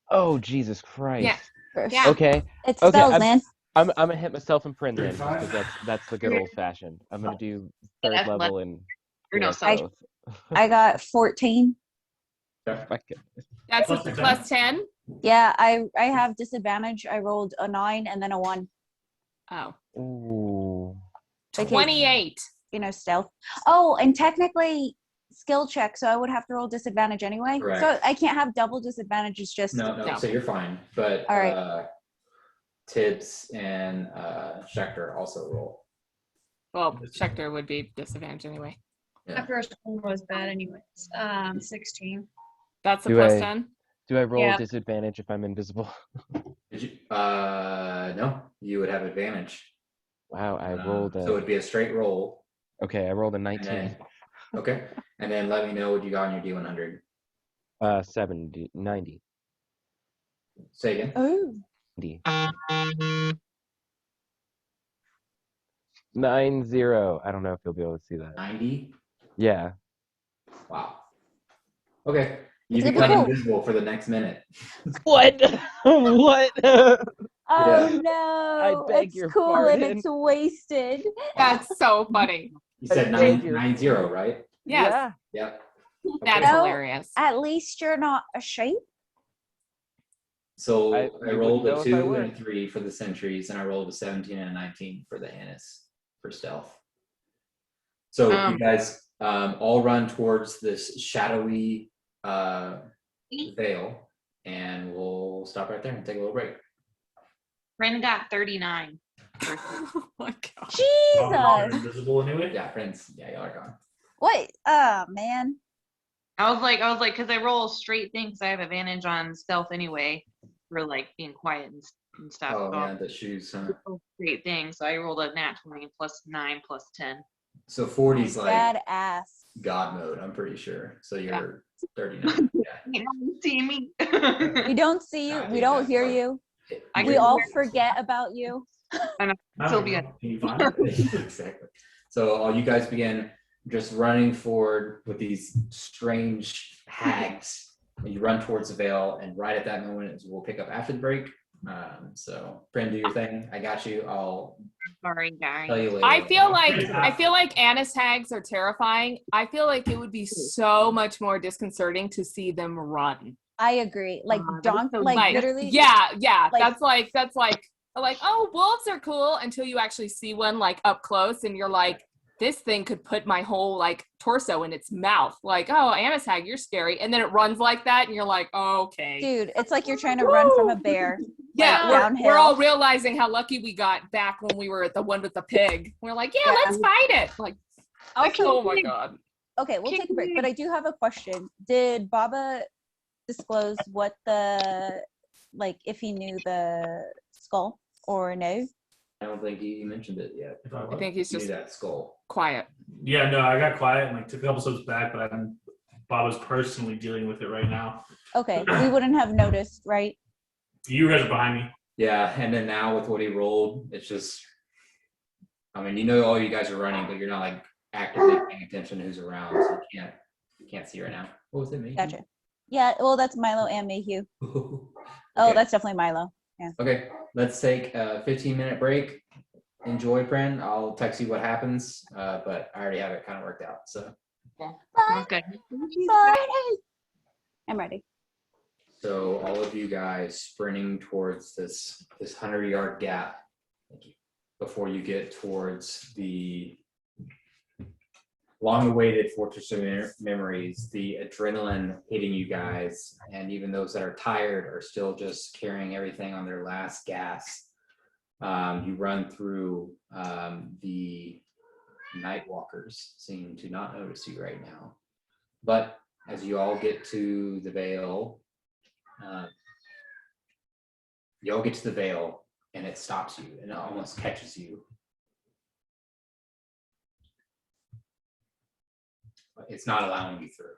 Oh Jesus Christ. Yeah. First. Yeah. Okay. It's Okay, spells, man. I'm gonna hit myself in Prin then, just 35. because that's the good old fashioned. I'm gonna do third That's level and Or no, do sorry. both. I got 14. Okay. My goodness. That's Plus the plus 10. Yeah, I have disadvantage. I rolled a 9 and then a 1. Oh. Ooh. Because, 28. stealth. Oh, and technically skill check, so I would have to roll disadvantage anyway. Correct. So I can't have double disadvantage. It's just No, so you're fine. But All right. Tibbs and Schechter also roll. Well, Schechter would be disadvantage anyway. Yeah. That first one was bad anyways. 16. That's a Do plus I- 10. Do I roll Yeah. disadvantage if I'm invisible? Did you? No, you would have advantage. Wow, I rolled So it would be a straight roll. okay, I rolled a And 19. then, okay. And then let me know what you got on your D100. 70, 90. Say again. oh, 90. I don't know if you'll be able to see that. 90. Yeah. Wow. Okay. You It's gonna be become cool. invisible for the next minute. What? What? oh Yeah. no! beg It's your cool and pardon. it's wasted. That's so funny. You said I nine beg your 90, pardon. right? Yes. Yeah. Yep. That's No. hilarious. At least you're not a shape. So I- I you wouldn't rolled know a if I 2 and were. a 3 for the sentries, and I rolled a 17 and a 19 for the Annis for stealth. So you guys all run towards this shadowy veil, and we'll stop right there and take a little break. Ren got 39. Oh my god. You're Jesus! invisible anyway. Yeah, friends. Yeah, y'all are gone. What? Oh man! I was like, because I roll a straight thing, because I have advantage on stealth anyway, for like being quiet and stuff. Oh so yeah, the shoes. Huh? Straight thing. So I rolled a nat 20 plus 9 plus 10. So 40's like Badass. God mode. I'm pretty sure. So Yeah. you're 39. Yeah. You don't see me. We don't see you. I We think don't that's hear like- you. I We can all wear- forget about you. And I still don't be know. Can you find it? Exactly. So all you guys begin just running forward with these strange hags. And you run towards the veil, and right at that moment is we'll pick up after the break. So friend, do your thing. I got you. I'll sorry, guys. tell you later. I feel like Annis hags are terrifying. I feel like it would be so much more disconcerting to see them run. I agree. Like that's so Like, literally. yeah, like- that's like oh, wolves are cool until you actually see one like up close and you're like, this thing could put my whole like torso in its mouth. Like, oh, Annis hag, you're scary. And then it runs like that and you're like, oh, okay. Dude, it's like you're trying to run from a bear. Yeah, like, we're downhill. all realizing how lucky we got back when we were at the one with the pig. We're like, yeah, Yeah. let's fight it. Like, Also, oh my god. okay, we'll take a break, but I do have a question. Did Baba disclose what like if he knew the skull or no? I don't think he mentioned it yet. If I I was. think he's You knew just that skull. quiet. Yeah, no, I got quiet and like took a couple steps back, but Bob is personally dealing with it right now. Okay, we wouldn't have noticed, right? You guys are behind me. Yeah, and then now with what he rolled, it's just, I mean, you know, all you guys are running, but you're not like actively paying attention to who's around, so you can't see right now. What was it, me? Gotcha. Yeah, well, that's Milo and Mayhew. Okay. Oh, that's definitely Milo. Okay, let's take a 15-minute break. Enjoy, friend. I'll text you what happens, but I already have it kind of worked out. So, Sounds good. I'm ready. so all of you guys sprinting towards this 100-yard gap. Thank you. Before you get towards the long-awaited Fortress of Memories, the adrenaline hitting you guys, and even those that are tired are still just carrying everything on their last gas. You run through the night walkers seem to not notice you right now. But as you all get to the veil, and it stops you and it almost catches you. But it's not allowing you through.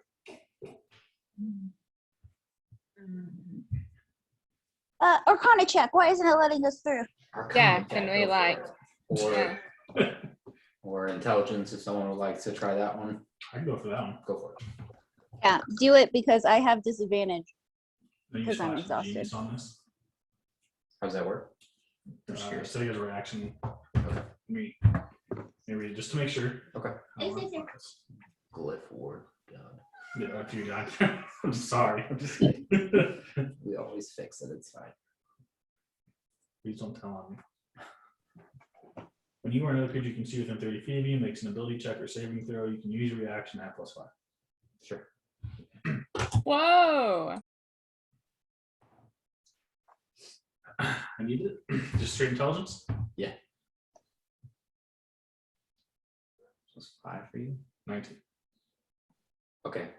Arcana check. Why isn't it letting us through? Yeah, Arcana can check, we go for like it. Or yeah. or intelligence if someone would like to try that one. I can go for that one. Go for it. Yeah, do it because I have disadvantage. Then you 'Cause I'm slash exhausted. genius on this. How does that work? I'm just curious. Setting as a reaction. Me. Maybe just to make sure. Okay. I don't wanna fuck this. Glyph ward. God. Yeah, after you die. I'm sorry. I'm just kidding. We always fix it. It's fine. Please don't tell on me. When you or another creature you can see within 30 feet of you makes an ability check or saving throw, you can use your reaction at +5. Sure. Whoa. I need it. Just straight intelligence? Plus 5 for you. 19. Okay.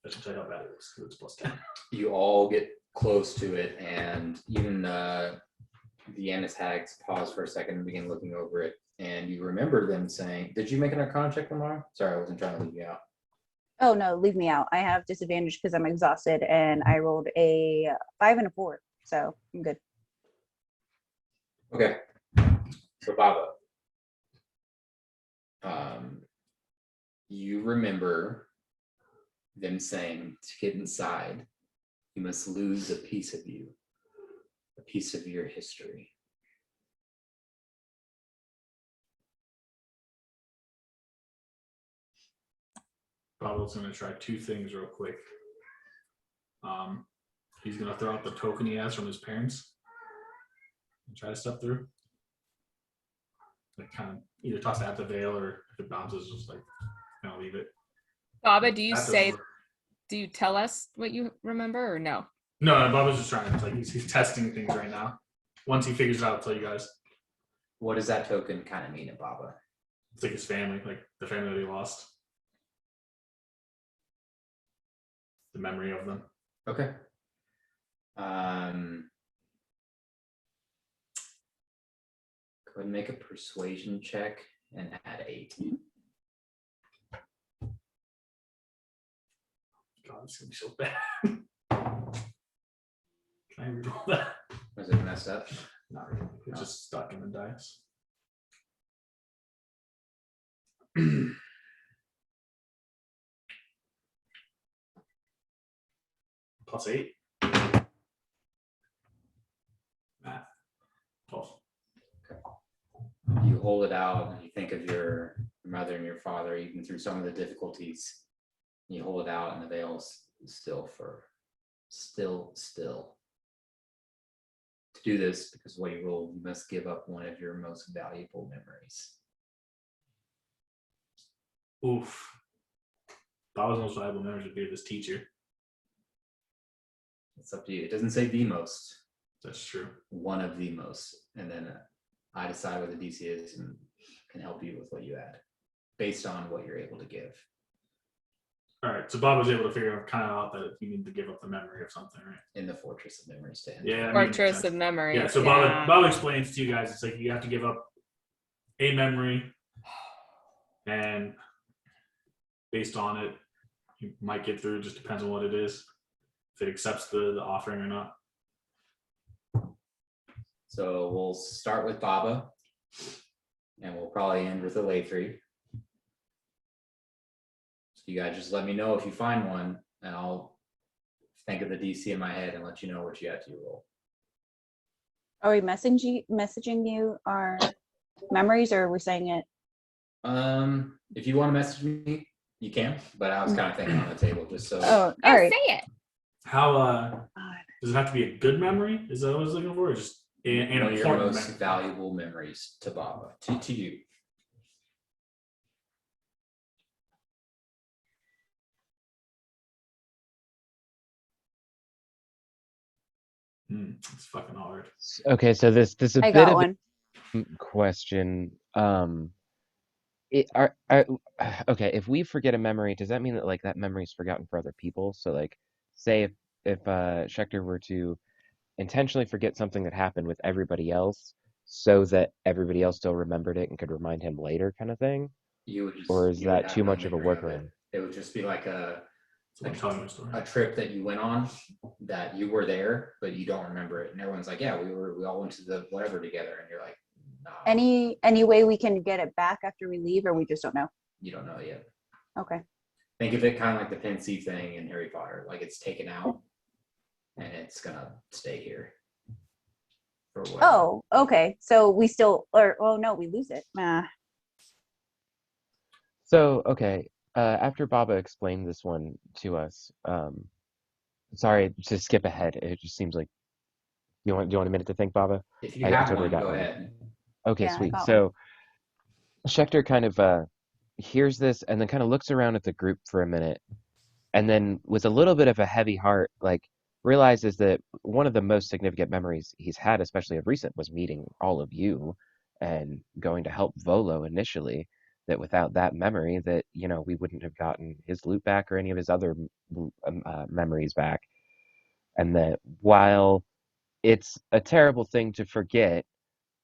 That should tell you how bad it is, because it's +10. You all get close to it, and even the Annis hags pause for a second and begin looking over it. And you remember them saying, "Did you make an Arcana check, Lamar?" Sorry, I wasn't trying to leave you out. Oh no, leave me out. I have disadvantage because I'm exhausted and I rolled a 5 and a 4. So I'm good. Okay. So Baba, you remember them saying to get inside, you must lose a piece of you, a piece of your history. Pablo's going to try 2 things real quick. He's going to throw out the token he has from his parents and try to step through. Like kind of either toss it at the veil, or if it bounces, just like kind of leave it. Baba, do you That doesn't say work. do you tell us what you remember or no? No, Bubba's just trying to, like, he's testing things right now. Once he figures it out, I'll tell you guys. What does that token kind of mean to Baba? It's like his family, like the family that he lost. The memory of them. Okay. Go ahead and make a persuasion check and add 8. God, it's gonna be so bad. Can I reroll that? Was it messed up? Not really. It's just stuck in the dice. +8. Math. 12. You hold it out and you think of your mother and your father, even through some of the difficulties. You hold it out and the veil's still. To do this, because what you roll, you must give up one of your most valuable memories. Oof. That was the most valuable memories would be this teacher. It's up to you. It doesn't say the most. That's true. One of the most. And then I decide what the DC is and can help you with what you add based on what you're able to give. All right. So Bob was able to figure out that you need to give up the memory of something, right? In the Fortress of Memory stand. Yeah. I mean, Fortress of Memory. Yeah. So Bob explains to you guys, it's like you have to give up a memory, and based on it, you might get through. It just depends on what it is. If it accepts the offering or not. So we'll start with Baba, and we'll probably end with a Laythree. So you guys just let me know if you find one, and I'll think of the DC in my head and let you know what you have to roll. Are we messaging you our memories, or are we saying it? If you want to message me, you can, but I was kind of thinking on the table just so. Oh, all Yeah, right. say it. How does it have to be a good memory? Is that what I was looking for? Or just an one of your important most memory? valuable memories to Baba, to you. It's fucking hard. Okay, so this is a I bit got of one. a question. Okay, if we forget a memory, does that mean that like that memory is forgotten for other people? So like, say if Schechter were to intentionally forget something that happened with everybody else, so that everybody else still remembered it and could remind him later, kind of thing, or is You would that have too no much of a memory of it. workaround? It would just be like So I'm telling you a story. a trip that you went on that you were there, but you don't remember it. And everyone's like, yeah, we all went to the whatever together. And you're like, nah, Any way we can get it back after we leave, or we just don't know? you don't know yet. Okay. Think of it kind of like the Pensy thing in Harry Potter. Like it's taken out and it's gonna stay here. For whatever. Oh, okay. So we still, or oh no, we lose it. So okay, after Baba explained this one to us, sorry to skip ahead. It just seems like do you want a minute to think, Baba? If you I have totally one, got go one. ahead. Okay, Yeah, I sweet. got So Schechter kind of hears this and then kind of looks around at the group for a minute, and then with a little bit of a heavy heart, like realizes that one of the most significant memories he's had, especially of recent, was meeting all of you and going to help Volo initially. That without that memory, that we wouldn't have gotten his loot back or any of his other memories back, and that while it's a terrible thing to forget,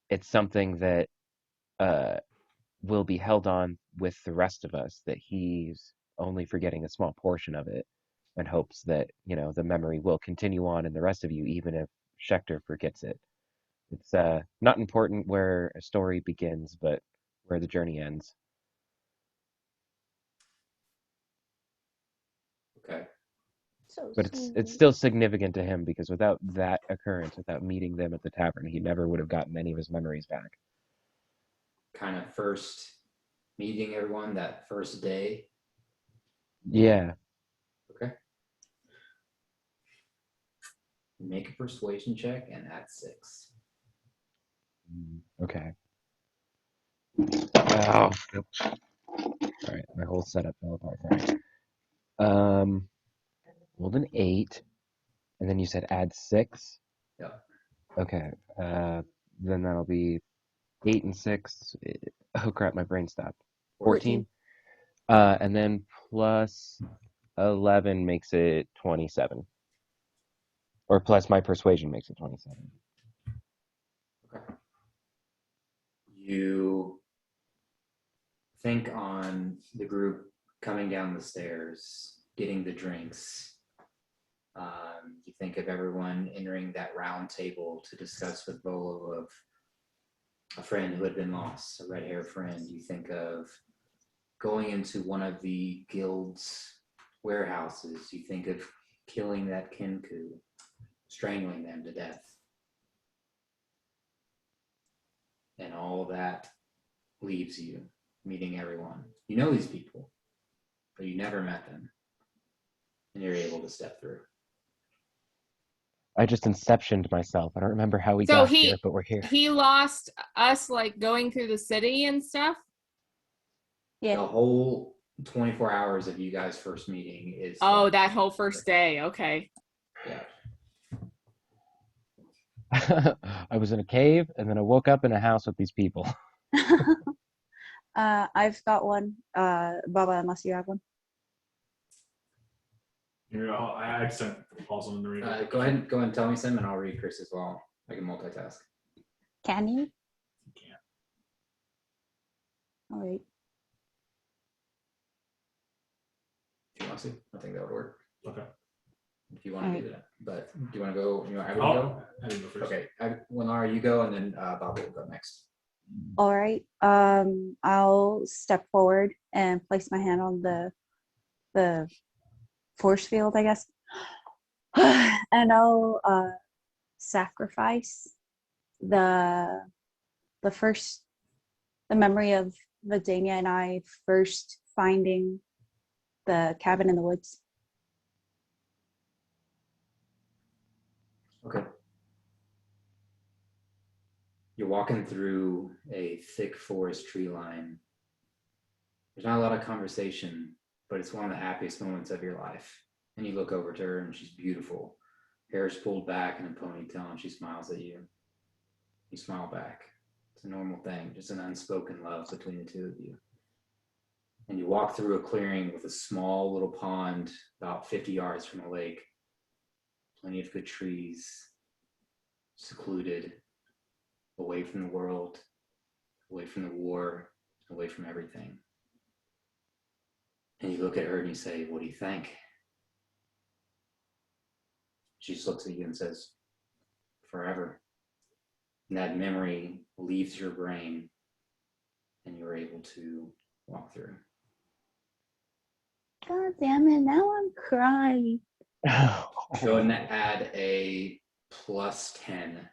it's something that uh, will be held on with the rest of us, that he's only forgetting a small portion of it and hopes that, the memory will continue on in the rest of you, even if Schechter forgets it. It's not important where a story begins, but where the journey ends. Okay. so But it's sweet. still significant to him because without that occurrence, without meeting them at the tavern, he never would have gotten any of his memories back. Kind of first meeting everyone that first day. Yeah. Okay. Make a persuasion check and add 6. Okay. Oh. All right, my whole setup fell apart. All right. Rolled an 8, and then you said add 6. Yeah. Okay. Then that'll be 8 and 6. Oh crap, my brain stopped. 14. And then plus 11 makes it 27. Or plus my persuasion makes it 27. Okay. You think on the group coming down the stairs, getting the drinks, You think of everyone entering that round table to discuss with Volo of a friend who had been lost, a red-haired friend. You think of going into one of the guild's warehouses. You think of killing that Kenku, strangling them to death. And all that leaves you meeting everyone. You know these people, but you never met them. And you're able to step through. I just inceptioned myself. I don't remember how we So got here, but we're here. he lost us like going through the city and stuff. Yeah. The whole 24 hours of you guys first meeting is Oh, that whole first day. Okay. yeah. I was in a cave, and then I woke up in a house with these people. I've got one. Baba, unless you have one. I sent also in the reading. Go ahead and tell me some, and I'll read Chris as well. I can multitask. Can you? You can't. All right. If you want to, I think that would work. Okay. If you want to Alright. do that, but do you want to go? You want Abby to go? I didn't go first. Okay, Lenara, you go, and then Bob will go next. All right. I'll step forward and place my hand on the force field, I guess, and I'll sacrifice the memory of Vidania and I first finding the cabin in the woods. Okay. You're walking through a thick forest tree line. There's not a lot of conversation, but it's one of the happiest moments of your life. And you look over to her, and she's beautiful. Hair is pulled back in a ponytail, and she smiles at you. You smile back. It's a normal thing, just an unspoken love between the two of you. And you walk through a clearing with a small little pond about 50 yards from the lake. Plenty of good trees, secluded, away from the world, away from the war, away from everything. And you look at her and you say, "What do you think?" She just looks at you and says, "Forever." And that memory leaves your brain, and you're able to walk through. God damn it! Now I'm crying. Go ahead and add a +10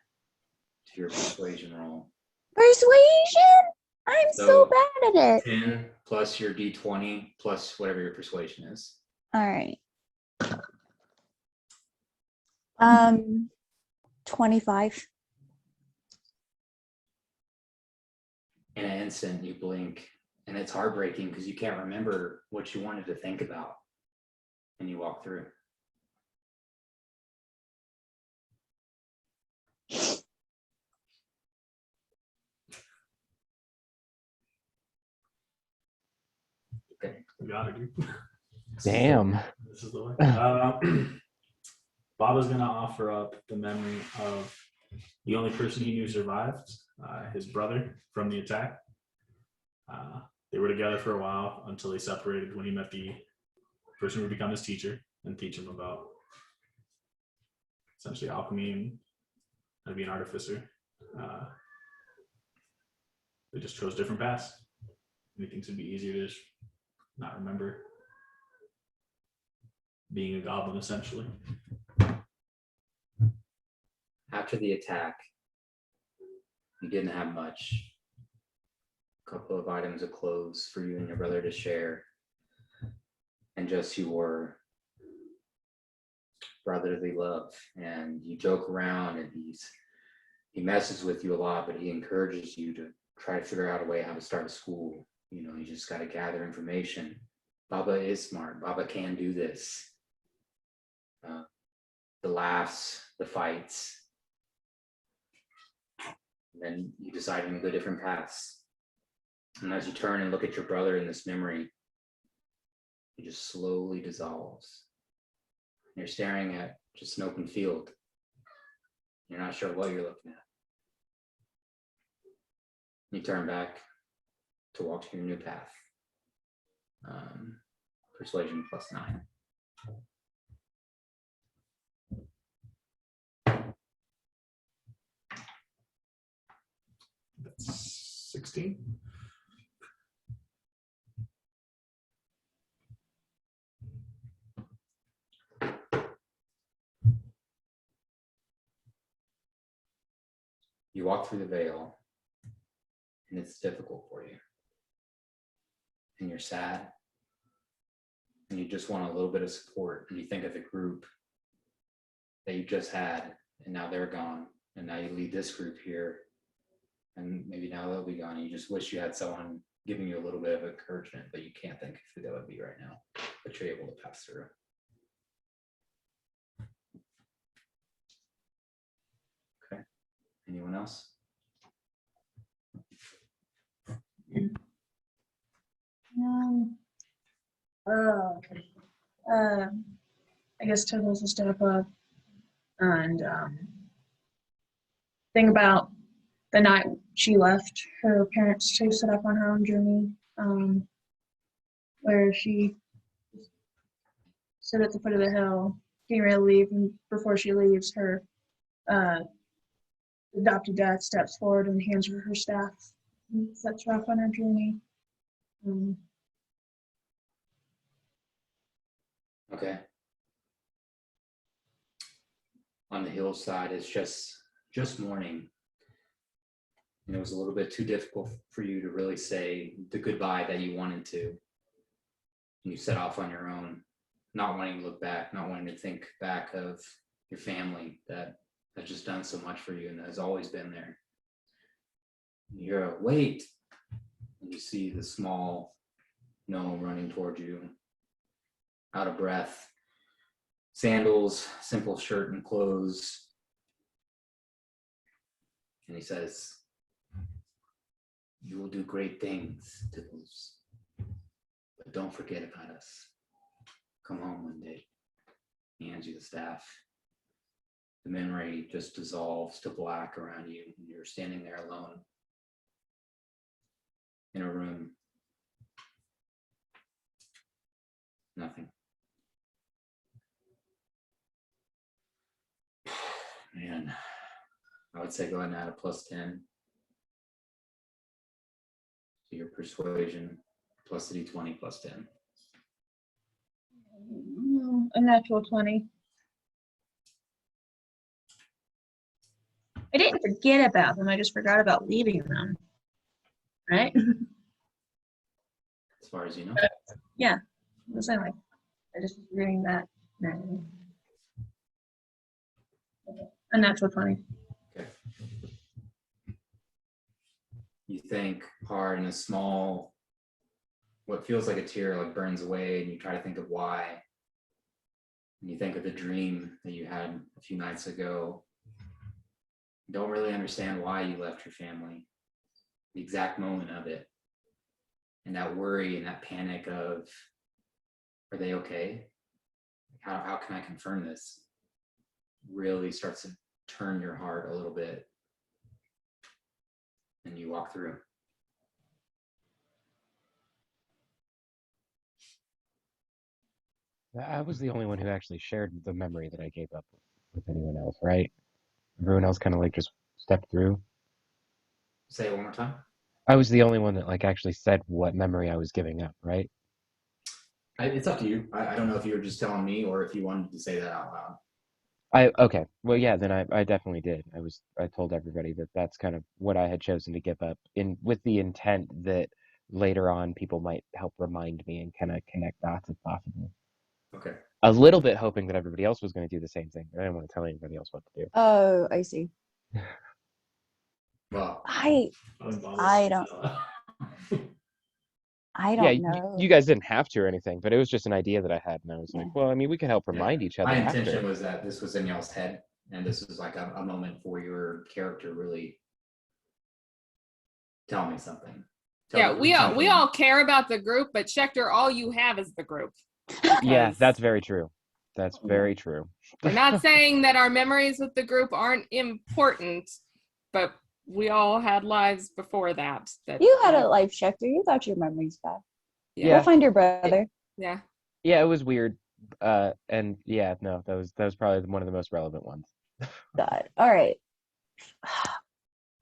to your persuasion roll. Persuasion. I'm so So- bad at it. 10 plus your d20 plus whatever your persuasion is. All right. 25. In an instant, you blink, and it's heartbreaking because you can't remember what you wanted to think about. And you walk through. Okay. We got it, dude. Damn. This is the way. Baba's gonna offer up the memory of the only person he knew survived, his brother from the attack. They were together for a while until they separated when he met the person who would become his teacher and teach him about essentially alchemy and how to be an artificer. They just chose different paths. And he thinks it'd be easier to just not remember being a goblin, essentially. After the attack, you didn't have much. A couple of items of clothes for you and your brother to share, and just your brotherly love. And you joke around, and he messes with you a lot, but he encourages you to try to figure out a way how to start a school. You know, you just got to gather information. Baba is smart. Baba can do this. The laughs, the fights. And then you decide to go different paths. And as you turn and look at your brother in this memory, he just slowly dissolves. You're staring at just an open field. You're not sure what you're looking at. You turn back to walk to your new path. Persuasion +9. That's 16. You walk through the veil, and it's difficult for you. And you're sad, and you just want a little bit of support. And you think of the group that you just had, and now they're gone. And now you lead this group here, and maybe now they'll be gone. And you just wish you had someone giving you a little bit of encouragement, but you can't think of who that would be right now. But you're able to pass through. Okay. Anyone else? Oh, I guess Tiddles will step up and think about the night she left her parents to set up on her own journey, where she stood at the foot of the hill, getting ready to leave, and before she leaves, her adopted dad steps forward and hands her her staff and sets her off on her journey. Okay. On the hillside, it's just morning. And it was a little bit too difficult for you to really say the goodbye that you wanted to. And you set off on your own, not wanting to look back, not wanting to think back of your family that has just done so much for you and has always been there. And you hear a wait, and you see the small gnome running toward you, out of breath, sandals, simple shirt and clothes. And he says, "You will do great things, Tiddles, but don't forget about us. Come home one day." He hands you the staff. The memory just dissolves to black around you, and you're standing there alone in a room. Nothing. Man, I would say go ahead and add a +10 to your persuasion, plus the d20 +10. A natural 20. I didn't forget about them. I just forgot about leaving them. Right? As far as you know. Yeah. I'm saying, like, I just was reading that now. A natural 20. Okay. You think hard, and a small, what feels like a tear, like burns away, and you try to think of why. And you think of the dream that you had a few nights ago. You don't really understand why you left your family, the exact moment of it, and that worry and that panic of, are they okay? How can I confirm this? Really starts to turn your heart a little bit. And you walk through. I was the only one who actually shared the memory that I gave up with anyone else, right? Everyone else kind of like just stepped through. Say it one more time. I was the only one that like actually said what memory I was giving up, right? It's up to you. I don't know if you were just telling me or if you wanted to say that out loud. Okay. Well, yeah, then I definitely did. I told everybody that that's kind of what I had chosen to give up in with the intent that later on people might help remind me and kind of connect dots if possible. Okay. A little bit hoping that everybody else was going to do the same thing, but I didn't want to tell anybody else what to do. Oh, I see. Well, I don't I Yeah, don't know. you guys didn't have to or anything, but it was just an idea that I had, and I was like, Yeah. well, I mean, we could help yeah. remind each other My after. intention was that this was in y'all's head, and this was like a moment for your character really tell me something. Tell Yeah, the group we something. all care about the group, but Schechter, all you have is the group. Yeah, Because that's very true. That's very true. we're not saying that our memories with the group aren't important, but we all had lives before that. You had a life, Schecter. You got your memories back. Yeah. We'll find your brother. Yeah. Yeah, it was weird. And yeah, no, that was probably one of the most relevant ones. God. All right.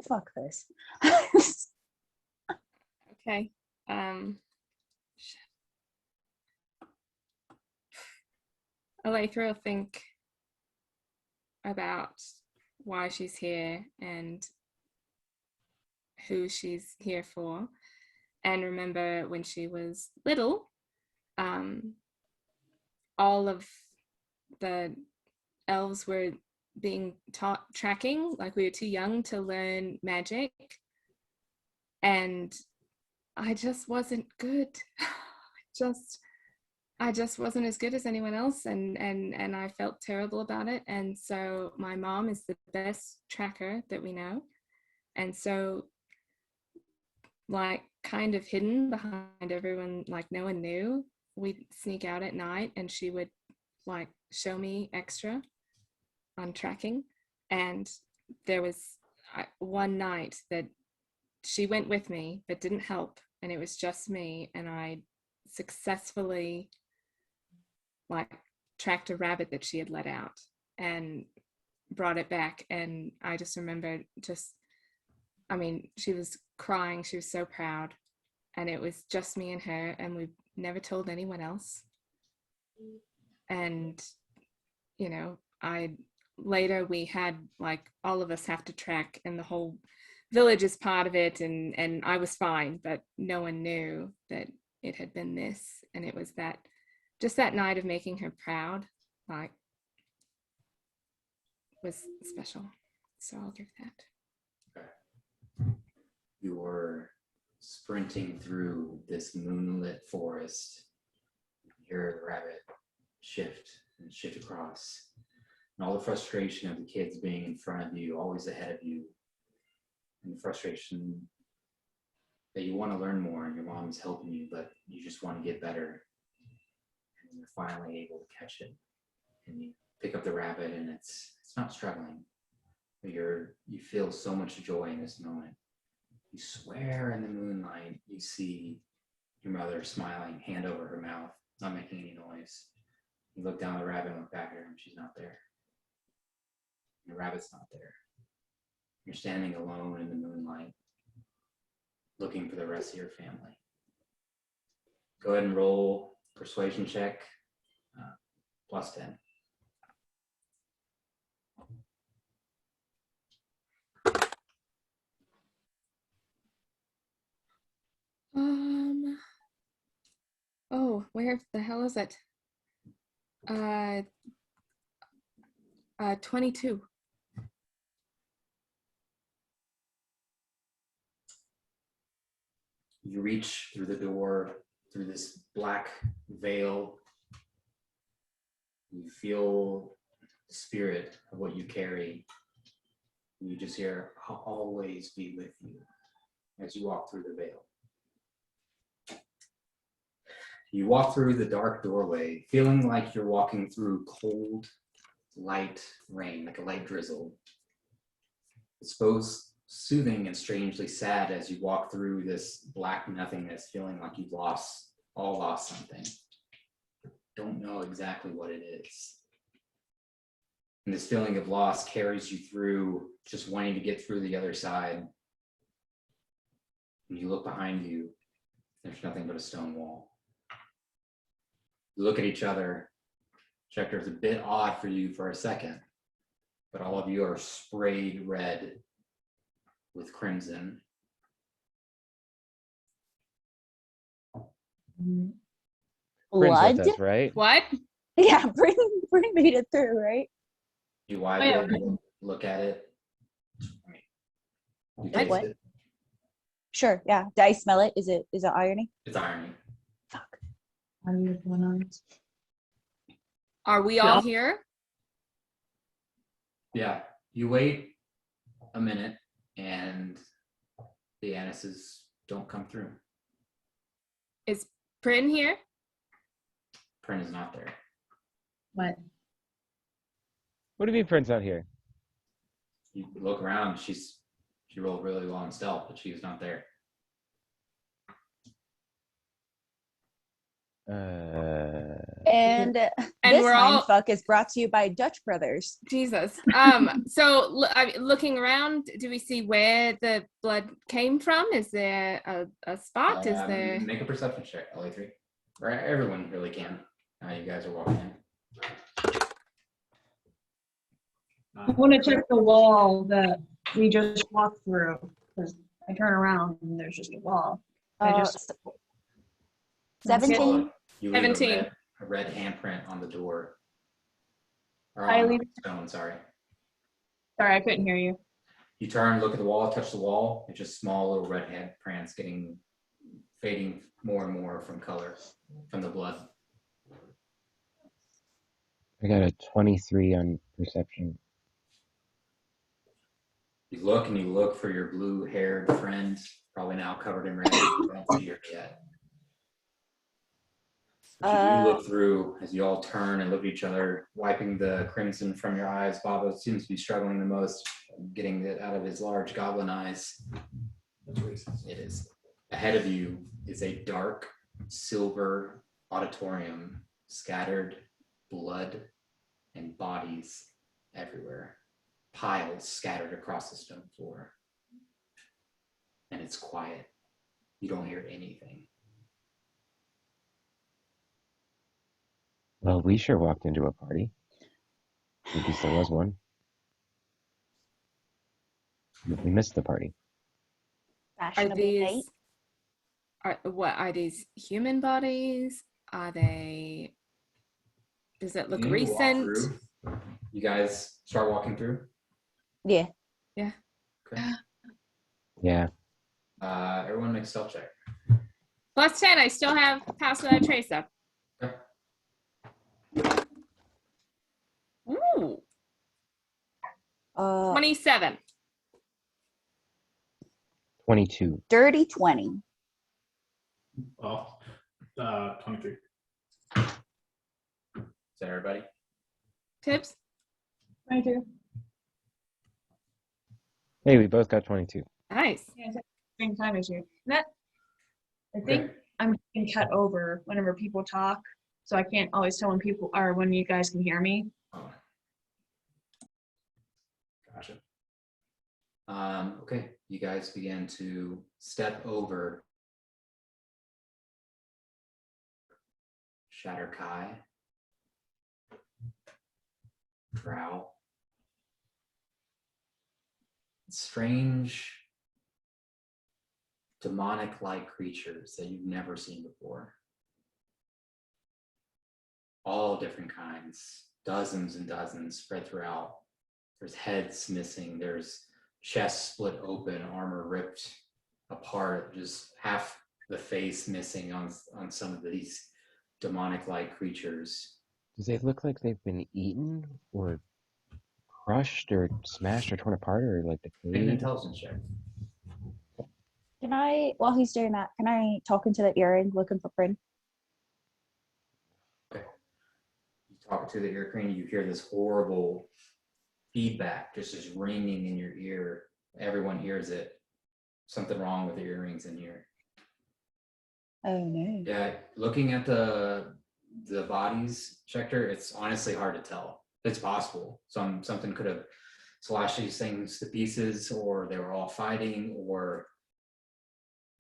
Fuck this. Okay. Aletha will think about why she's here and who she's here for, and remember when she was little, all of the elves were being taught tracking, like we were too young to learn magic, and I just wasn't good. I just wasn't as good as anyone else, and I felt terrible about it. And so my mom is the best tracker that we know, and so like kind of hidden behind everyone, like no one knew, we'd sneak out at night and she would like show me extra on tracking. And there was one night that she went with me but didn't help, and it was just me, and I successfully like tracked a rabbit that she had let out and brought it back. And I just remember she was crying, she was so proud, and it was just me and her, and we never told anyone else. And later we had like all of us have to track, and the whole village is part of it, and I was fine, but no one knew that it had been this. And it was that night of making her proud, like, was special. So I'll give that. Okay. You're sprinting through this moonlit forest. You hear a rabbit shift and shift across. And all the frustration of the kids being in front of you, always ahead of you. And the frustration that you want to learn more and your mom's helping you, but you just want to get better. And you're finally able to catch it. And you pick up the rabbit, and it's not struggling. But you feel so much joy in this moment. You swear in the moonlight you see your mother smiling, hand over her mouth, not making any noise. You look down the rabbit and look back at her, and she's not there. The rabbit's not there. You're standing alone in the moonlight, looking for the rest of your family. Go ahead and roll persuasion check, plus 10. Oh, where the hell is it? 22. You reach through the door, through this black veil. You feel the spirit of what you carry. You just hear, "I'll always be with you," as you walk through the veil. You walk through the dark doorway, feeling like you're walking through cold, light rain, like a light drizzle. It's both soothing and strangely sad as you walk through this black nothingness, feeling like you've lost something. Don't know exactly what it is. And this feeling of loss carries you through, just wanting to get through the other side. When you look behind you, there's nothing but a stone wall. You look at each other. Schecter, it's a bit odd for you for a second, but all of you are sprayed red with crimson. Bryn's Blood? with us, right? What? Yeah, Bryn made it through, right? You wipe Oh, yeah. it, you look at it. You taste What? it. Sure, yeah. Did I smell it? Is it irony? It's irony. Fuck. Are we all here? Yeah. You wait a minute and the anuses don't come through. Is Bryn here? Print is not there. What? What do you mean Bryn's not here? You look around, she rolled really well in stealth, but she's not there. And And this we're all mindfuck is brought to you by Dutch Brothers. Jesus. So looking around, do we see where the blood came from? Is there a spot? Is there? Make a perception check, all three. Or everyone really can. You guys are walking in. I want to check the wall that we just walked through because I turn around and there's just a wall. I just 17. You leave 17. a red handprint on the door. Or I on leave- the stone, sorry. Sorry, I couldn't hear you. You turn, look at the wall, touch the wall. It's just small little red handprints fading more and more from color, from the blood. I got a 23 on perception. You look and you look for your blue-haired friend, probably now covered in red. You don't see her yet. But you do look through as you all turn and look at each other, wiping the crimson from your eyes. Bobo seems to be struggling the most, getting it out of his large goblin eyes. It is. Ahead of you is a dark silver auditorium, scattered blood and bodies everywhere, piles scattered across the stone floor. And it's quiet. You don't hear anything. Well, we sure walked into a party. At least there was one. We missed the party. Are Fashionably late. these? Are these human bodies? Are they? Does it look You walk recent? through. You guys start walking through. Yeah. Okay. Yeah. Everyone make a stealth check. Plus 10. I still have pass without trace up. Okay. Ooh, 27. 22. Dirty 20. Oh, 23. Is that everybody? Tips. 22. Hey, we both got 22. Nice. Yeah, same time as you. That I think Okay. I'm getting cut over whenever people talk, so I can't always tell when people are when you guys can hear me. Oh. Gotcha. Okay, you guys begin to step over Shatter Kai, Drow, strange demonic-like creatures that you've never seen before. All different kinds, dozens and dozens spread throughout. There's heads missing, there's chests split open, armor ripped apart, just half the face missing on some of these demonic-like creatures. Does they look like they've been eaten or crushed or smashed or torn apart or like Make an decayed? intelligence check. Can I, while he's doing that, can I talk into the earring looking for Bryn? You talk to the ear crane, you hear this horrible feedback, just this ringing in your ear. Everyone hears it. Something wrong with the earrings in here. Oh no. Yeah, looking at the bodies, Schecter, it's honestly hard to tell. It's possible. Something could have slashed these things to pieces, or they were all fighting, or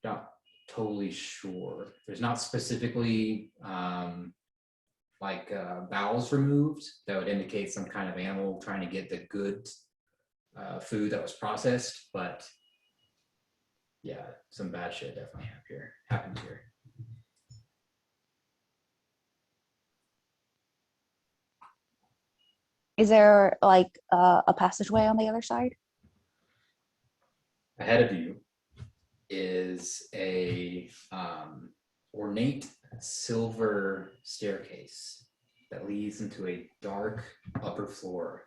not totally sure. There's not specifically bowels removed that would indicate some kind of animal trying to get the good food that was processed, but yeah, some bad shit definitely happened here. Is there like a passageway on the other side? Ahead of you is a ornate silver staircase that leads into a dark upper floor.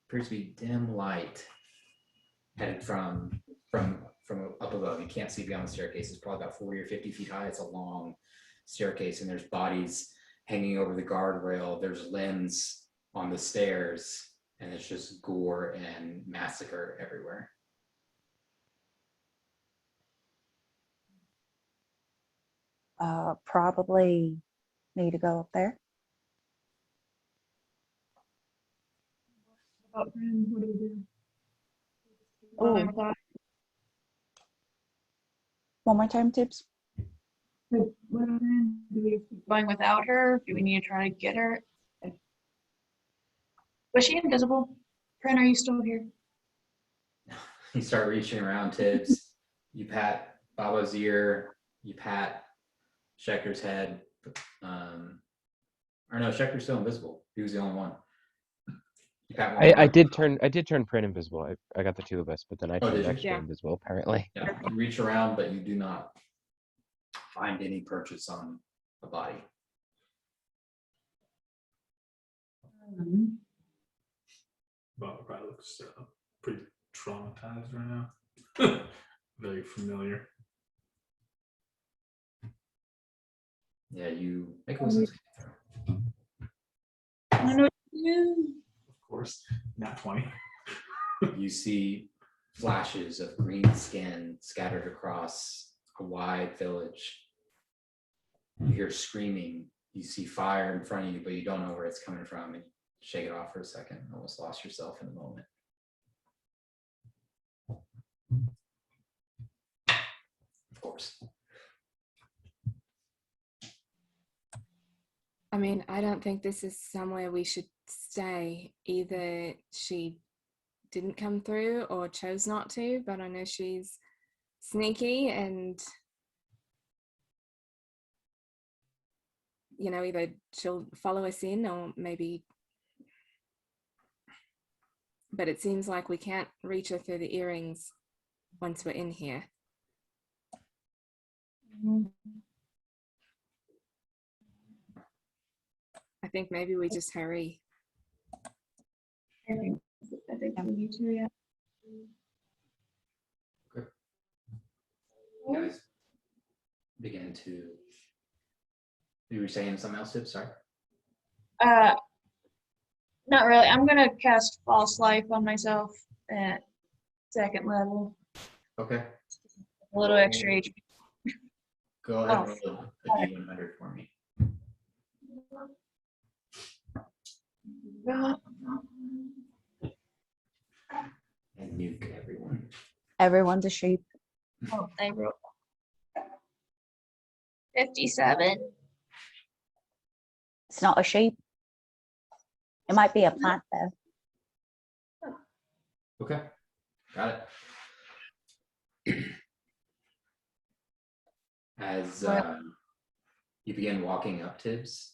Appears to be dim light headed from up above. You can't see beyond the staircase. It's probably about 40 or 50 feet high. It's a long staircase, and there's bodies hanging over the guardrail. There's limbs on the stairs, and it's just gore and massacre everywhere. Probably need to go up there. What do we do? Oh, one more time, tips. Do we keep going without her? Do we need to try to get her? Was she invisible? Pran, are you still here? You start reaching around Tibbs. You pat Baba's ear. You pat Schecter's head. Or no, Schecter's still invisible. He was the only one. You pat one I more. did turn Prin invisible. I got the two of us, but then I Oh, turned did you? extra Yeah. invisible apparently. Yeah, you reach around, but you do not find any purchase on a body. Bob probably looks pretty traumatized right now. Very familiar. Yeah, you make a wisdom saving I know what to do. Of course, not 20. throw. You see flashes of green skin scattered across a wide village. You hear screaming. You see fire in front of you, but you don't know where it's coming from. And you shake it off for a second. Almost lost yourself in the moment. Of course. I mean, I don't think this is somewhere we should stay. Either she didn't come through or chose not to, but I know she's sneaky and, you know, either she'll follow us in or maybe. But it seems like we can't reach her through the earrings once we're in here. I think maybe we just hurry. I think we need to, yeah. You guys begin to. You were saying something else, Tib? Sorry. Not really. I'm gonna cast false life on myself at 2nd level. Okay. A little extra HP. Go ahead Oh. and roll a D100 for me. And nuke everyone. Everyone's a sheep. Oh, I wrote 57. It's not a sheep. It might be a plant though. Okay. Got it. As you begin walking up Tibbs,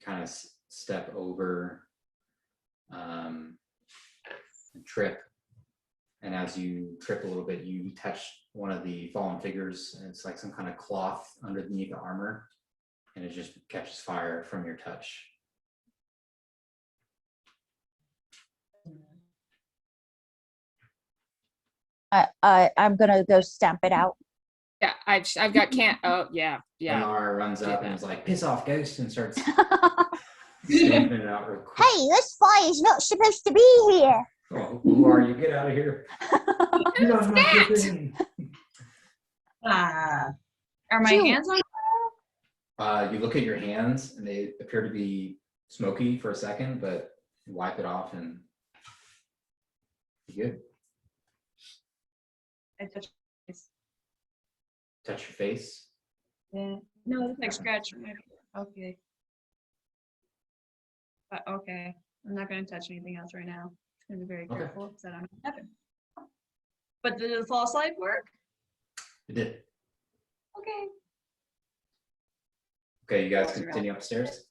kind of step over and trip. And as you trip a little bit, you touch one of the fallen figures, and it's like some kind of cloth underneath the armor, and it just catches fire from your touch. I'm gonna go stamp it out. Yeah, I've got can't. Oh yeah, yeah. Lennar runs did up that. and is like, "Piss off, ghost!" and starts Hey, stamping it out real quick. this fire's not supposed to be here. Oh, who are you? Get out of here! You don't know your thing. Are my Shoot. hands on? You look at your hands, and they appear to be smoky for a second, but you wipe it off and you're good. I touched this. Touch your face. Yeah. No, it's like scratch. Okay. But okay. I'm not gonna touch anything else right now. I'm gonna be very Okay. careful because I don't know what happened. But did the false light work? It did. Okay. Okay, you guys That's right. continue upstairs.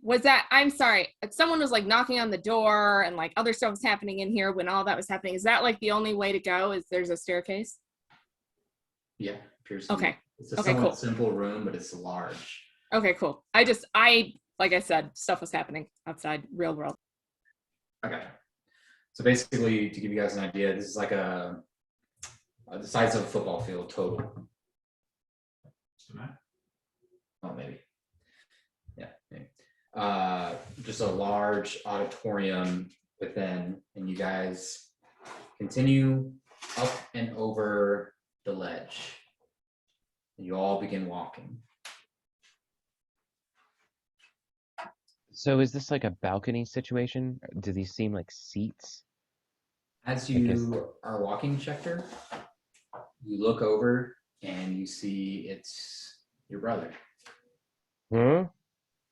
Was that? I'm sorry. Someone was like knocking on the door, and like other stuff was happening in here when all that was happening. Is that like the only way to go? Is there's a staircase? Yeah, appears to be. Okay. It's a Okay, somewhat cool. simple room, but it's large. Okay, cool. Like I said, stuff was happening outside, real world. Okay. So basically, to give you guys an idea, this is like the size of a football field total. Oh, maybe. Yeah, maybe. Just a large auditorium within, and you guys continue up and over the ledge. And you all begin walking. So is this like a balcony situation? Do these seem like seats? As I guess. you are walking, Schechter, you look over and you see it's your brother. Hmm?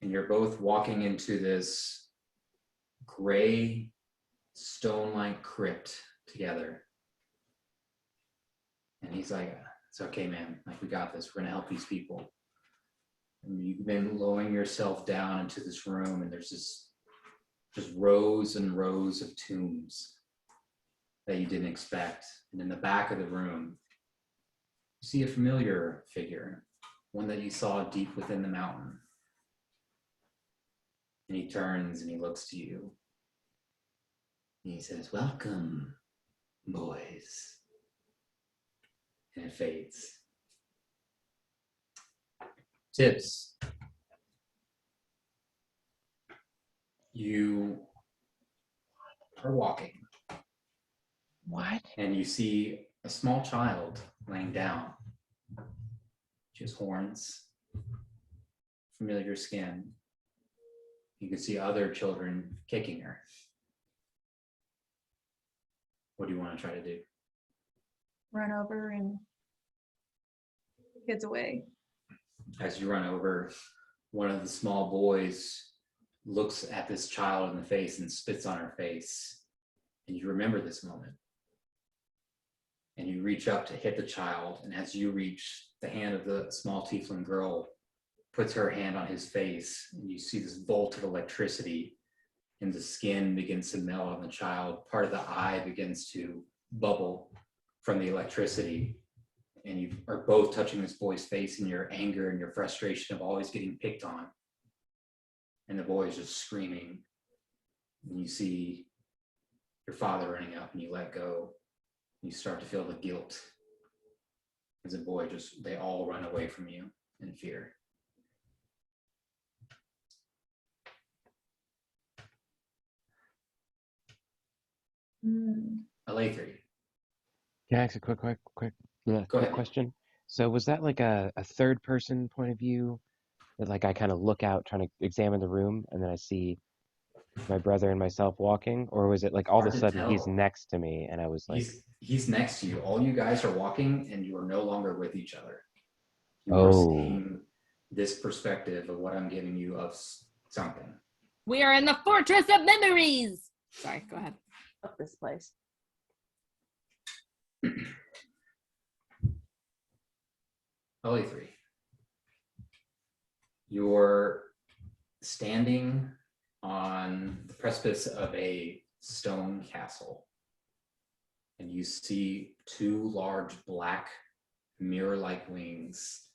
And you're both walking into this gray stone-like crypt together. And he's like, it's okay, man. Like, we got this. We're going to help these people. And you've been lowering yourself down into this room, and there's this just rows and rows of tombs that you didn't expect. And in the back of the room, you see a familiar figure, one that you saw deep within the mountain. And he turns and he looks to you. And he says, welcome, boys. And it fades. Tips. You are walking. What? And you see a small child laying down. She has horns, familiar skin. You can see other children kicking her. What do you want to try to do? Run over and kids away. As you run over, one of the small boys looks at this child in the face and spits on her face. And you remember this moment. And you reach up to hit the child. And as you reach, the hand of the small tiefling girl puts her hand on his face. And you see this bolt of electricity. And the skin begins to melt on the child. Part of the eye begins to bubble from the electricity. And you are both touching this boy's face in your anger and your frustration of always getting picked on. And the boy is just screaming. And you see your father running up, and you let go. And you start to feel the guilt as the boy they all run away from you in fear. LA3. Can I ask a quick Go ahead. question? So was that like a third person point of view that like I kind of look out trying to examine the room and then I see my brother and myself walking, or was it like all of Hard a to sudden he's tell. next to me and I was like, He's next to you. All you guys are walking, and you are no longer with each other. You are oh, seeing this perspective of what I'm giving you of something. We are in the fortress of memories. Sorry, go ahead. Fuck this place. LA3. You're standing on the precipice of a stone castle, and you see two large black mirror-like wings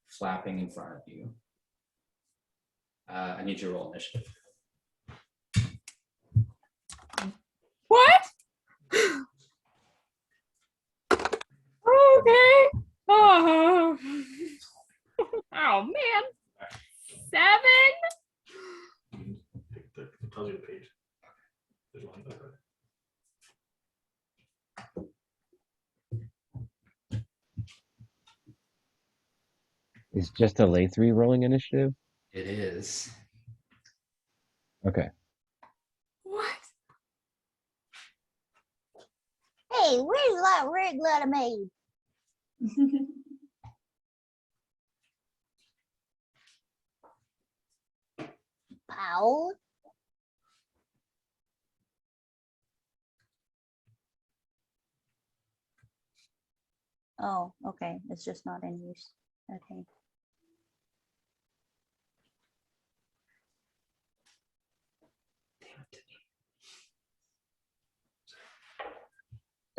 flapping in front of you. I need you to roll initiative. What? Okay. Oh. Oh man. 7? It tells you the page. There's one. Okay. is just a lay 3 rolling initiative? It is. Okay. What? Hey, where's that red letter made? Paul? Oh, okay. It's just not in use. Okay.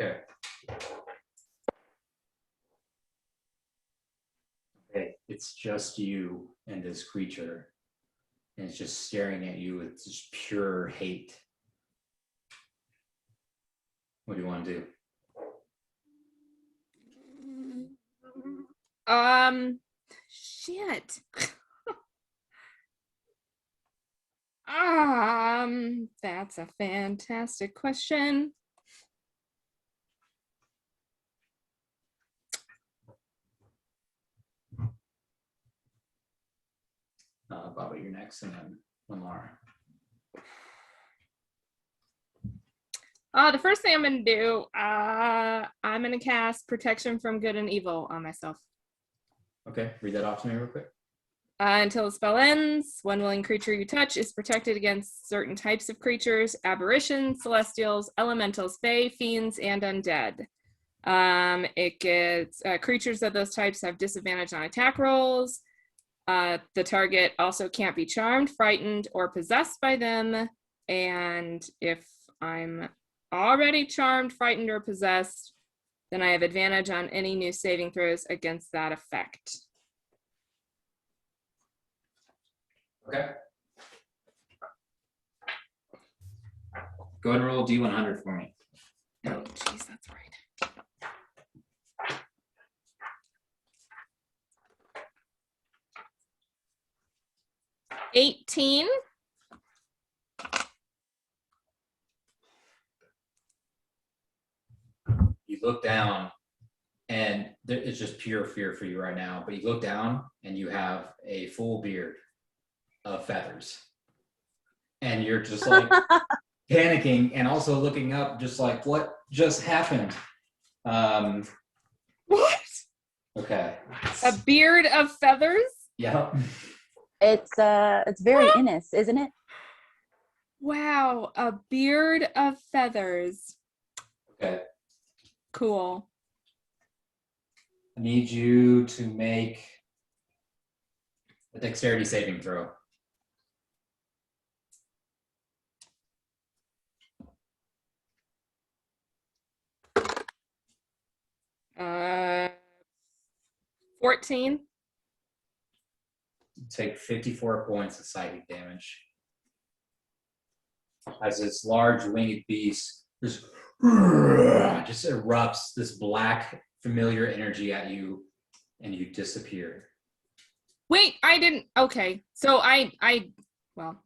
Okay. Okay, it's just you and this creature, and it's just staring at you with just pure hate. What do you want to do? Shit. That's a fantastic question. Bobby, you're next, and then Laura. The first thing I'm gonna do, I'm gonna cast Protection from Good and Evil on myself. Okay, read that off to me real quick. Until the spell ends, one willing creature you touch is protected against certain types of creatures: aberrations, celestials, elementals, fae, fiends, and undead. It gets creatures of those types have disadvantage on attack rolls. The target also can't be charmed, frightened, or possessed by them. And if I'm already charmed, frightened, or possessed, then I have advantage on any new saving throws against that effect. Okay. Go ahead and roll D100 for me. Oh, geez, that's right. $18. You look down, and it's just pure fear for you right now. But you look down, and you have a full beard of feathers, and you're just like panicking, and also looking up, just like, what just happened? What? Okay. A beard of feathers? Yep. It's very Innis, isn't it? Wow, a beard of feathers. Okay. Cool. I need you to make a dexterity saving throw. Uh, 14. Take 54 points of psychic damage. As this large winged beast just erupts this black familiar energy at you, and you disappear. Wait, I didn't. Okay, so well,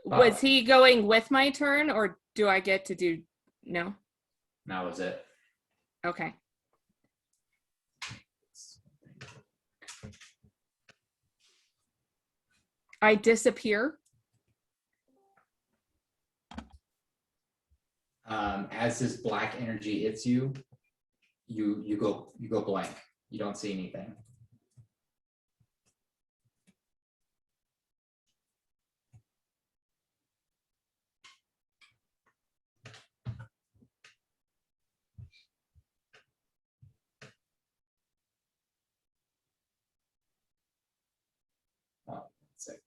was he going with my turn, or do I get to do? No. That was it. Okay. I disappear. As this black energy hits you, you go blank. You don't see anything. Oh, that's it.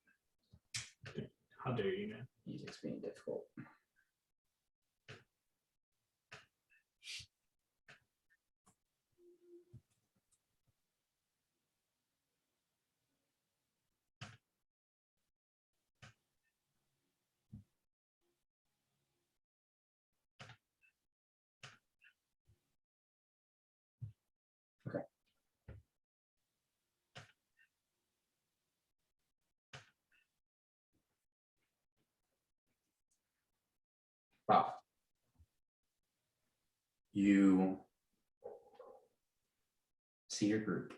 How dare you, man? Music's being difficult. Okay. Wow. You see your group,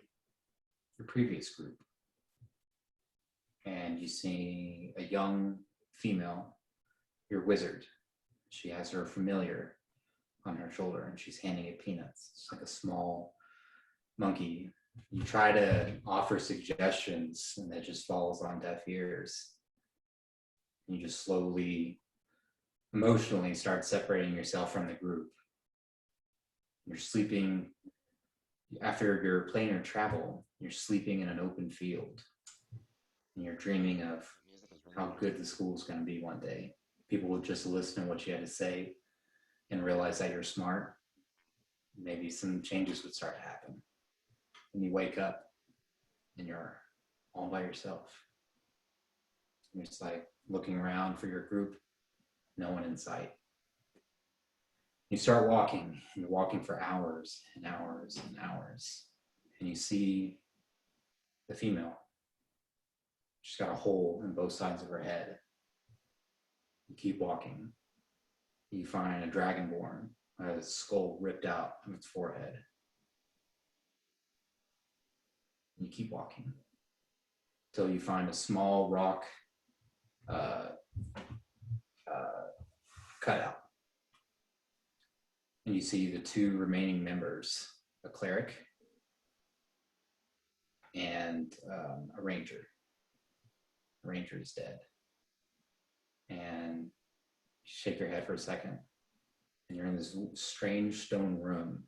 your previous group, and you see a young female, your wizard. She has her familiar on her shoulder, and she's handing it peanuts. It's like a small monkey. You try to offer suggestions, and it just falls on deaf ears. You just slowly, emotionally start separating yourself from the group. You're sleeping, after your planar travel, you're sleeping in an open field. And you're dreaming of how good the school's going to be one day. People would just listen to what you had to say and realize that you're smart. Maybe some changes would start to happen. And you wake up and you're all by yourself. You're just like looking around for your group, no one in sight. You start walking, and you're walking for hours and hours and hours. And you see the female. She's got a hole in both sides of her head. You keep walking. You find a dragonborn with its skull ripped out from its forehead. You keep walking until you find a small rock cutout. And you see the two remaining members, a cleric and a ranger. The ranger is dead. And you shake your head for a second, and you're in this strange stone room,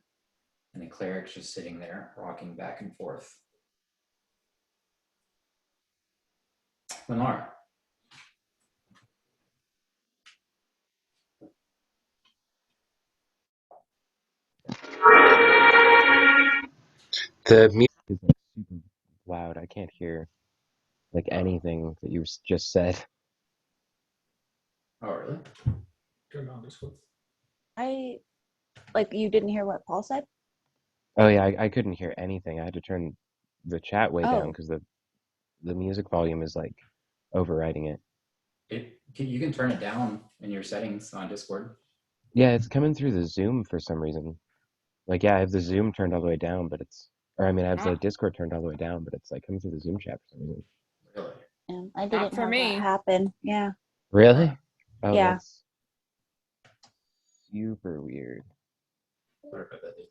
and the cleric's just sitting there, rocking back and forth. Lennar. The music is like super loud. I can't hear like anything that you just said. Oh, really? Turn on this one. I like you didn't hear what Paul said? Oh yeah, I couldn't hear anything. I had to turn the chat way down Oh, because the music volume is like overriding it. You can turn it down in your settings on Discord. Yeah, it's coming through the Zoom for some reason. Like, yeah, I have the Zoom turned all the way down, but I have the Discord turned all the way down, but it's like coming through the Zoom chat for some reason. Really? yeah, I Not didn't for have that me. happen. Yeah. Really? Oh, Yeah. that's super weird. Sorry about that, dude.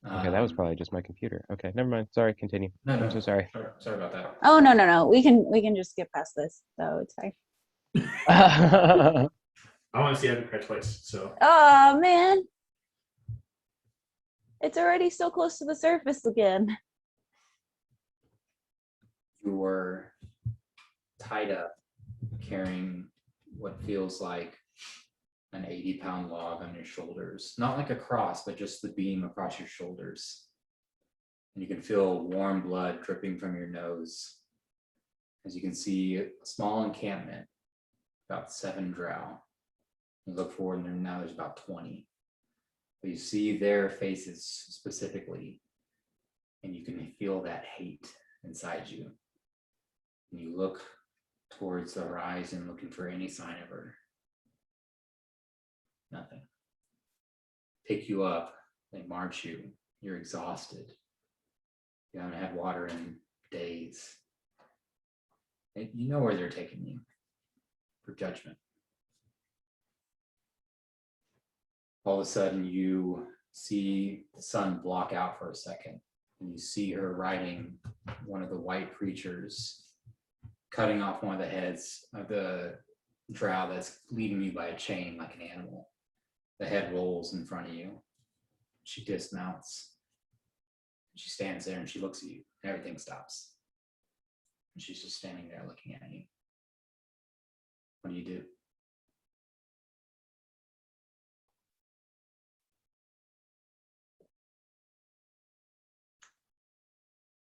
Okay, that was probably just my computer. Okay, never mind. Sorry, continue. No, I'm so sorry. Sorry about that. Oh no. We can just skip past this, so it's fine. I want to see Epic cry twice. So Oh man. It's already so close to the surface again. You were tied up, carrying what feels like an 80-pound log on your shoulders. Not like a cross, but just the beam across your shoulders. And you can feel warm blood dripping from your nose. As you can see, a small encampment, about 7 drow. You look forward, and now there's about 20. But you see their faces specifically, and you can feel that hate inside you. And you look towards the horizon, looking for any sign of her. Nothing. Pick you up, they march you. You're exhausted. You haven't had water in days. You know where they're taking you for judgment. All of a sudden, you see the sun block out for a second, and you see her riding one of the white creatures, cutting off one of the heads of the drow that's leading you by a chain like an animal. The head rolls in front of you. She dismounts. She stands there and she looks at you. Everything stops. And she's just standing there looking at you. What do you do?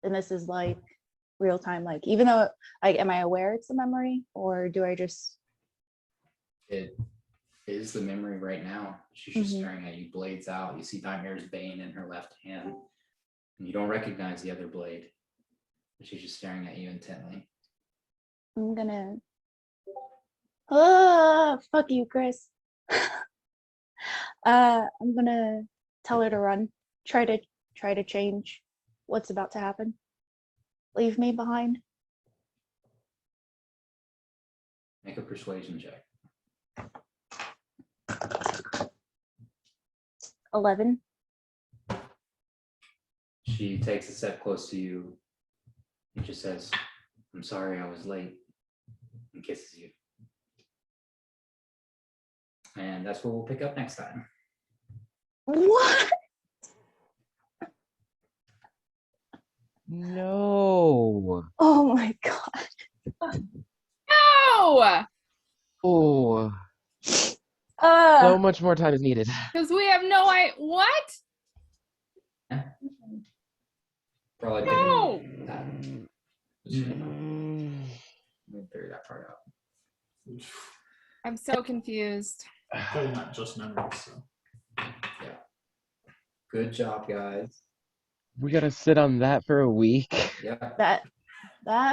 And this is like real time, like even though am I aware it's a memory, or do I just It is the memory right now. She's just staring at you, blades out. You see Nightmare's Bane in her left hand. And you don't recognize the other blade. But she's just staring at you intently. I'm gonna fuck you, Chris. I'm gonna tell her to run. Try to change what's about to happen. Leave me behind. Make a persuasion check. 11. She takes a step close to you and just says, "I'm sorry I was late," and kisses you. And that's what we'll pick up next time. What? No. Oh my god. No! Oh, Uh so much more time is needed. Because we have no idea. What? Probably No! that. Mm. We'll figure that part out. I'm so confused. probably not just memories. So. Yeah. Good job, guys. We gotta sit on that for a week. Yeah. that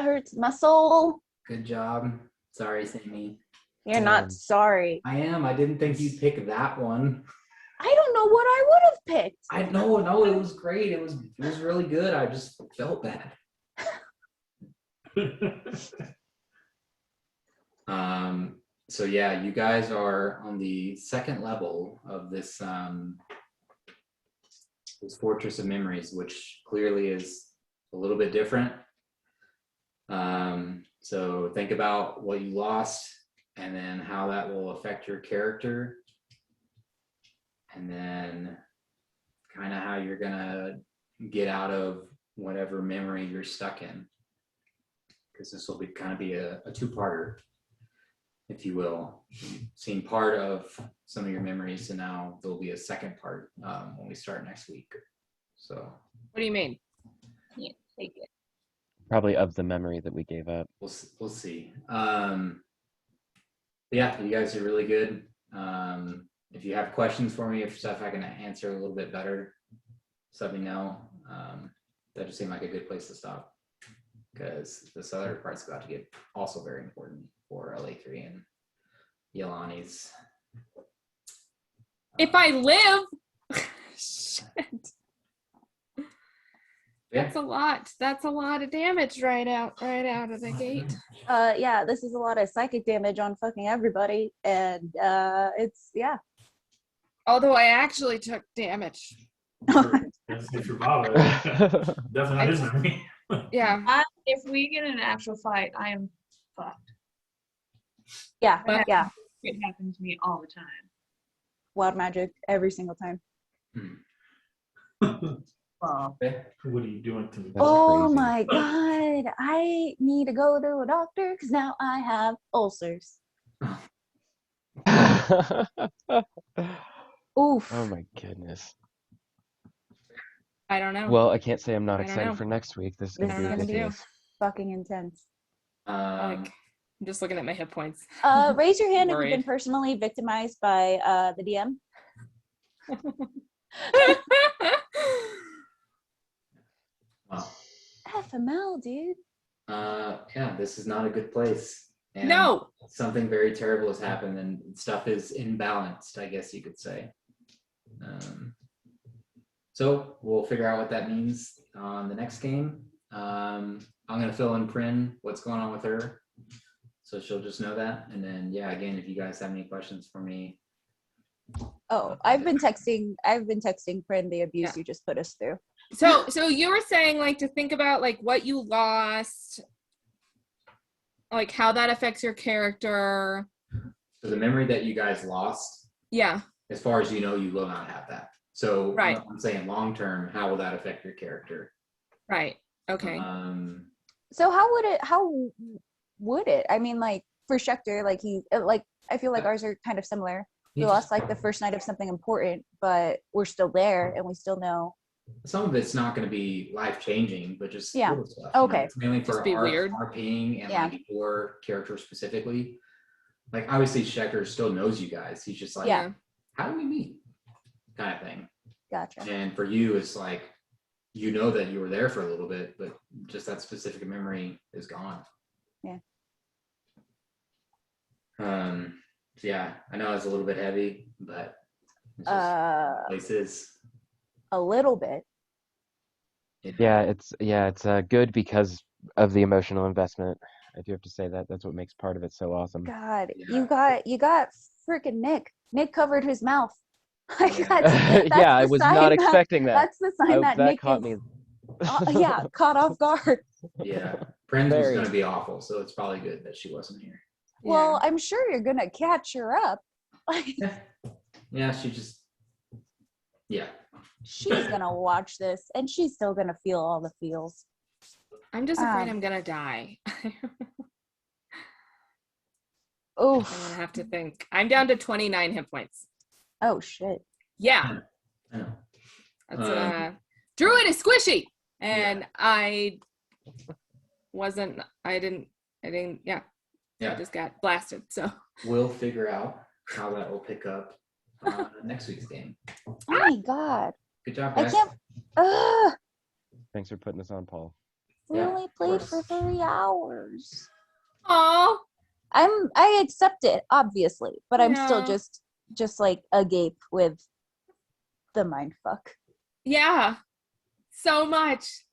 hurts my soul. Good job. Sorry, Sammy. You're not sorry. I am. I didn't think you'd pick that one. I don't know what I would have picked. I know, no, it was great. It was really good. I just felt bad. So yeah, you guys are on the second level of this this Fortress of Memories, which clearly is a little bit different. So think about what you lost and then how that will affect your character, and then kind of how you're gonna get out of whatever memory you're stuck in, because this will be kind of be a two-parter, if you will. You've seen part of some of your memories, and now there'll be a second part when we start next week. So What do you mean? Can't take it. Probably of the memory that we gave up. we'll see. Yeah, you guys are really good. If you have questions for me, if stuff I can answer a little bit better, just let me know. That just seemed like a good place to stop, because this other part's about to get also very important for LA3 and Yelani's. If I live, shit. Yeah. That's a lot. That's a lot of damage right out of the gate. Yeah, this is a lot of psychic damage on fucking everybody, and it's yeah. Although I actually took damage. That's good for Bob. Definitely not his memory. Yeah. If we get in an actual fight, I am fucked. Yeah, But- yeah. It happens to me all the time. Wild magic every single time. Well, What are you doing to me? That's Oh crazy. my god, I need to go to a doctor because now I have ulcers. Oof. Oh my goodness. I don't know. Well, I can't say I'm not I don't excited know. for next week. This is This gonna is be gonna be ridiculous. fucking intense. Like, I'm just looking at my hit points. Raise your hand if you've been Worried. personally victimized by the DM. Wow. FML, dude. Yeah, this is not a good place. And No. something very terrible has happened, and stuff is imbalanced, I guess you could say. So we'll figure out what that means on the next game. I'm going to fill in Prin what's going on with her, so she'll just know that. And then, yeah, again, if you guys have any questions for me. Oh, I've been texting Prin the abuse Yeah. you just put us through. So you were saying like to think about like what you lost, like how that affects your character. So the memory that you guys lost, Yeah. as far as you know, you will not have that. So Right. I'm saying long term, how will that affect your character? Right. Okay. So how would it? I mean, like for Schechter, like I feel like ours are kind of similar. We lost like the first night of something important, but we're still there and we still know. Some of it's not going to be life changing, but just Yeah. little stuff. Okay. It's mainly for Just be weird. our pain and Yeah. like your character specifically. Like obviously Schechter still knows you guys. He's just like, Yeah. how do we meet? Kind of thing. Gotcha. And for you, it's like, you know that you were there for a little bit, but just that specific memory is gone. Yeah. So yeah, I know it's a little bit heavy, but it's just places. A little bit. Yeah, it's good because of the emotional investment. I do have to say that. That's what makes part of it so awesome. God, Yeah. you got freaking Nick. Nick covered his mouth. Like, Yeah. that's Yeah, I the was sign not that- expecting that. That's the sign that That Nick caught is me. yeah, caught off guard. Yeah. Prince was Very. going to be awful, so it's probably good that she wasn't here. Well, I'm sure you're gonna catch her up. Like, Yeah, she just, yeah. she's gonna watch this and she's still gonna feel all the feels. I'm just afraid I'm gonna die. I'm Oof. gonna have to think. I'm down to 29 hit points. Oh shit. Yeah. I know. That's Druid is squishy. And I didn't yeah. Yeah. I just got blasted. So We'll figure out how that will pick up next week's game. Oh my god. Good job, I guys. can't Thanks for putting this on, Paul. we Yeah, only of played for course. 3 hours. oh I accept it, obviously, but I'm still Yeah. just like agape with the mind fuck. Yeah, so much.